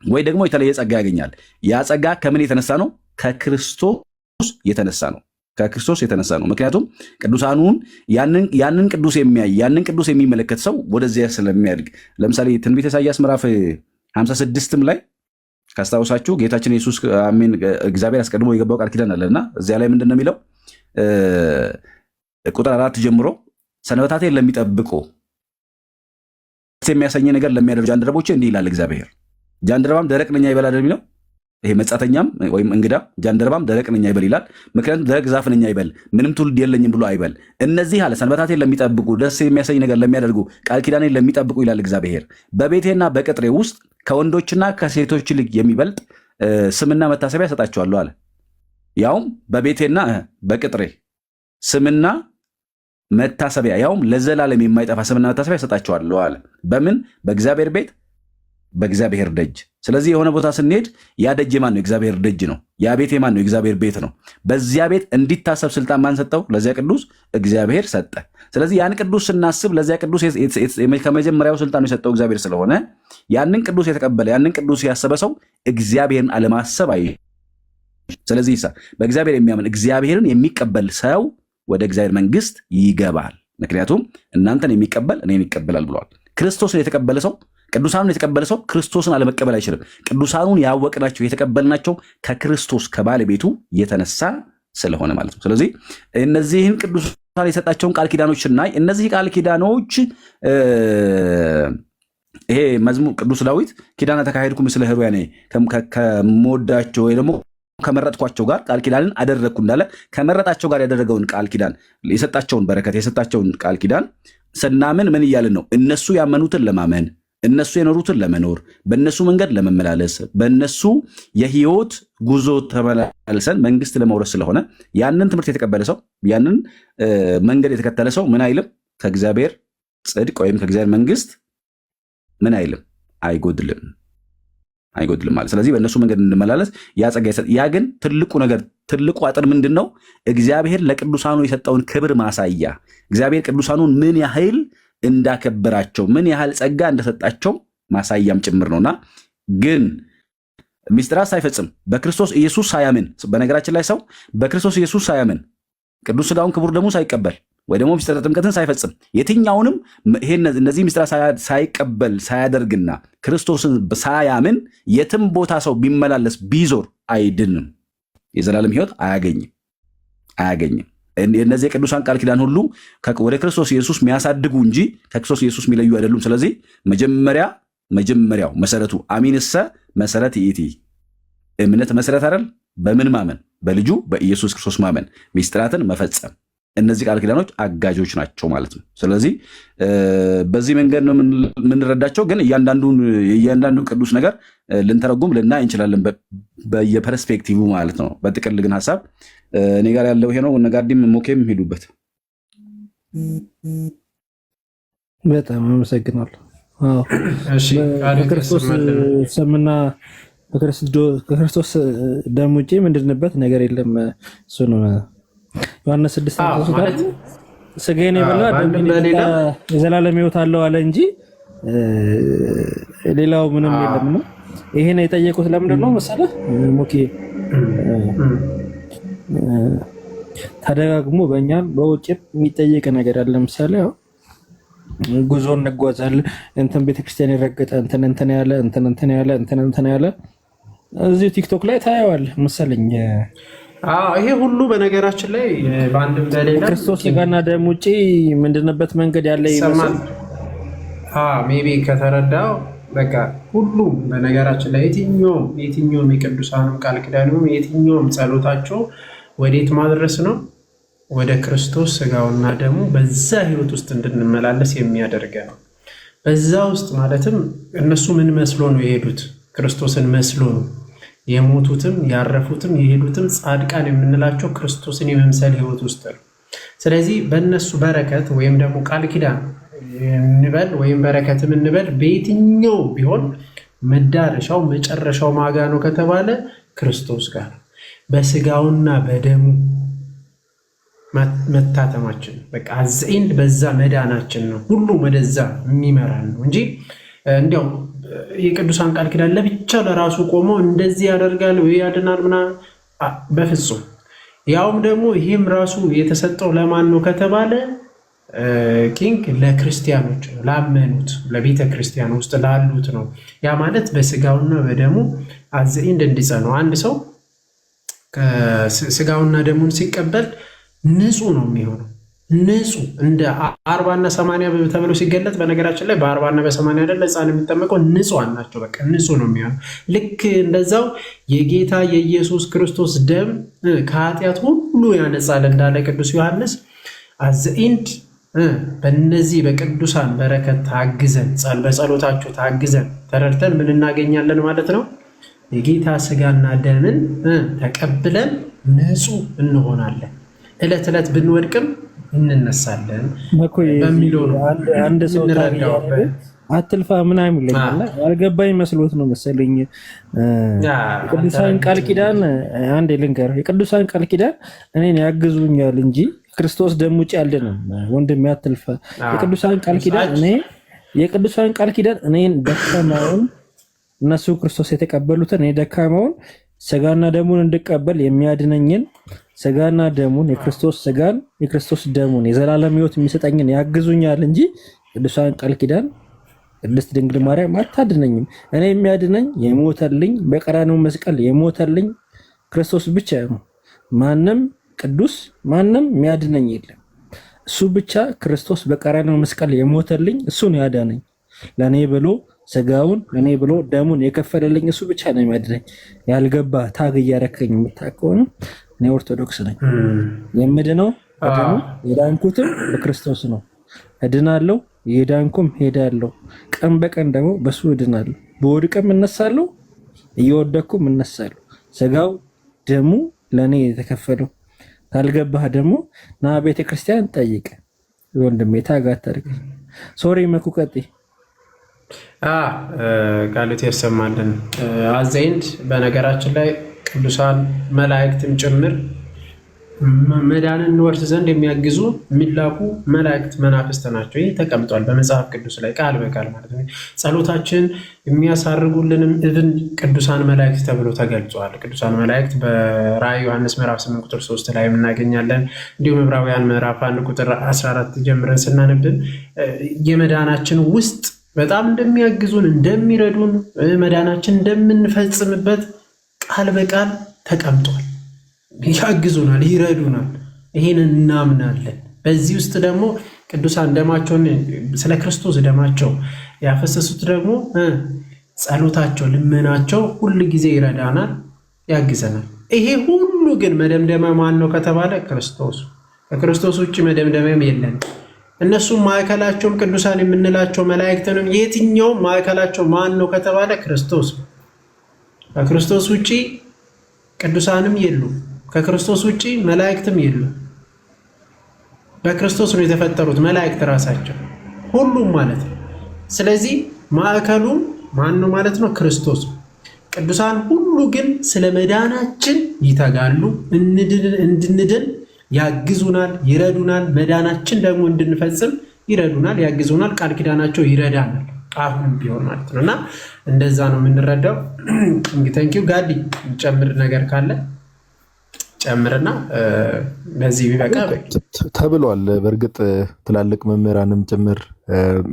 ወይ ደግሞ የተለየ ጸጋ ያገኛል። ያ ጸጋ ከምን የተነሳ ነው? ከክርስቶስ የተነሳ ነው። ከክርስቶስ የተነሳ ነው። ምክንያቱም ቅዱሳኑን ያንን ቅዱስ የሚያይ ያንን ቅዱስ የሚመለከት ሰው ወደዚያ ስለሚያድግ ለምሳሌ ትንቢተ ኢሳይያስ ምዕራፍ 56ም ላይ ካስታውሳችሁ ጌታችን ኢየሱስ አሜን እግዚአብሔር አስቀድሞ የገባው ቃል ኪዳን አለና እዚያ ላይ ምንድን ነው የሚለው? ቁጥር 4 ጀምሮ ሰንበታቴን ለሚጠብቁ የሚያሰኝ ነገር ለሚያደርጉ ጃንደረቦቼ እንዲህ ይላል እግዚአብሔር። ጃንደረባም ደረቅ ነኝ አይበል አይደል የሚለው? ይሄ መጻተኛም ወይም እንግዳ ጃንደረባም ደረቅ ነኝ አይበል ይላል። ምክንያቱም ደረቅ ዛፍ ነኝ አይበል፣ ምንም ትውልድ የለኝም ብሎ አይበል። እነዚህ አለ ሰንበታቴን ለሚጠብቁ ደስ የሚያሰኝ ነገር ለሚያደርጉ ቃል ኪዳኔን ለሚጠብቁ ይላል እግዚአብሔር። በቤቴና በቅጥሬ ውስጥ ከወንዶችና ከሴቶች ይልቅ የሚበልጥ ስምና መታሰቢያ ሰጣቸዋለሁ አለ። ያውም በቤቴና በቅጥሬ ስምና መታሰቢያ ያውም ለዘላለም የማይጠፋ ስምና መታሰቢያ ሰጣቸዋለሁ አለ። በምን? በእግዚአብሔር ቤት በእግዚአብሔር ደጅ። ስለዚህ የሆነ ቦታ ስንሄድ ያ ደጅ የማን ነው? እግዚአብሔር ደጅ ነው። ያ ቤት የማን ነው? እግዚአብሔር ቤት ነው። በዚያ ቤት እንዲታሰብ ስልጣን ማን ሰጠው? ለዚያ ቅዱስ እግዚአብሔር ሰጠ። ስለዚህ ያን ቅዱስ ስናስብ ለዚያ ቅዱስ ከመጀመሪያው ስልጣኑ የሰጠው እግዚአብሔር ስለሆነ ያንን ቅዱስ የተቀበለ ያንን ቅዱስ ያሰበ ሰው እግዚአብሔርን አለማሰብ አይ። ስለዚህ በእግዚአብሔር የሚያምን እግዚአብሔርን የሚቀበል ሰው ወደ እግዚአብሔር መንግስት ይገባል። ምክንያቱም እናንተን የሚቀበል እኔን ይቀበላል ብለዋል። ክርስቶስን የተቀበለ ሰው ቅዱሳኑን የተቀበለ ሰው ክርስቶስን አለመቀበል አይችልም። ቅዱሳኑን ያወቅናቸው የተቀበልናቸው ከክርስቶስ ከባለቤቱ የተነሳ ስለሆነ ማለት ነው። ስለዚህ እነዚህን ቅዱሳን የሰጣቸውን ቃል ኪዳኖች ስናይ እነዚህ ቃል ኪዳኖች ይሄ መዝሙር ቅዱስ ዳዊት ኪዳነ ተካሄድኩ ምስለ ሕሩያኔ ከመወዳቸው ወይ ደግሞ ከመረጥኳቸው ጋር ቃል ኪዳንን አደረግኩ እንዳለ ከመረጣቸው ጋር ያደረገውን ቃል ኪዳን የሰጣቸውን በረከት የሰጣቸውን ቃል ኪዳን ስናምን ምን እያልን ነው? እነሱ ያመኑትን ለማመን እነሱ የኖሩትን ለመኖር በእነሱ መንገድ ለመመላለስ በእነሱ የህይወት ጉዞ ተመላልሰን መንግስት ለመውረስ ስለሆነ ያንን ትምህርት የተቀበለ ሰው ያንን መንገድ የተከተለ ሰው ምን አይልም? ከእግዚአብሔር ጽድቅ ወይም ከእግዚአብሔር መንግስት ምን አይልም? አይጎድልም ማለት። ስለዚህ በእነሱ መንገድ እንመላለስ ያ ጸጋ ይሰጥ። ያ ግን ትልቁ ነገር ትልቁ አጥር ምንድን ነው? እግዚአብሔር ለቅዱሳኑ የሰጠውን ክብር ማሳያ እግዚአብሔር ቅዱሳኑን ምን ያህል እንዳከበራቸው ምን ያህል ጸጋ እንደሰጣቸው ማሳያም ጭምር ነውና ግን ሚስጥራት ሳይፈጽም በክርስቶስ ኢየሱስ ሳያምን በነገራችን ላይ ሰው በክርስቶስ ኢየሱስ ሳያምን ቅዱስ ሥጋውን ክቡር ደሙን ሳይቀበል ወይ ደግሞ ሚስጥረ ጥምቀትን ሳይፈጽም የትኛውንም እነዚህ ሚስጥራት ሳይቀበል ሳያደርግና ክርስቶስን ሳያምን የትም ቦታ ሰው ቢመላለስ ቢዞር አይድንም፣ የዘላለም ሕይወት አያገኝም። እነዚህ የቅዱሳን ቃል ኪዳን ሁሉ ወደ ክርስቶስ ኢየሱስ የሚያሳድጉ እንጂ ከክርስቶስ ኢየሱስ የሚለዩ አይደሉም። ስለዚህ መጀመሪያው መሰረቱ አሚንሰ መሰረት ይእቲ እምነት መሰረት አይደል? በምን ማመን? በልጁ በኢየሱስ ክርስቶስ ማመን፣ ሚስጥራትን መፈጸም። እነዚህ ቃል ኪዳኖች አጋዦች ናቸው ማለት ነው። ስለዚህ በዚህ መንገድ ነው የምንረዳቸው። ግን እያንዳንዱ ቅዱስ ነገር ልንተረጉም ልናይ እንችላለን በየፐርስፔክቲቭ ማለት ነው። በጥቅል ግን ሀሳብ እኔ ጋር ያለው ይሄ ነው። ነጋዲም ሞኬም ሄዱበት። በጣም አመሰግናለሁ። በክርስቶስ ስምና ከክርስቶስ ደም ውጭ ምንድንበት ነገር የለም። እሱ ነው ዮሐንስ 6 ስጋዬን የበላ የዘላለም ሕይወት አለው አለ እንጂ ሌላው ምንም የለም ነው። ይሄን የጠየቁት ለምንድን ነው መሰለህ ሞኬ? ተደጋግሞ በእኛም በውጭም የሚጠየቅ ነገር አለ። ለምሳሌ ጉዞ እንጓዛለን እንትን ቤተክርስቲያን የረገጠ እንትን ያለ እዚህ ቲክቶክ ላይ ታየዋለህ መሰለኝ። ይሄ ሁሉ በነገራችን ላይ በአንድም በሌላ ክርስቶስ ሥጋና ደም ውጪ ምንድንበት መንገድ ያለ ይመስል ሜቢ ከተረዳው በቃ ሁሉም በነገራችን ላይ የትኛውም የቅዱሳንም ቃል ኪዳንም የትኛውም ጸሎታቸው ወዴት ማድረስ ነው? ወደ ክርስቶስ ሥጋውና ደሙ በዛ ህይወት ውስጥ እንድንመላለስ የሚያደርገ ነው። በዛ ውስጥ ማለትም እነሱ ምን መስሎ ነው የሄዱት? ክርስቶስን መስሎ ነው የሞቱትም ያረፉትም የሄዱትም ጻድቃን የምንላቸው ክርስቶስን የመምሰል ህይወት ውስጥ ነው። ስለዚህ በእነሱ በረከት ወይም ደግሞ ቃል ኪዳን እንበል ወይም በረከትም እንበል በየትኛው ቢሆን መዳረሻው መጨረሻው ማጋ ነው ከተባለ ክርስቶስ ጋር በሥጋውና በደሙ መታተማችን በቃ አዘይንድ በዛ መዳናችን ነው። ሁሉም ወደዛ የሚመራን ነው እንጂ እንዲያው የቅዱሳን ቃል ኪዳን ለብቻ ለራሱ ቆሞ እንደዚህ ያደርጋል ወይ ያድናል ምናምን በፍጹም። ያውም ደግሞ ይህም ራሱ የተሰጠው ለማን ነው ከተባለ ኪንግ ለክርስቲያኖች ነው፣ ላመኑት ለቤተ ክርስቲያን ውስጥ ላሉት ነው። ያ ማለት በሥጋውና በደሙ አዘይንድ እንዲጸኑ አንድ ሰው ሥጋውና ደሙን ሲቀበል ንጹህ ነው የሚሆነው። ንጹህ እንደ 40 እና 80 ተብሎ ሲገለጥ በነገራችን ላይ በ40 እና በ80 አይደል ሕፃን የሚጠመቀው ንጹሃን ናቸው። በቃ ንጹህ ነው የሚሆነው። ልክ እንደዛው የጌታ የኢየሱስ ክርስቶስ ደም ከኃጢአት ሁሉ ያነጻል እንዳለ ቅዱስ ዮሐንስ አዘኢንድ በእነዚህ በቅዱሳን በረከት ታግዘን በጸሎታቸው ታግዘን ተረድተን ምን እናገኛለን ማለት ነው? የጌታ ሥጋና ደምን ተቀብለን ንጹህ እንሆናለን። ዕለት ዕለት ብንወድቅም እንነሳለን በሚለው ነው። አንድ ሰው አትልፋ ምናምን ይለኛል። አልገባኝ መስሎት ነው መሰለኝ። የቅዱሳን ቃል ኪዳን አንድ ልንገር፣ የቅዱሳን ቃል ኪዳን እኔን ያግዙኛል እንጂ ክርስቶስ ደም ውጭ አልድንም። ወንድም አትልፋ። የቅዱሳን ቃል ኪዳን እኔን ደካማውን እነሱ ክርስቶስ የተቀበሉትን እኔ ደካማውን ሥጋና ደሙን እንድቀበል የሚያድነኝን ሥጋና ደሙን የክርስቶስ ሥጋን የክርስቶስ ደሙን የዘላለም ሕይወት የሚሰጠኝን ያግዙኛል እንጂ ቅዱሳን ቃል ኪዳን ቅድስት ድንግል ማርያም አታድነኝም። እኔ የሚያድነኝ የሞተልኝ በቀራንዮ መስቀል የሞተልኝ ክርስቶስ ብቻ ነው። ማንም ቅዱስ ማንም የሚያድነኝ የለም። እሱ ብቻ ክርስቶስ በቀራንዮ መስቀል የሞተልኝ እሱ ነው ያዳነኝ። ለእኔ ብሎ ስጋውን ለእኔ ብሎ ደሙን የከፈለልኝ እሱ ብቻ ነው የሚያድነኝ። ያልገባ ታግ እያረከኝ የምታውቀው እኔ ኦርቶዶክስ ነኝ። የምድነው በደሙ የዳንኩትም በክርስቶስ ነው። እድናለሁ፣ የዳንኩም ሄዳለሁ። ቀን በቀን ደግሞ በሱ እድናለሁ። በወድቅም እነሳለሁ፣ እየወደኩም እነሳለሁ። ስጋው ደሙ ለእኔ የተከፈለው። ካልገባህ ደግሞ ና ቤተ ክርስቲያን ጠይቅ ወንድሜ። ታግ አታድርገኝ። ሶሪ መኩ ቀጥይ። ቃሉት ያሰማልን። አዘይንድ በነገራችን ላይ ቅዱሳን መላእክትም ጭምር መዳንን እንወርስ ዘንድ የሚያግዙ የሚላኩ መላእክት መናፍስት ናቸው። ይህ ተቀምጧል በመጽሐፍ ቅዱስ ላይ ቃል በቃል ማለት ነው። ጸሎታችን የሚያሳርጉልንም እብን ቅዱሳን መላእክት ተብሎ ተገልጿል። ቅዱሳን መላእክት በራእይ ዮሐንስ ምዕራፍ 8 ቁጥር 3 ላይ እናገኛለን። እንዲሁም ዕብራውያን ምዕራፍ 1 ቁጥር 14 ጀምረን ስናነብን የመዳናችን ውስጥ በጣም እንደሚያግዙን እንደሚረዱን መዳናችን እንደምንፈጽምበት ቃል በቃል ተቀምጧል። ያግዙናል፣ ይረዱናል። ይህን እናምናለን። በዚህ ውስጥ ደግሞ ቅዱሳን ደማቸውን ስለ ክርስቶስ ደማቸው ያፈሰሱት ደግሞ ጸሎታቸው፣ ልመናቸው ሁል ጊዜ ይረዳናል፣ ያግዘናል። ይሄ ሁሉ ግን መደምደሚያ ማን ነው ከተባለ ክርስቶስ። ከክርስቶስ ውጭ መደምደሚያም የለን። እነሱም ማዕከላቸውም ቅዱሳን የምንላቸው መላእክትንም የትኛውም ማዕከላቸው ማን ነው ከተባለ ክርስቶስ። ከክርስቶስ ውጭ ቅዱሳንም የሉ፣ ከክርስቶስ ውጭ መላእክትም የሉ። በክርስቶስ ነው የተፈጠሩት መላእክት ራሳቸው ሁሉም ማለት ነው። ስለዚህ ማዕከሉ ማን ነው ማለት ነው? ክርስቶስ። ቅዱሳን ሁሉ ግን ስለ መዳናችን ይተጋሉ፣ እንድንድን ያግዙናል፣ ይረዱናል። መዳናችን ደግሞ እንድንፈጽም ይረዱናል፣ ያግዙናል። ቃል ኪዳናቸው ይረዳናል አሁንም ቢሆን ማለት ነው። እና እንደዛ ነው የምንረዳው። እንግዲህ ጋዲ ጨምር ነገር ካለ ጨምርና በዚህ ቢበቃ ተብሏል። በእርግጥ ትላልቅ መምህራንም ጭምር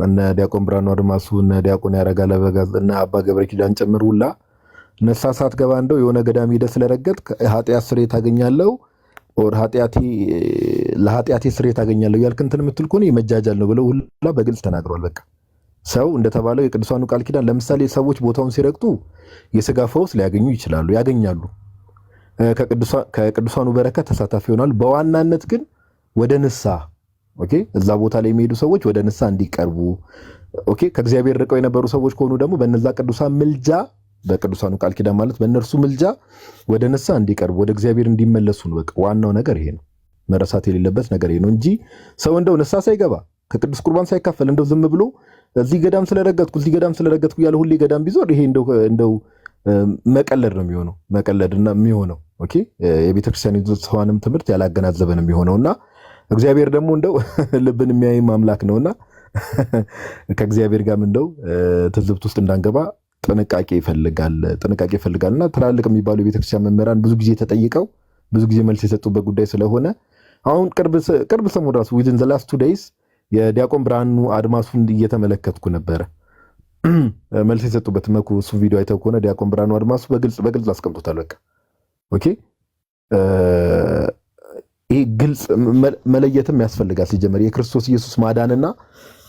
እነ ዲያቆን ብርሃኑ አድማሱ፣ እነ ዲያቆን ያረጋል አበጋዝ እና አባ ገብረ ኪዳን ጭምር ሁላ ነሳ ሳትገባ እንደው የሆነ ገዳም ሄደህ ስለረገጥ ኃጢአት ስርየት ታገኛለሁ ኦር ለኃጢአቴ ስርየት ታገኛለሁ ያልክ እንትን የምትል ከሆነ የመጃጃል ነው ብለው ሁላ በግልጽ ተናግሯል። በቃ ሰው እንደተባለው የቅዱሳኑ ቃል ኪዳን ለምሳሌ ሰዎች ቦታውን ሲረግጡ የስጋ ፈውስ ሊያገኙ ይችላሉ፣ ያገኛሉ። ከቅዱሳኑ በረከት ተሳታፊ ይሆናል። በዋናነት ግን ወደ ንስሐ እዛ ቦታ ላይ የሚሄዱ ሰዎች ወደ ንስሐ እንዲቀርቡ ከእግዚአብሔር ርቀው የነበሩ ሰዎች ከሆኑ ደግሞ በነዛ ቅዱሳን ምልጃ በቅዱሳኑ ቃል ኪዳን ማለት በእነርሱ ምልጃ ወደ ንስሐ እንዲቀርቡ ወደ እግዚአብሔር እንዲመለሱ ነው። በቃ ዋናው ነገር ይሄ ነው። መረሳት የሌለበት ነገር ይሄ ነው እንጂ ሰው እንደው ንስሐ ሳይገባ ከቅዱስ ቁርባን ሳይካፈል እንደው ዝም ብሎ እዚህ ገዳም ስለረገጥኩ ያለ ሁሌ ገዳም ቢዞር ይሄ እንደው መቀለድ ነው የሚሆነው። መቀለድና የሚሆነው የቤተክርስቲያን ሰዋንም ትምህርት ያላገናዘበ ነው የሚሆነውና እግዚአብሔር ደግሞ እንደው ልብን የሚያይ አምላክ ነውና ከእግዚአብሔር ጋር እንደው ትዝብት ውስጥ እንዳንገባ ጥንቃቄ ይፈልጋልና ትላልቅ የሚባሉ የቤተክርስቲያን መምህራን ብዙ ጊዜ ተጠይቀው ብዙ ጊዜ መልስ የሰጡበት ጉዳይ ስለሆነ አሁን ቅርብ ሰሞኑን ራሱ within the last 2 days የዲያቆን ብርሃኑ አድማሱን እየተመለከትኩ ነበረ። መልስ የሰጡበት መኩ እሱ ቪዲዮ አይተው ከሆነ ዲያቆን ብርሃኑ አድማሱ በግልጽ አስቀምጦታል። በቃ ይሄ ግልጽ መለየትም ያስፈልጋል። ሲጀመር የክርስቶስ ኢየሱስ ማዳንና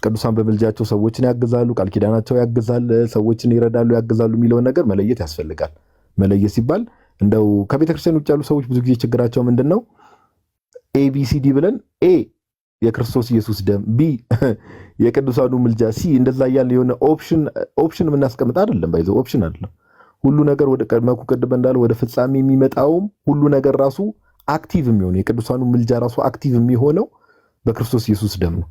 ቅዱሳን በመልጃቸው ሰዎችን ያግዛሉ፣ ቃል ኪዳናቸው ያግዛል፣ ሰዎችን ይረዳሉ፣ ያግዛሉ የሚለውን ነገር መለየት ያስፈልጋል። መለየት ሲባል እንደው ከቤተክርስቲያን ውጭ ያሉ ሰዎች ብዙ ጊዜ ችግራቸው ምንድነው? ኤቢሲዲ ብለን ኤ የክርስቶስ ኢየሱስ ደም፣ ቢ የቅዱሳኑ ምልጃ፣ ሲ እንደዛ እያልን የሆነ ኦፕሽን የምናስቀምጥ አይደለም። ባይዘው ኦፕሽን አይደለም። ሁሉ ነገር ወደ ቀድመኩ ቅድም እንዳለ ወደ ፍጻሜ የሚመጣውም ሁሉ ነገር ራሱ አክቲቭ የሚሆነው የቅዱሳኑ ምልጃ ራሱ አክቲቭ የሚሆነው በክርስቶስ ኢየሱስ ደም ነው።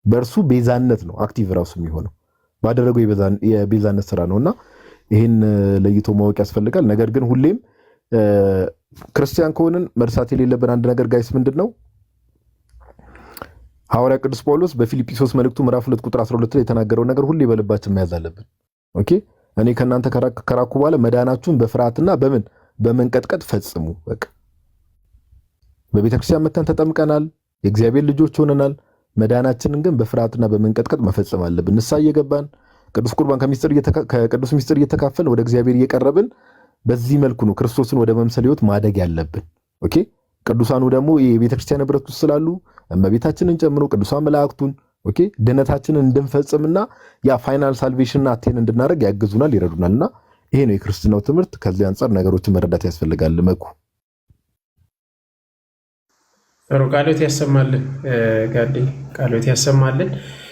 በእርሱ ቤዛነት ነው አክቲቭ ራሱ የሚሆነው ባደረገው የቤዛነት ስራ ነውና ይህን ለይቶ ማወቅ ያስፈልጋል። ነገር ግን ሁሌም ክርስቲያን ከሆንን መርሳት የሌለብን አንድ ነገር ጋይስ ምንድነው? ሐዋርያ ቅዱስ ጳውሎስ በፊልጵስዩስ መልእክቱ ምዕራፍ 2 ቁጥር 12 ላይ የተናገረው ነገር ሁሌ በልባችን መያዝ አለብን። እኔ ከናንተ ከራኩ በኋላ መዳናችሁን በፍርሃትና በመንቀጥቀጥ ፈጽሙ። በቃ በቤተክርስቲያን መተን ተጠምቀናል፣ የእግዚአብሔር ልጆች ሆነናል። መዳናችንን ግን በፍርሃትና በመንቀጥቀጥ መፈጸም አለብን። ንስሐ እየገባን ቅዱስ ቁርባን ከቅዱስ ሚስጥር እየተካፈል ወደ እግዚአብሔር እየቀረብን በዚህ መልኩ ነው ክርስቶስን ወደ መምሰል ህይወት ማደግ ያለብን። ኦኬ ቅዱሳኑ ደግሞ የቤተክርስቲያን ህብረት ውስጥ ስላሉ እመቤታችንን ጨምሮ ቅዱሳን መላእክቱን ኦኬ ድነታችንን እንድንፈጽምና ያ ፋይናል ሳልቬሽንና አቴን እንድናደርግ ያግዙናል፣ ይረዱናልና ይሄ ነው የክርስትናው ትምህርት። ከዚህ አንጻር ነገሮችን መረዳት ያስፈልጋል። መኩ ቃሎት ያሰማልን፣ ጋዲ ቃሎት ያሰማልን።